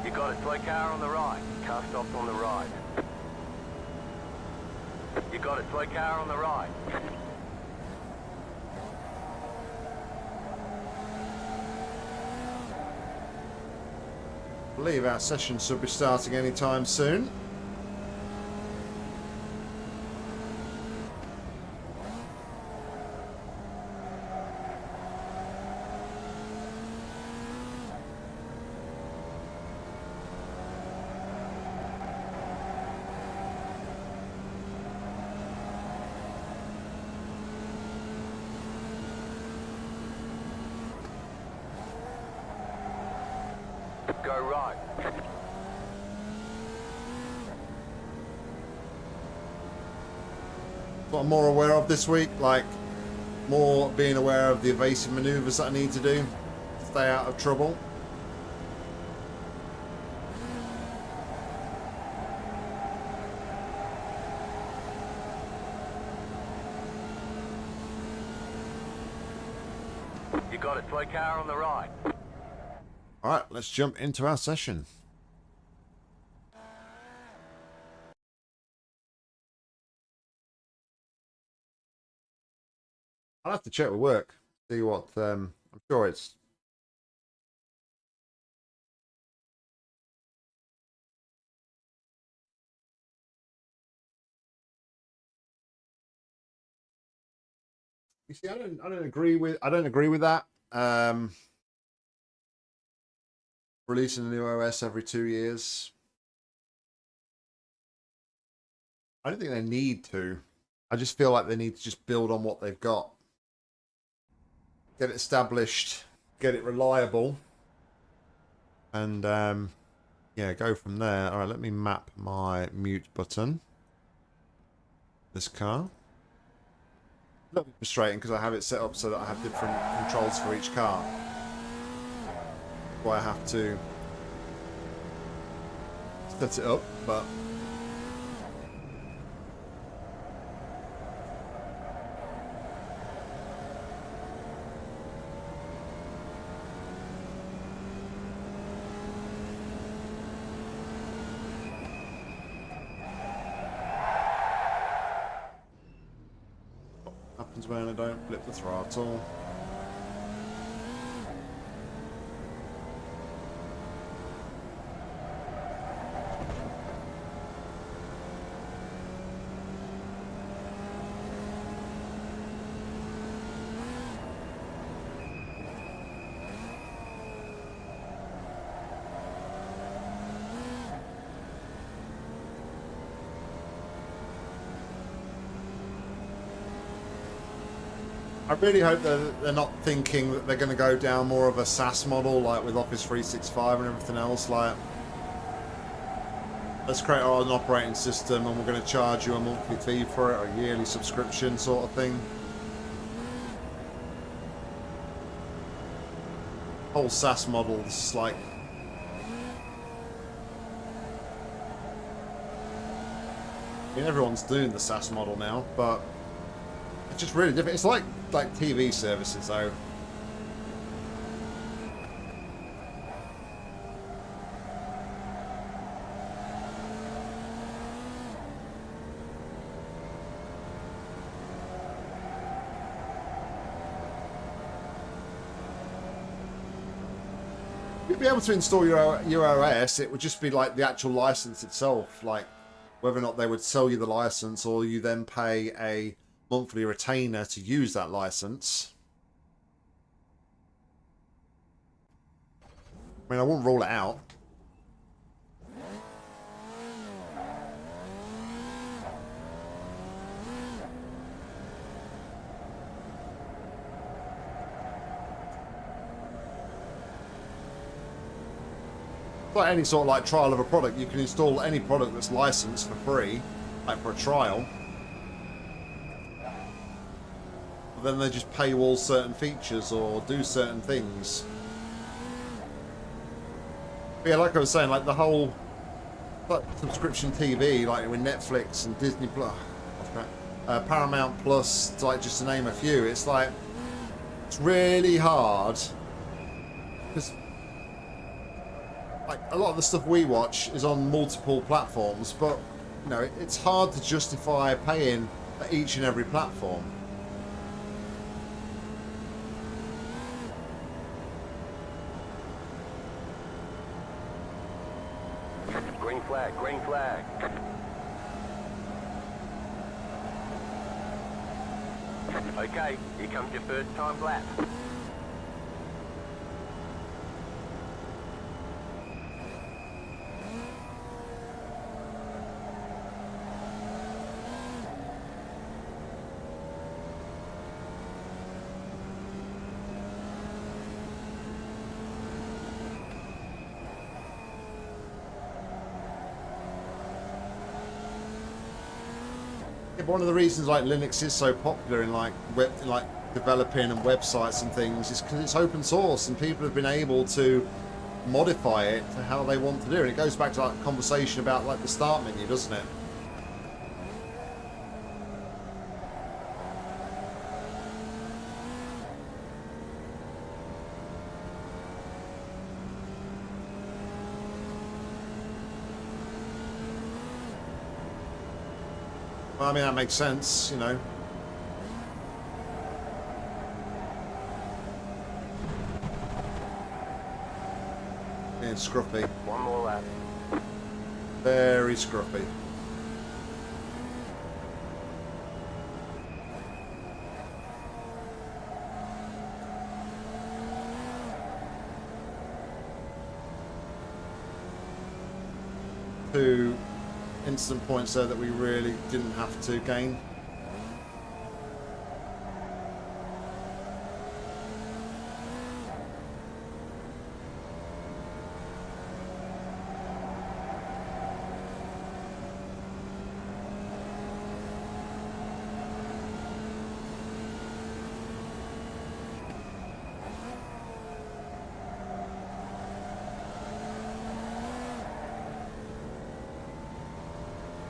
You got a slow car on the right. Car stopped on the right. You got a slow car on the right. I believe our session should be starting anytime soon. Go right. What I'm more aware of this week, like more being aware of the evasive manoeuvres that I need to do to stay out of trouble. You got a slow car on the right. Alright, let's jump into our session. I'll have to check with work. See what, I'm sure it's... You see, I don't agree with that. Releasing a new OS every 2 years. I don't think they need to. I just feel like they need to just build on what they've got. Get it established, get it reliable, and yeah, go from there. All right, let me map my mute button. This car. A little bit frustrating because I have it set up so that I have different controls for each car. Why I have to set it up, but happens when I don't flip the throttle. I really hope that they're not thinking that they're going to go down more of a SaaS model like with Office 365 and everything else. Like, let's create our own operating system and we're going to charge you a monthly fee for it, or a yearly subscription sort of thing. Whole SaaS models, like, I mean, everyone's doing the SaaS model now, but it's just really different. It's like TV services, though. You'd be able to install your OS. It would just be like the actual license itself, like whether or not they would sell you the license, or you then pay a monthly retainer to use that license. I mean, I wouldn't rule it out. It's like any sort of like trial of a product. You can install any product that's licensed for free, like for a trial. Then they just paywall certain features or do certain things. But yeah, like I was saying, like the whole subscription TV, like with Netflix and Disney Plus, Paramount Plus, like just to name a few, it's like it's really hard because like a lot of the stuff we watch is on multiple platforms, but you know it's hard to justify paying for each and every platform. Green flag, green flag. Okay, here comes your first time lap. One of the reasons like Linux is so popular in like developing and websites and things is because it's open source and people have been able to modify it to how they want to do it. And it goes back to that conversation about like the start menu, doesn't it? I mean, that makes sense, you know. getting scruffy. One more lap. Very scruffy. Two instant points there that we really didn't have to gain.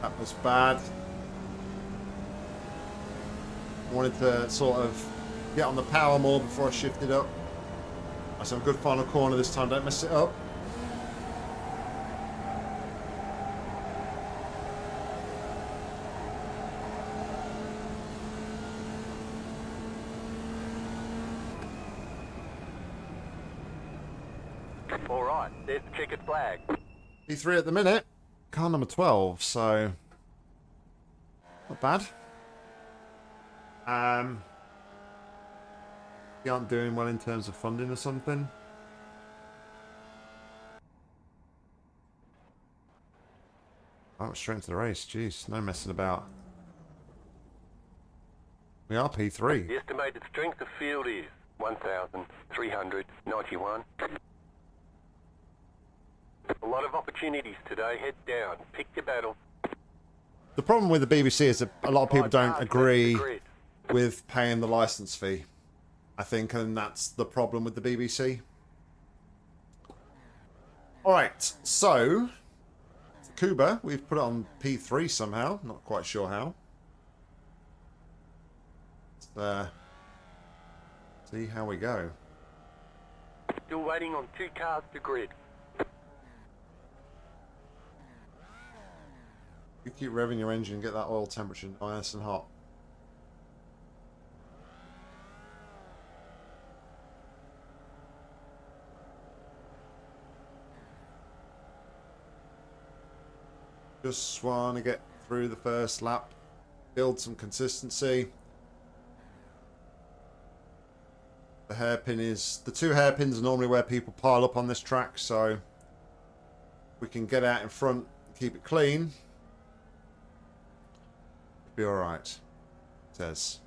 That was bad. I wanted to sort of get on the power more before I shifted up. That's a good final corner this time, don't mess it up. Alright, there's the checkered flag. P3 at the minute. Car number 12, so not bad. You aren't doing well in terms of funding or something. Oh, straight into the race. Jeez, no messing about. We are P3. The estimated strength of field is 1,391. A lot of opportunities today. Head down. Pick your battle. The problem with the BBC is that a lot of people 5 don't cars agree left of the grid. with paying the license fee, I think, and that's the problem with the BBC. Alright, so Tsukuba, we've put it on P3 somehow, not quite sure how. Let's see how we go. Still waiting on 2 cars to grid. You keep revving your engine and get that oil temperature nice and hot. Just want to get through the first lap, build some consistency. The hairpin is... The 2 hairpins are normally where people pile up on this track, so we can get out in front, keep it clean. Be alright, it says.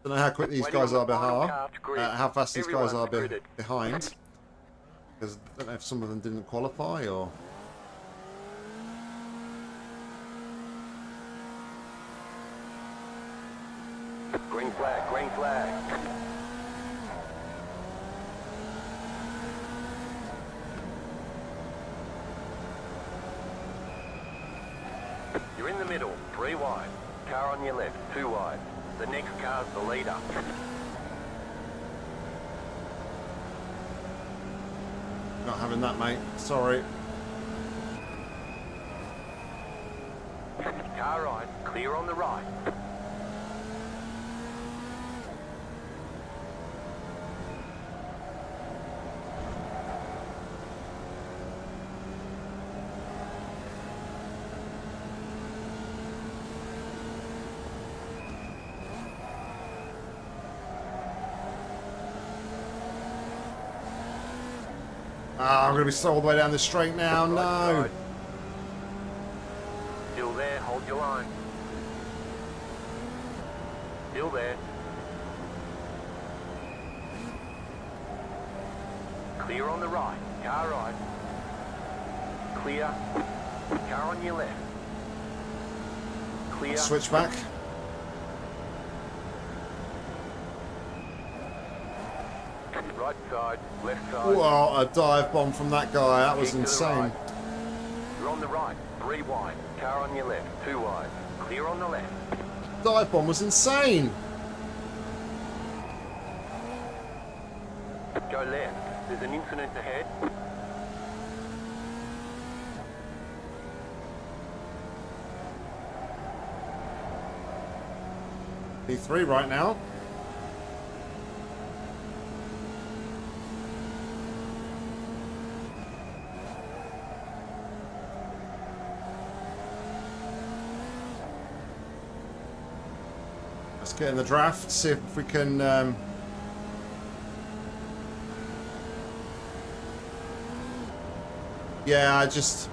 Don't know how quick these guys are behind, how fast these guys are behind. Because I don't know if some of them didn't qualify or... Green flag, green flag. You're in the middle, 3 wide. Car on your left, 2 wide. The next car's the leader. Not having that, mate. Sorry. Car right, clear on the right. Ah, I'm going to be all the way down the straight now. Right No. side. Still there, hold your line. Still there. Clear on the right, car right. Clear. Car on your left. Clear. Switch back. Right side, left side. Wow, a dive bomb from that guy. That was Keep to the insane. right. You're on the right, 3 wide. Car on your left, 2 wide. Clear on the left. Dive bomb was insane. Go left. There's an incident ahead. P3 right now. Let's get in the draft, see if we can... Yeah, I just...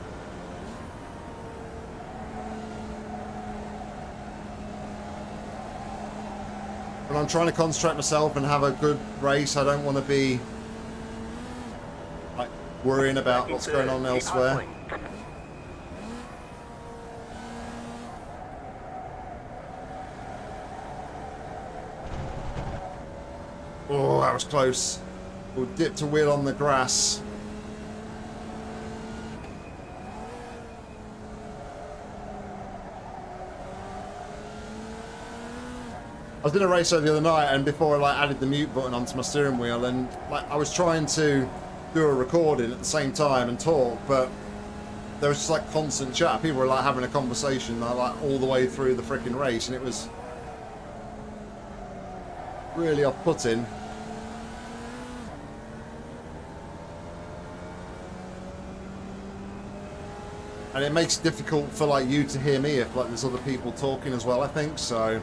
When I'm trying to concentrate myself and have a good race, I don't want to be like worrying about what's going on elsewhere. Oh, that was close. We'll dip to wheel on the grass. I was in a race the other night, and before I like added the mute button onto my steering wheel, and like I was trying to do a recording at the same time and talk, but there was just like constant chat. People were like having a conversation like all the way through the freaking race, and it was really off-putting. And it makes it difficult for like you to hear me if like there's other people talking as well, I think, so.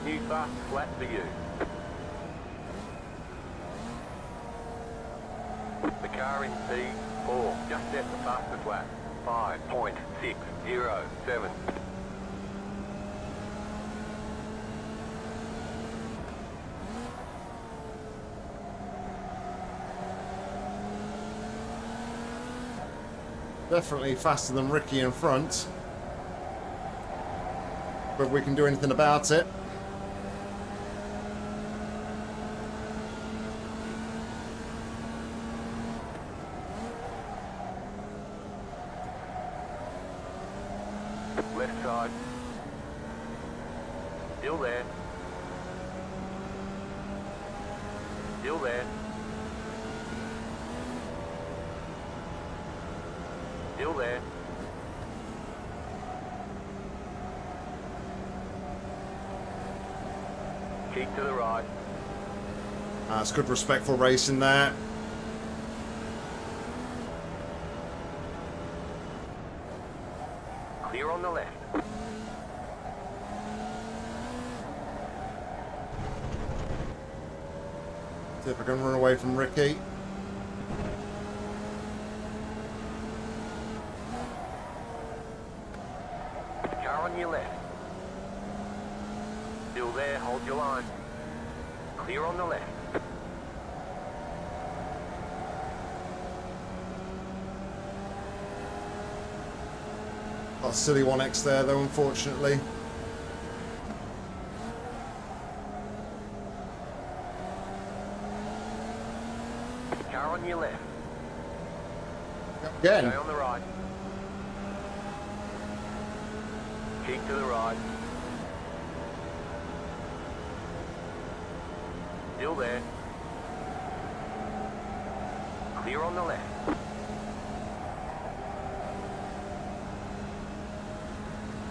New fast flat for you. The car in P4 just set the fastest lap. 5.607. Definitely faster than Ricky in front. But we can do anything about it. Left side. Still there. Still there. Still there. Keep to the right. It's good respectful racing there. Clear on the left. See if I can run away from Ricky. Car on your left. Still there, hold your line. Clear on the left. Got a silly 1X there though, unfortunately. Car on your left. Again. Stay on the right. Keep to the right. Still there. Clear on the left.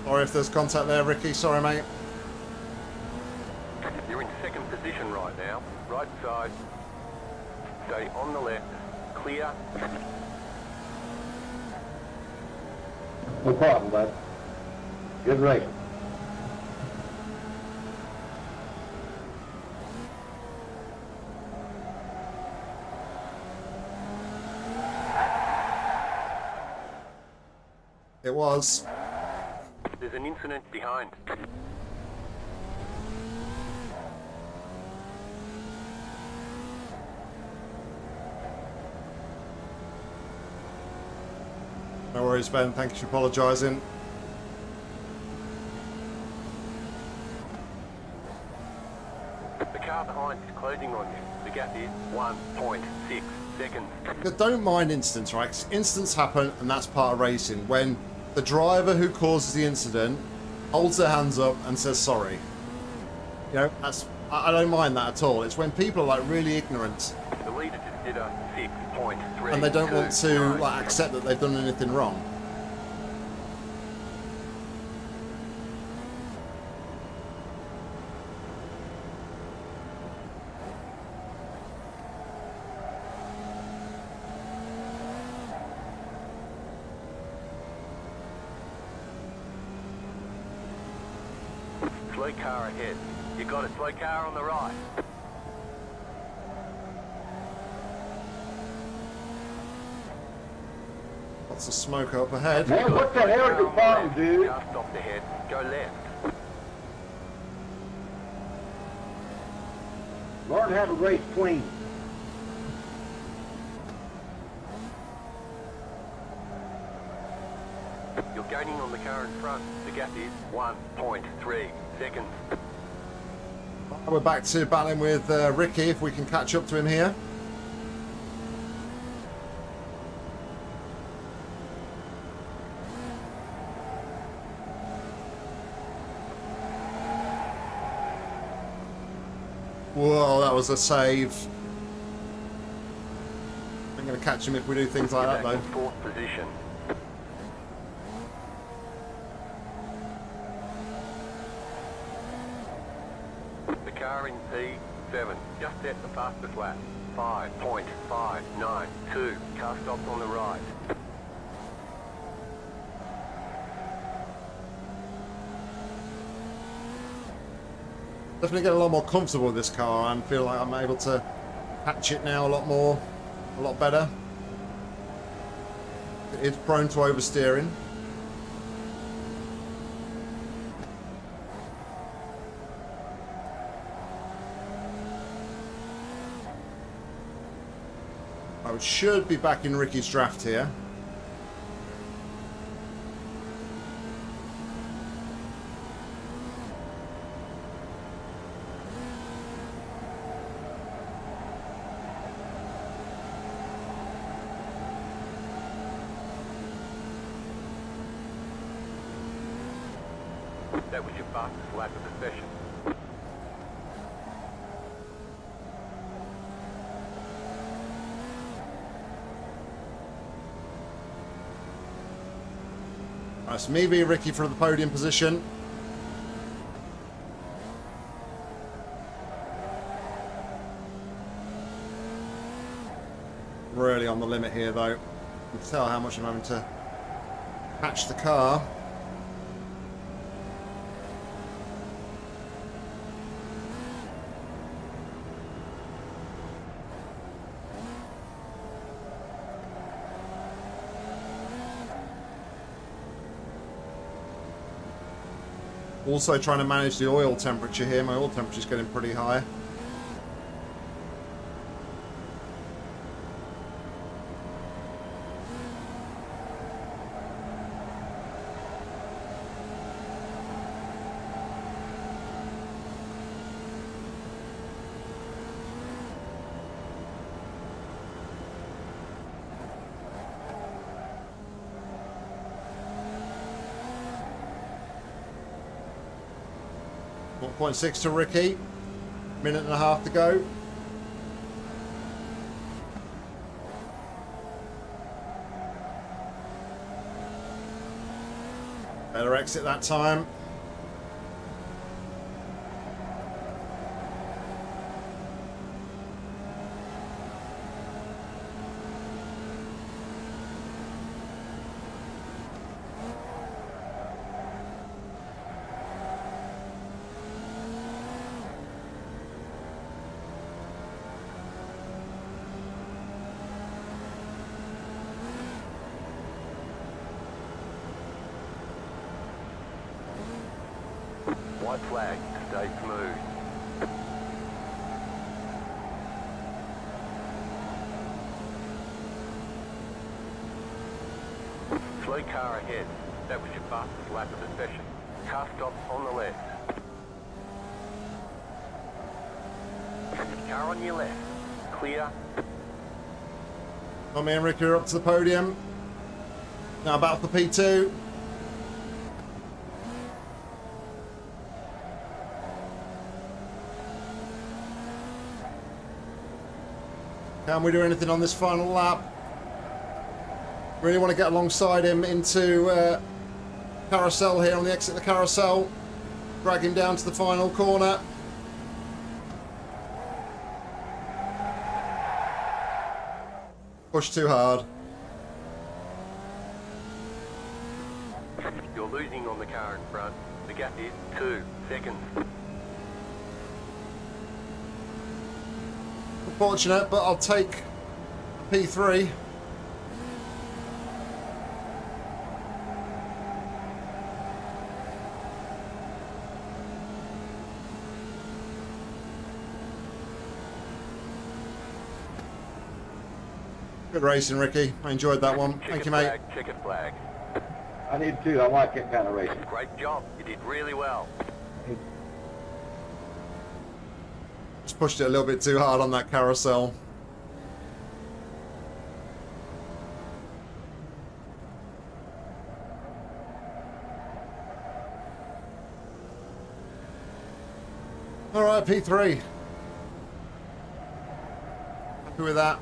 Sorry if there's contact there, Ricky. Sorry, mate. You're in second position right now. Right side. Stay on the left. Clear. No problem, bud. Good race. It was. There's an incident behind. No worries, Ben. Thank you for apologising. The car behind is closing on you. The gap is 1.6 seconds. Don't mind incidents, right? 'Cause incidents happen, and that's part of racing. When the driver who causes the incident holds their hands up and says sorry. You know, I don't mind that at all. It's when people are like really ignorant The leader just did a 6.3. and they don't want to like accept that they've done anything wrong. Slow car ahead. You got a slow car on the right. Lots of smoke up ahead. Man, what the hell is your problem, dude? Car stopped ahead. Go left. Learn how to race clean. You're gaining on the car in front. The gap is 1.3 seconds. We're back to battling with Ricky, if we can catch up to him here. Whoa, that was a save. I'm going to catch him if we do things like that, Back though. in fourth position. The car in P7 just set the fastest lap. 5.592. Car stopped on the right. Definitely getting a lot more comfortable with this car and feel like I'm able to catch it now a lot more, a lot better. It is prone to oversteering. I should be back in Ricky's draft here. That was your fastest lap of the session. Right, so me v Ricky for the podium position. Really on the limit here, though. You can tell how much I'm having to catch the car. Also trying to manage the oil temperature here. My oil temperature is getting pretty high. .6 to Ricky. Minute and a half to go. Better exit that time. White flag, stay smooth. Slow car ahead. That was your fastest lap of the session. Car stopped on the left. Car on your left. Clear. Tommy and Ricky are up to the podium. Now battle for P2. Can we do anything on this final lap? Really want to get alongside him into carousel here on the exit of the carousel. Drag him down to the final corner. Push too hard. You're losing on the car in front. The The gap is 2 seconds. Unfortunate, but I'll take P3. Good racing, Ricky. I enjoyed that one. Thank you, mate. Checkered flag. I did too. I like that kind of racing. Great job. You did really well. Just pushed it a little bit too hard on that carousel. All right, P3. Happy with that.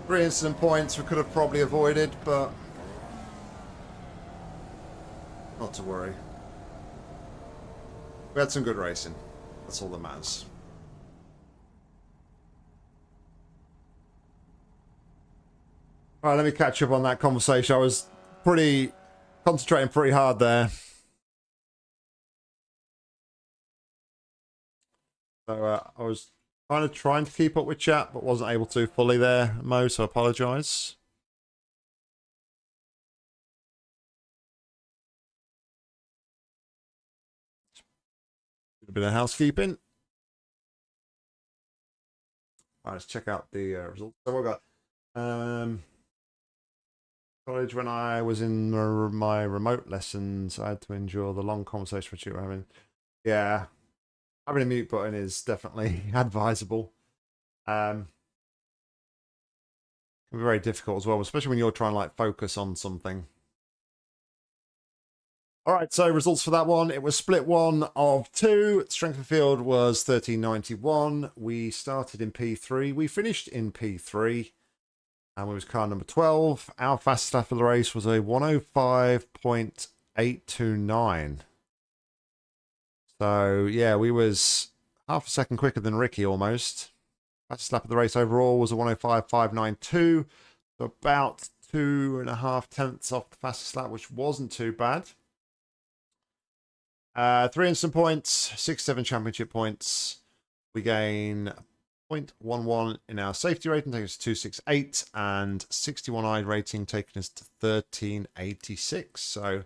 Three incident points we could have probably avoided, but not to worry. We had some good racing. That's all that matters. All right, let me catch up on that conversation. I was concentrating pretty hard there. So I was kind of trying to keep up with chat, but wasn't able to fully there, Mo, so I apologise. A bit of housekeeping. All right, let's check out the results. So we've got college. When I was in my remote lessons, I had to endure the long conversation which you were having. Yeah, having a mute button is definitely advisable. Can be very difficult as well, especially when you're trying to like focus on something. All right, so results for that one. It was split 1 of 2. Strength of field was 1391. We started in P3. We finished in P3. And we was car number 12. Our fastest lap of the race was a 105.829. So, yeah, we was half a second quicker than Ricky almost. Fastest lap of the race overall was a 105.592. So about 2.5 tenths off the fastest lap, which wasn't too bad. 3 instant points, 67 championship points. We gain 0.11 in our safety rating, taking us to 268, and 61 eye rating, taking us to 1386. So,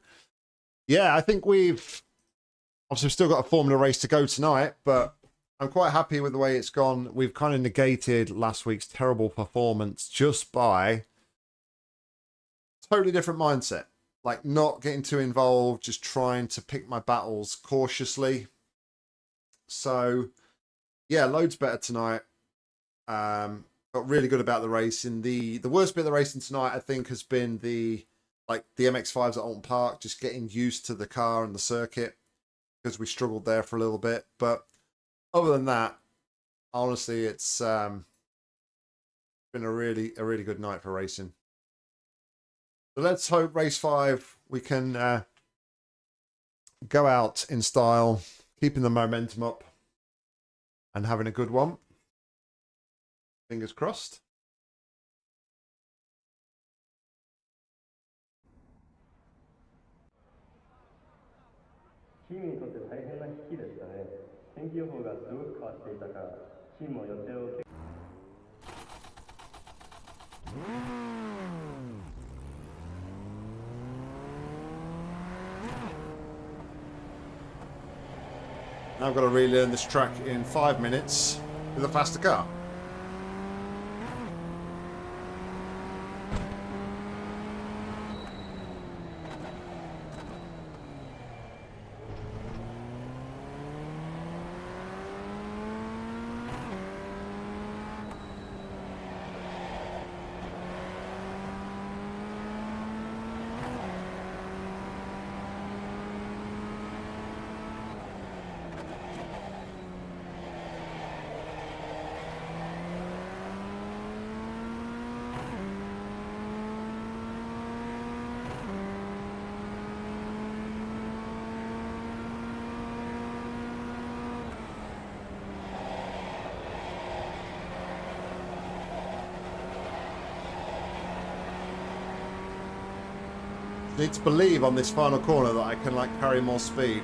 yeah, I think we've obviously still got a Formula race to go tonight, but I'm quite happy with the way it's gone. We've kind of negated last week's terrible performance just by totally different mindset. Like not getting too involved, just trying to pick my battles cautiously. So, yeah, loads better tonight. Got really good about the racing. The worst bit of the racing tonight, I think, has been the MX-5s at Oulten Park, just getting used to the car and the circuit because we struggled there for a little bit. But other than that, honestly, it's been a really good night for racing. So let's hope race 5 we can go out in style, keeping the momentum up and having a good one. Fingers crossed. Now I've got to relearn this track in 5 minutes with a faster car. Need to believe on this final corner that I can like carry more speed.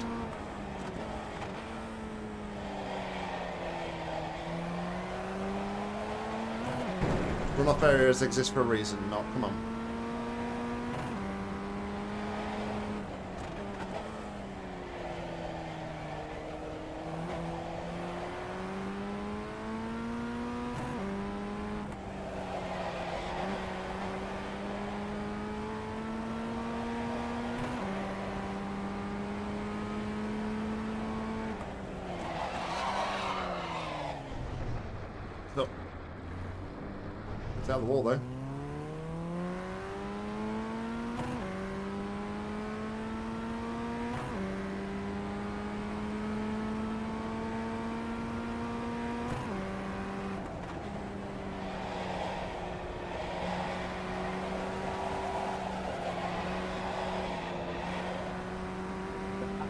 Runoff areas exist for a reason. No, come on. Look. It's out of the wall though.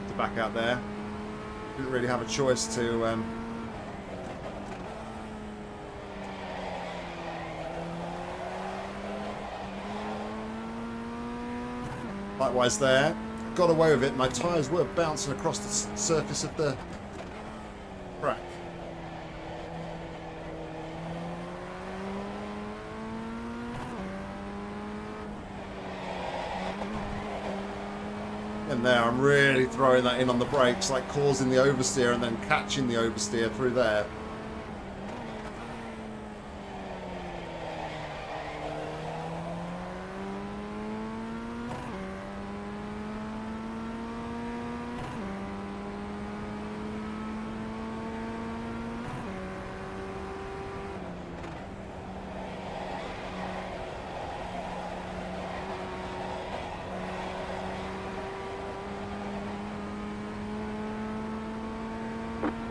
To back out there. Didn't really have a choice to likewise there. Got away with it. My tyres were bouncing across the surface of the track. And there, I'm really throwing that in on the brakes, like causing the oversteer and then catching the oversteer through there.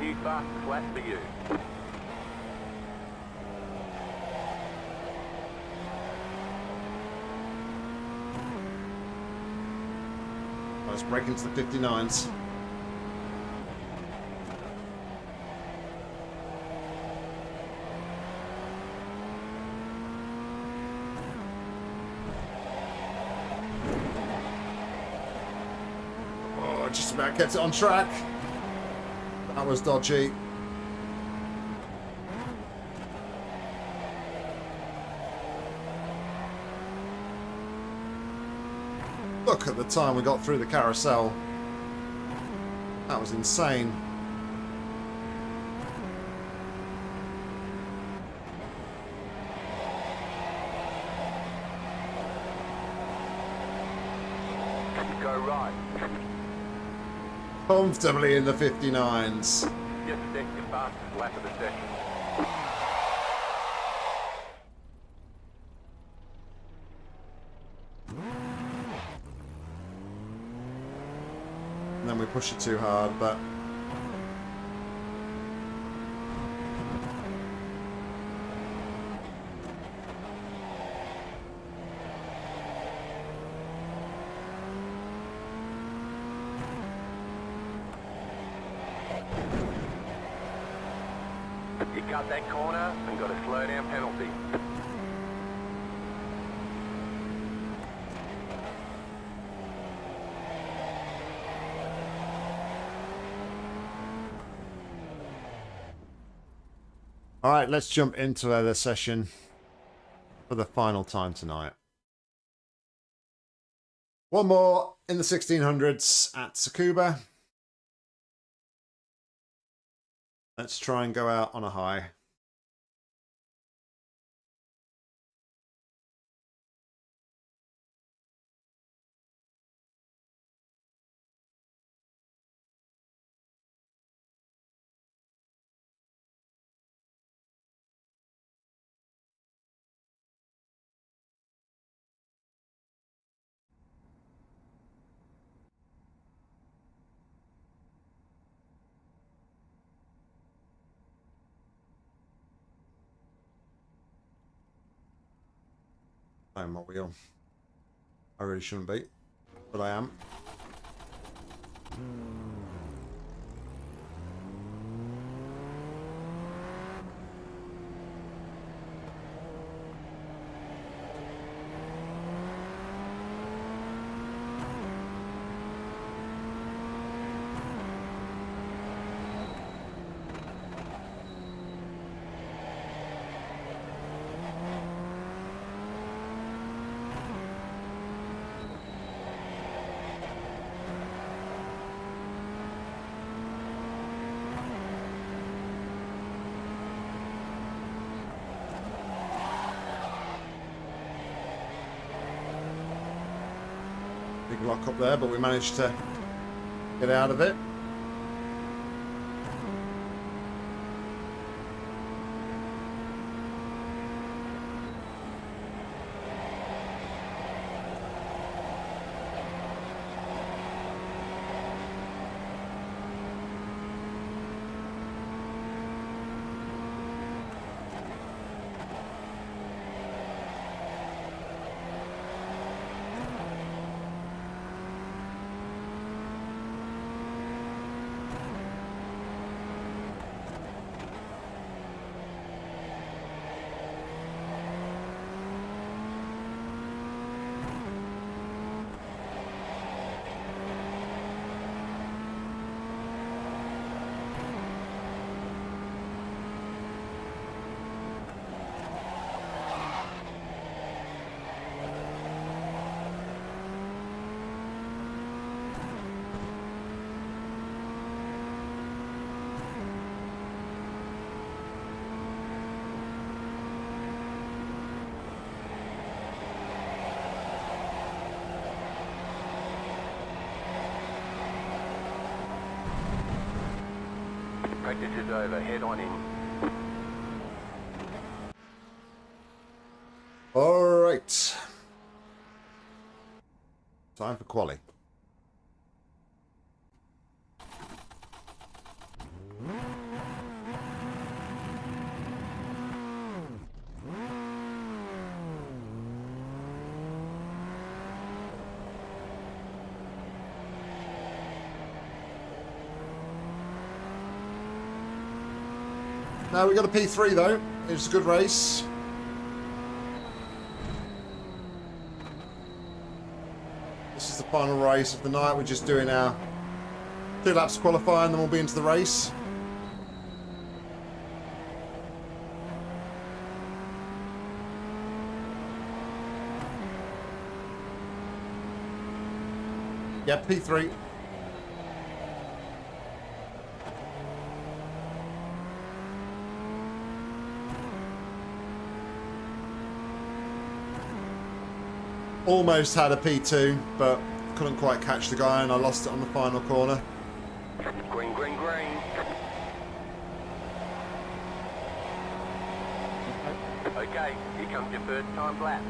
New fast flat for you. Let's break into the 59s. Oh, just about kept it on track. That was dodgy. Look at the time we got through the carousel. That was insane. Go right. Comfortably in the 59s. Just set your fastest lap of the session. And then we push it too hard, but You cut that corner and got a slow down penalty. all right, let's jump into the session for the final time tonight. One more in the 1600s at Tsukuba. Let's try and go out on a high. I'm my wheel. I really shouldn't be, but I am. Big lock up there, but we managed to get out of it. Practice is over. Head on in. All right. Time for quali. Now we got a P3 though. It's a good race. This is the final race of the night. We're just doing our 2 laps qualifying, then we'll be into the race. Yeah, P3. Almost had a P2, but couldn't quite catch the guy and I lost it on the final corner. Green, green, green. Okay, here comes your first time lap.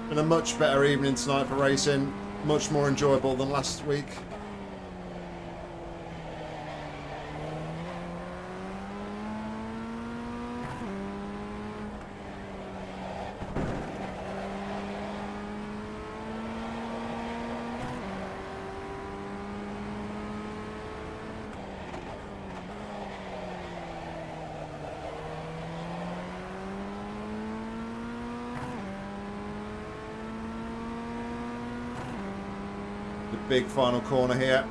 Been a much better evening tonight for racing. Much more enjoyable than last week. Big final corner here.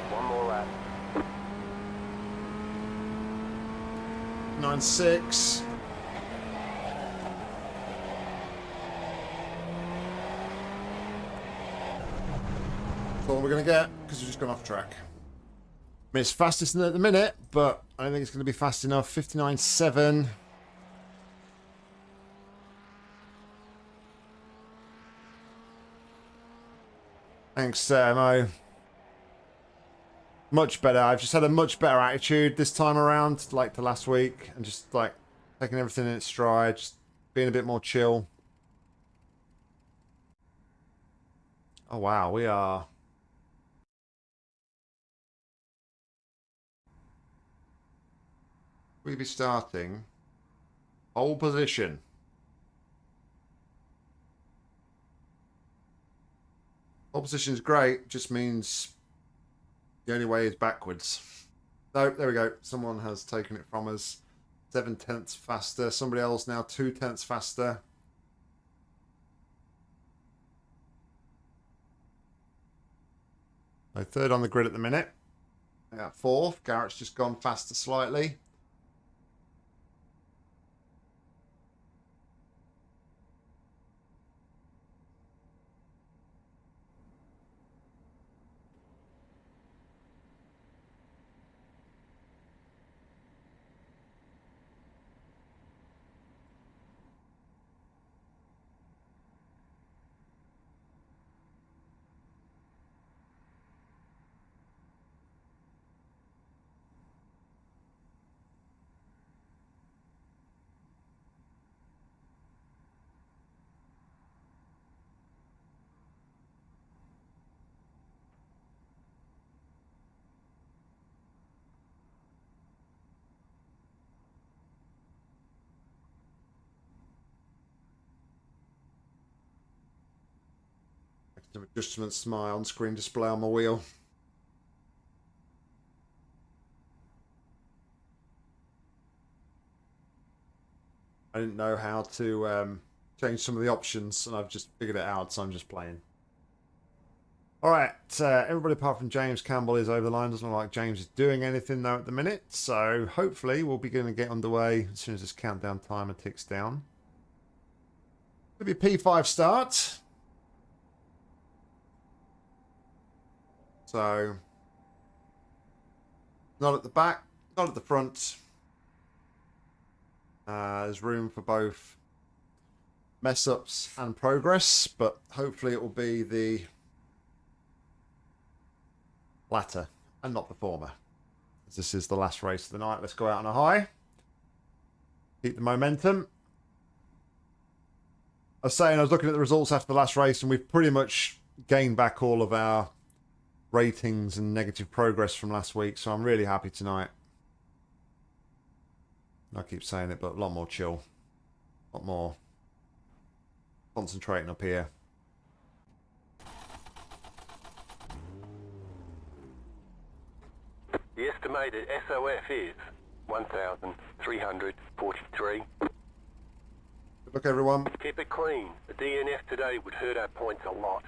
One more lap. 9.6. That's all we're going to get because we've just gone off track. I mean, it's fastest at the minute, but I don't think it's going to be fast enough. 59.7. Thanks, Mo. Much better. I've just had a much better attitude this time around, like the last week, and just like taking everything in its stride, just being a bit more chill. Oh wow, we are. We'll be starting pole position. Pole position is great, just means the only way is backwards. So there we go. Someone has taken it from us. 7/10 faster. Somebody else now 2/10 faster. So third on the grid at the minute. Fourth. Garrett's just gone faster slightly. Some adjustments to my on-screen display on my wheel. I didn't know how to change some of the options, and I've just figured it out, so I'm just playing. Alright, everybody apart from James Campbell is over the line. Doesn't look like James is doing anything though at the minute, so hopefully we'll be going to get underway as soon as this countdown timer ticks down. It'll be a P5 start. So, not at the back, not at the front. There's room for both mess ups and progress, but hopefully it will be the latter and not the former. As this is the last race of the night, let's go out on a high. Keep the momentum. I was looking at the results after the last race, and we've pretty much gained back all of our ratings and negative progress from last week, so I'm really happy tonight. I keep saying it, but a lot more chill. A lot more concentrating up here. The estimated SOF is 1,343. Good luck, everyone. Keep it clean. The DNF today would hurt our points a lot.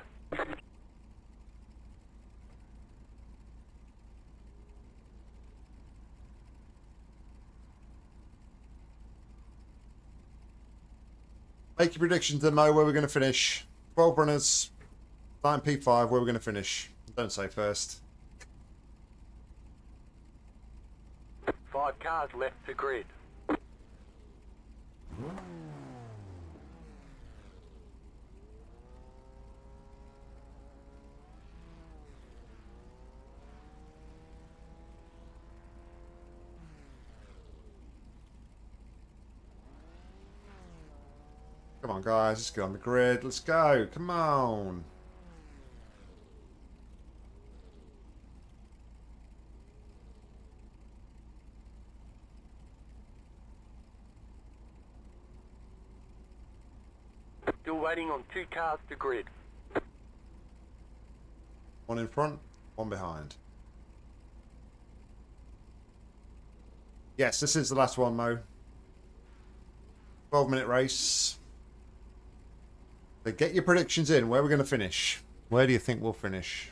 Make your predictions then, Mo, where we're going to finish. 12 runners, 9 P5, where we're going to finish. Don't say first. 5 cars left to grid. Come on, guys. Let's get on the grid. Let's go. Come on. Still waiting on 2 cars to grid. One in front, one behind. Yes, this is the last one, Mo. 12-minute race. So get your predictions in. Where we're going to finish. Where do you think we'll finish?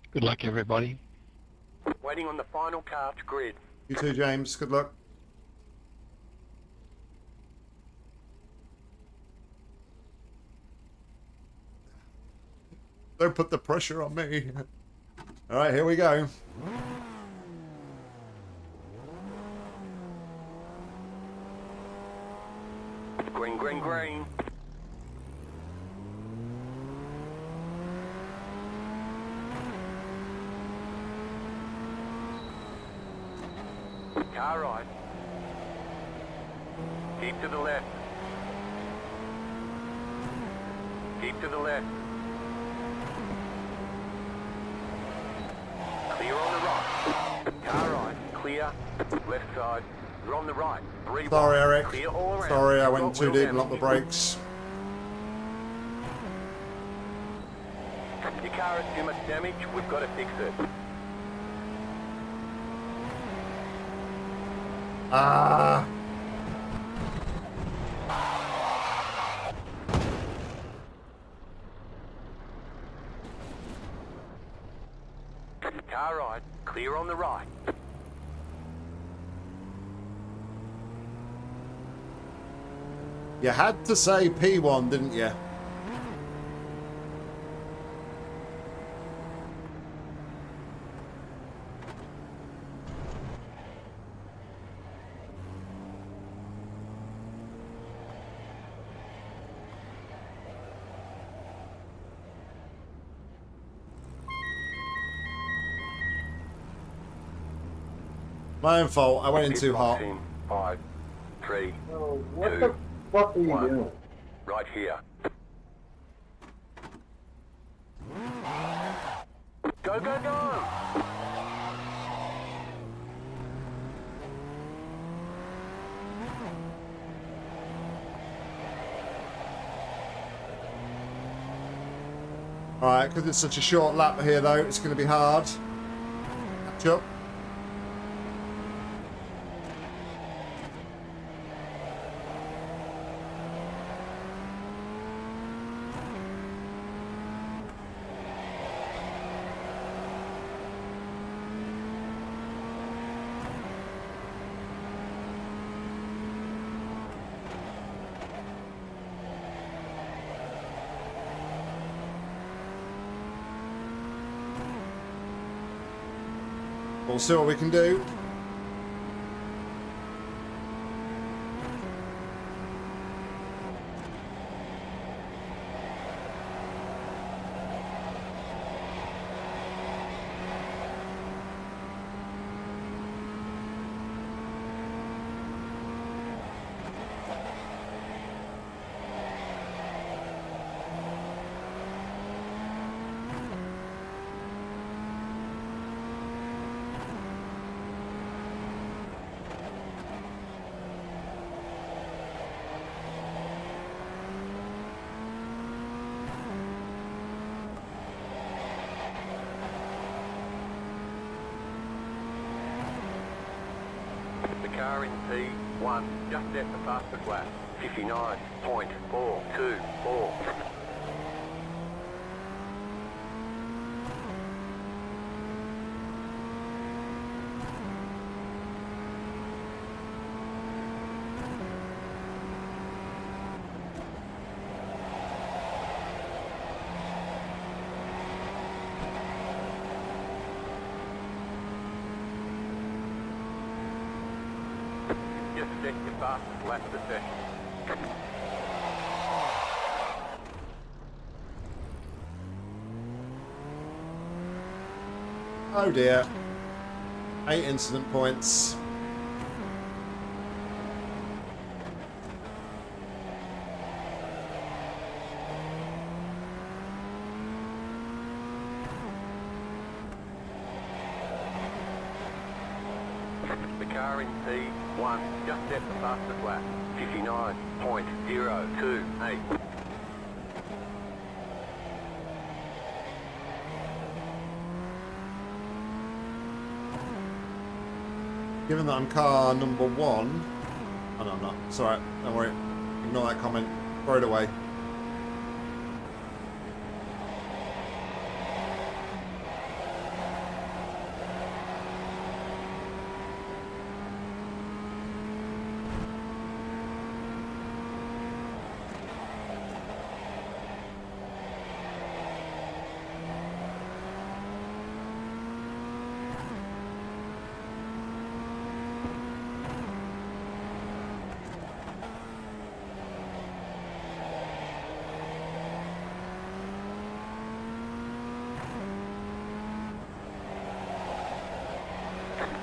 Good luck, everybody. Waiting on the final car to grid. You too, James. Good luck. Don't put the pressure on me. All right, here we go. Green, green, green. Car right. Keep to the left. Keep to the left. Clear on the right. Car right. Clear. Left side. You're on the right. 3 Sorry, wide. Eric. Clear all around. Sorry, I You've went got too wheel deep and damage. locked the brakes. Your car has too much damage. We've got to fix it. Ah. Car right. Clear on the right. You had to say P1, didn't you? My own fault. I went in too hot. 5, 3, Oh, what 2, the fuck are you 1. doing? Right here. Go, go, go! Alright, because it's such a short lap here though, it's going to be hard. Catch up. We'll see what we can do. The car in P1 just set the fastest lap, 59.424. Just set your fastest lap of the session. Oh dear. 8 incident points. The car in P1 just set the fastest lap, 59.028. Given that I'm car number 1. Oh no, I'm not. It's alright. Don't worry. Ignore that comment. Throw it away.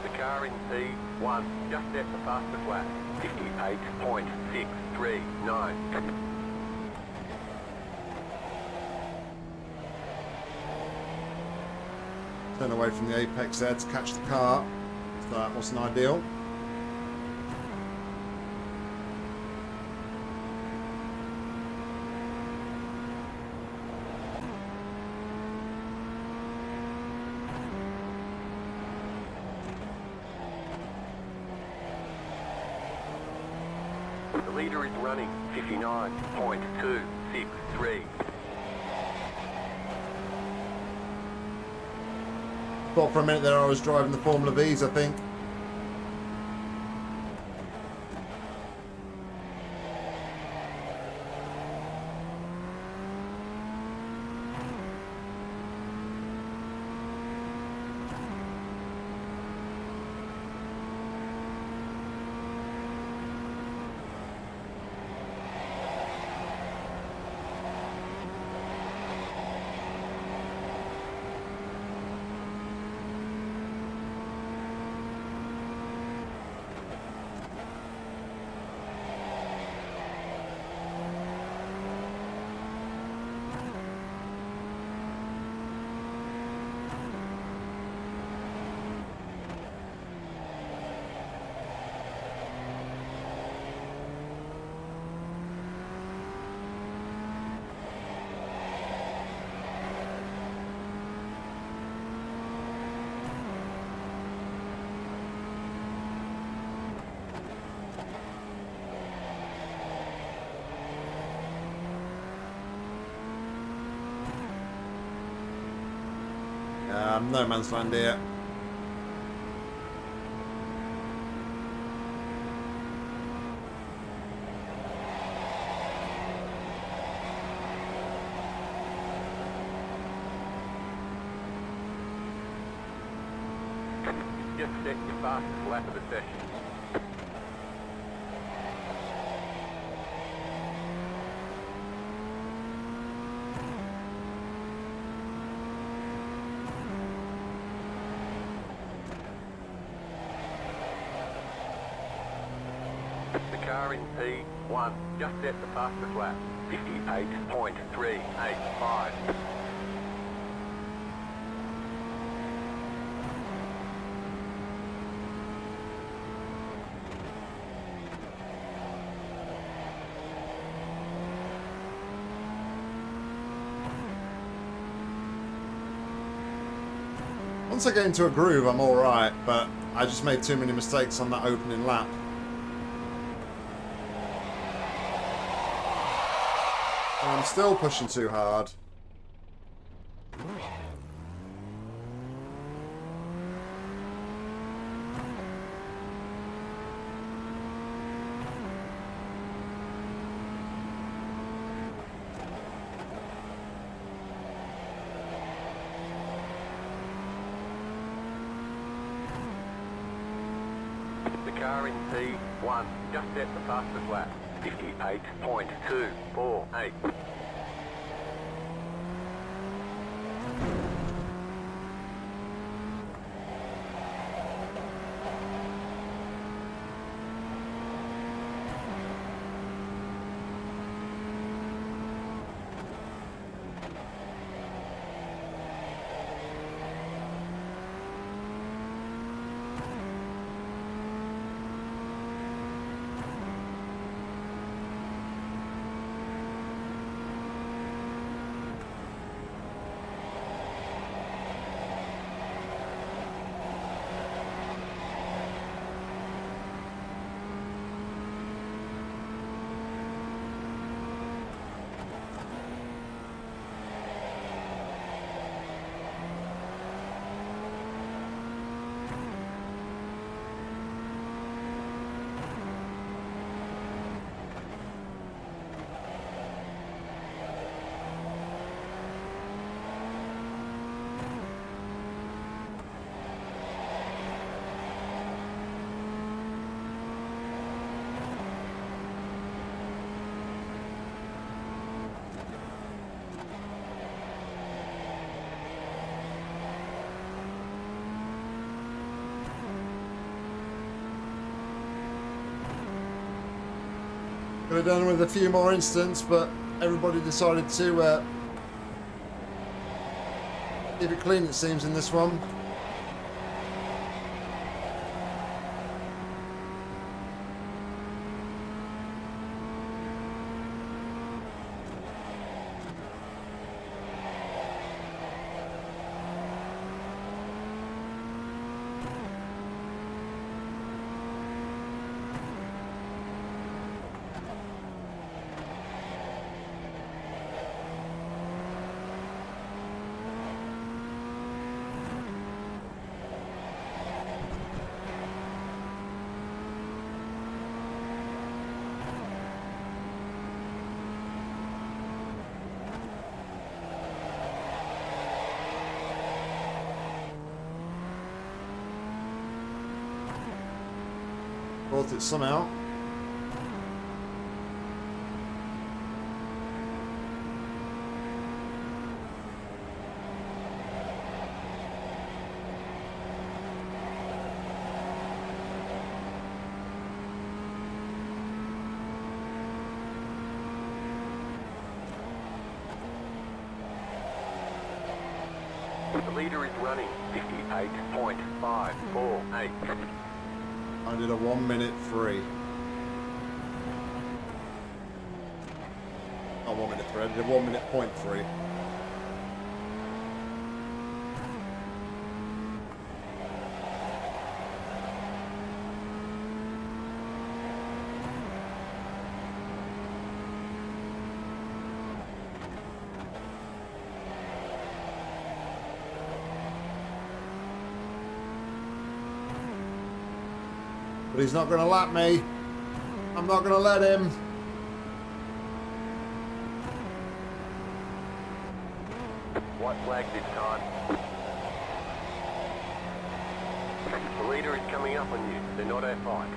The car in P1 just set the fastest lap, 58.639. Turn away from the apex there to catch the car. So that wasn't ideal. The leader is running 59.263. Thought for a minute there I was driving the Formula V's, I think. No man's land here. Just set your fastest lap of the session. The car in P1 just set the fastest lap. 58.385. Once I get into a groove, I'm alright, but I just made too many mistakes on that opening lap. And I'm still pushing too hard. The car in P1 just set the fastest lap. 58.248. Could have done with a few more instants, but everybody decided to keep it clean, it seems, in this one. Brought it somehow. The leader is running 58.548. I did a 1 minute free. Not 1 minute free, I did a 1 minute point free. But he's not going to lap me. I'm not going to let him. White flag this time. The leader is coming up on you. They're not F5.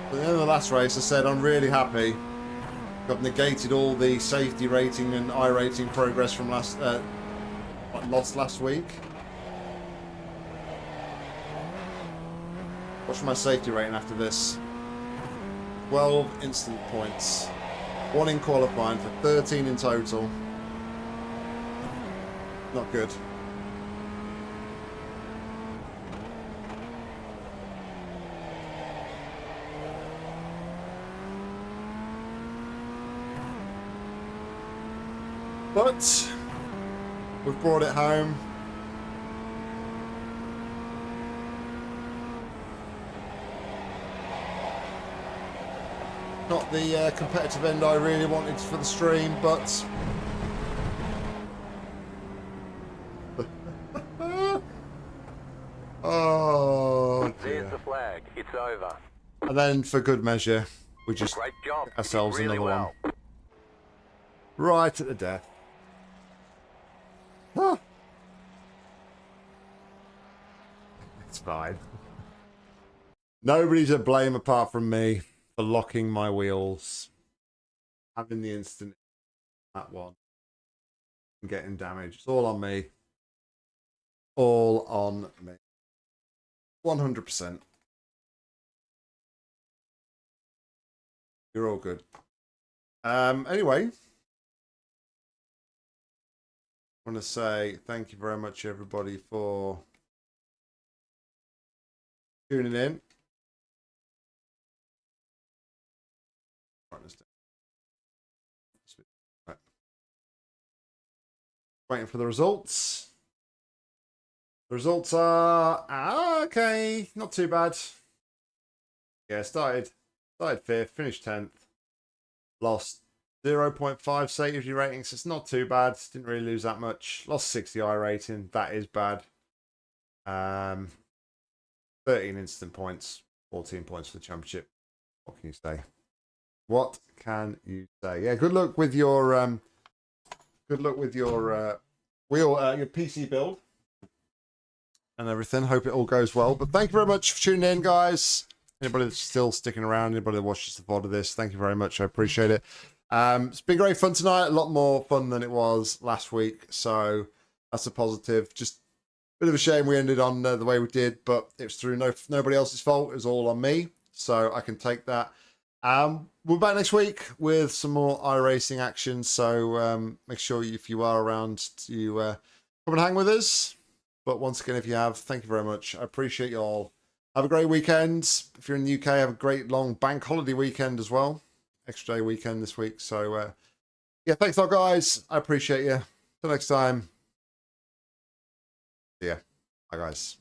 At the end of the last race, I said I'm really happy. I've negated all the safety rating and iRacing progress from lost last week. What's my safety rating after this? 12 instant points. 1 in qualifying for 13 in total. Not good. But we've brought it home. Not the competitive end I really wanted for the stream, but oh, There's dear. the flag. It's over. And then for good measure, we just Great job. get ourselves You did really another well. one. Right at the death. Ah. It's fine. Nobody's to blame apart from me for locking my wheels, having the instant that one, and getting damaged. It's all on me. All on me. 100%. You're all good. Anyway, I want to say thank you very much, everybody, for tuning in. Right. Waiting for the results. The results are okay, not too bad. Yeah, started 5th, finished 10th, lost 0.5 safety ratings. It's not too bad. Didn't really lose that much. Lost 60 I rating. That is bad. 13 instant points, 14 points for the championship. What can you say? What can you say? Yeah, good luck with your your PC build and everything. Hope it all goes well. But thank you very much for tuning in, guys. Anybody that's still sticking around, anybody that watches the VOD of this, thank you very much. I appreciate it. It's been great fun tonight. A lot more fun than it was last week. So that's a positive. Just a bit of a shame we ended on the way we did, but it was through nobody else's fault. It was all on me. So I can take that. We're back next week with some more iRacing action. So make sure if you are around, you come and hang with us. But once again, if you have, thank you very much. I appreciate you all. Have a great weekend. If you're in the UK, have a great long bank holiday weekend as well. Extra day weekend this week. So, yeah, thanks a lot, guys. I appreciate you. Till next time. See ya. Bye, guys.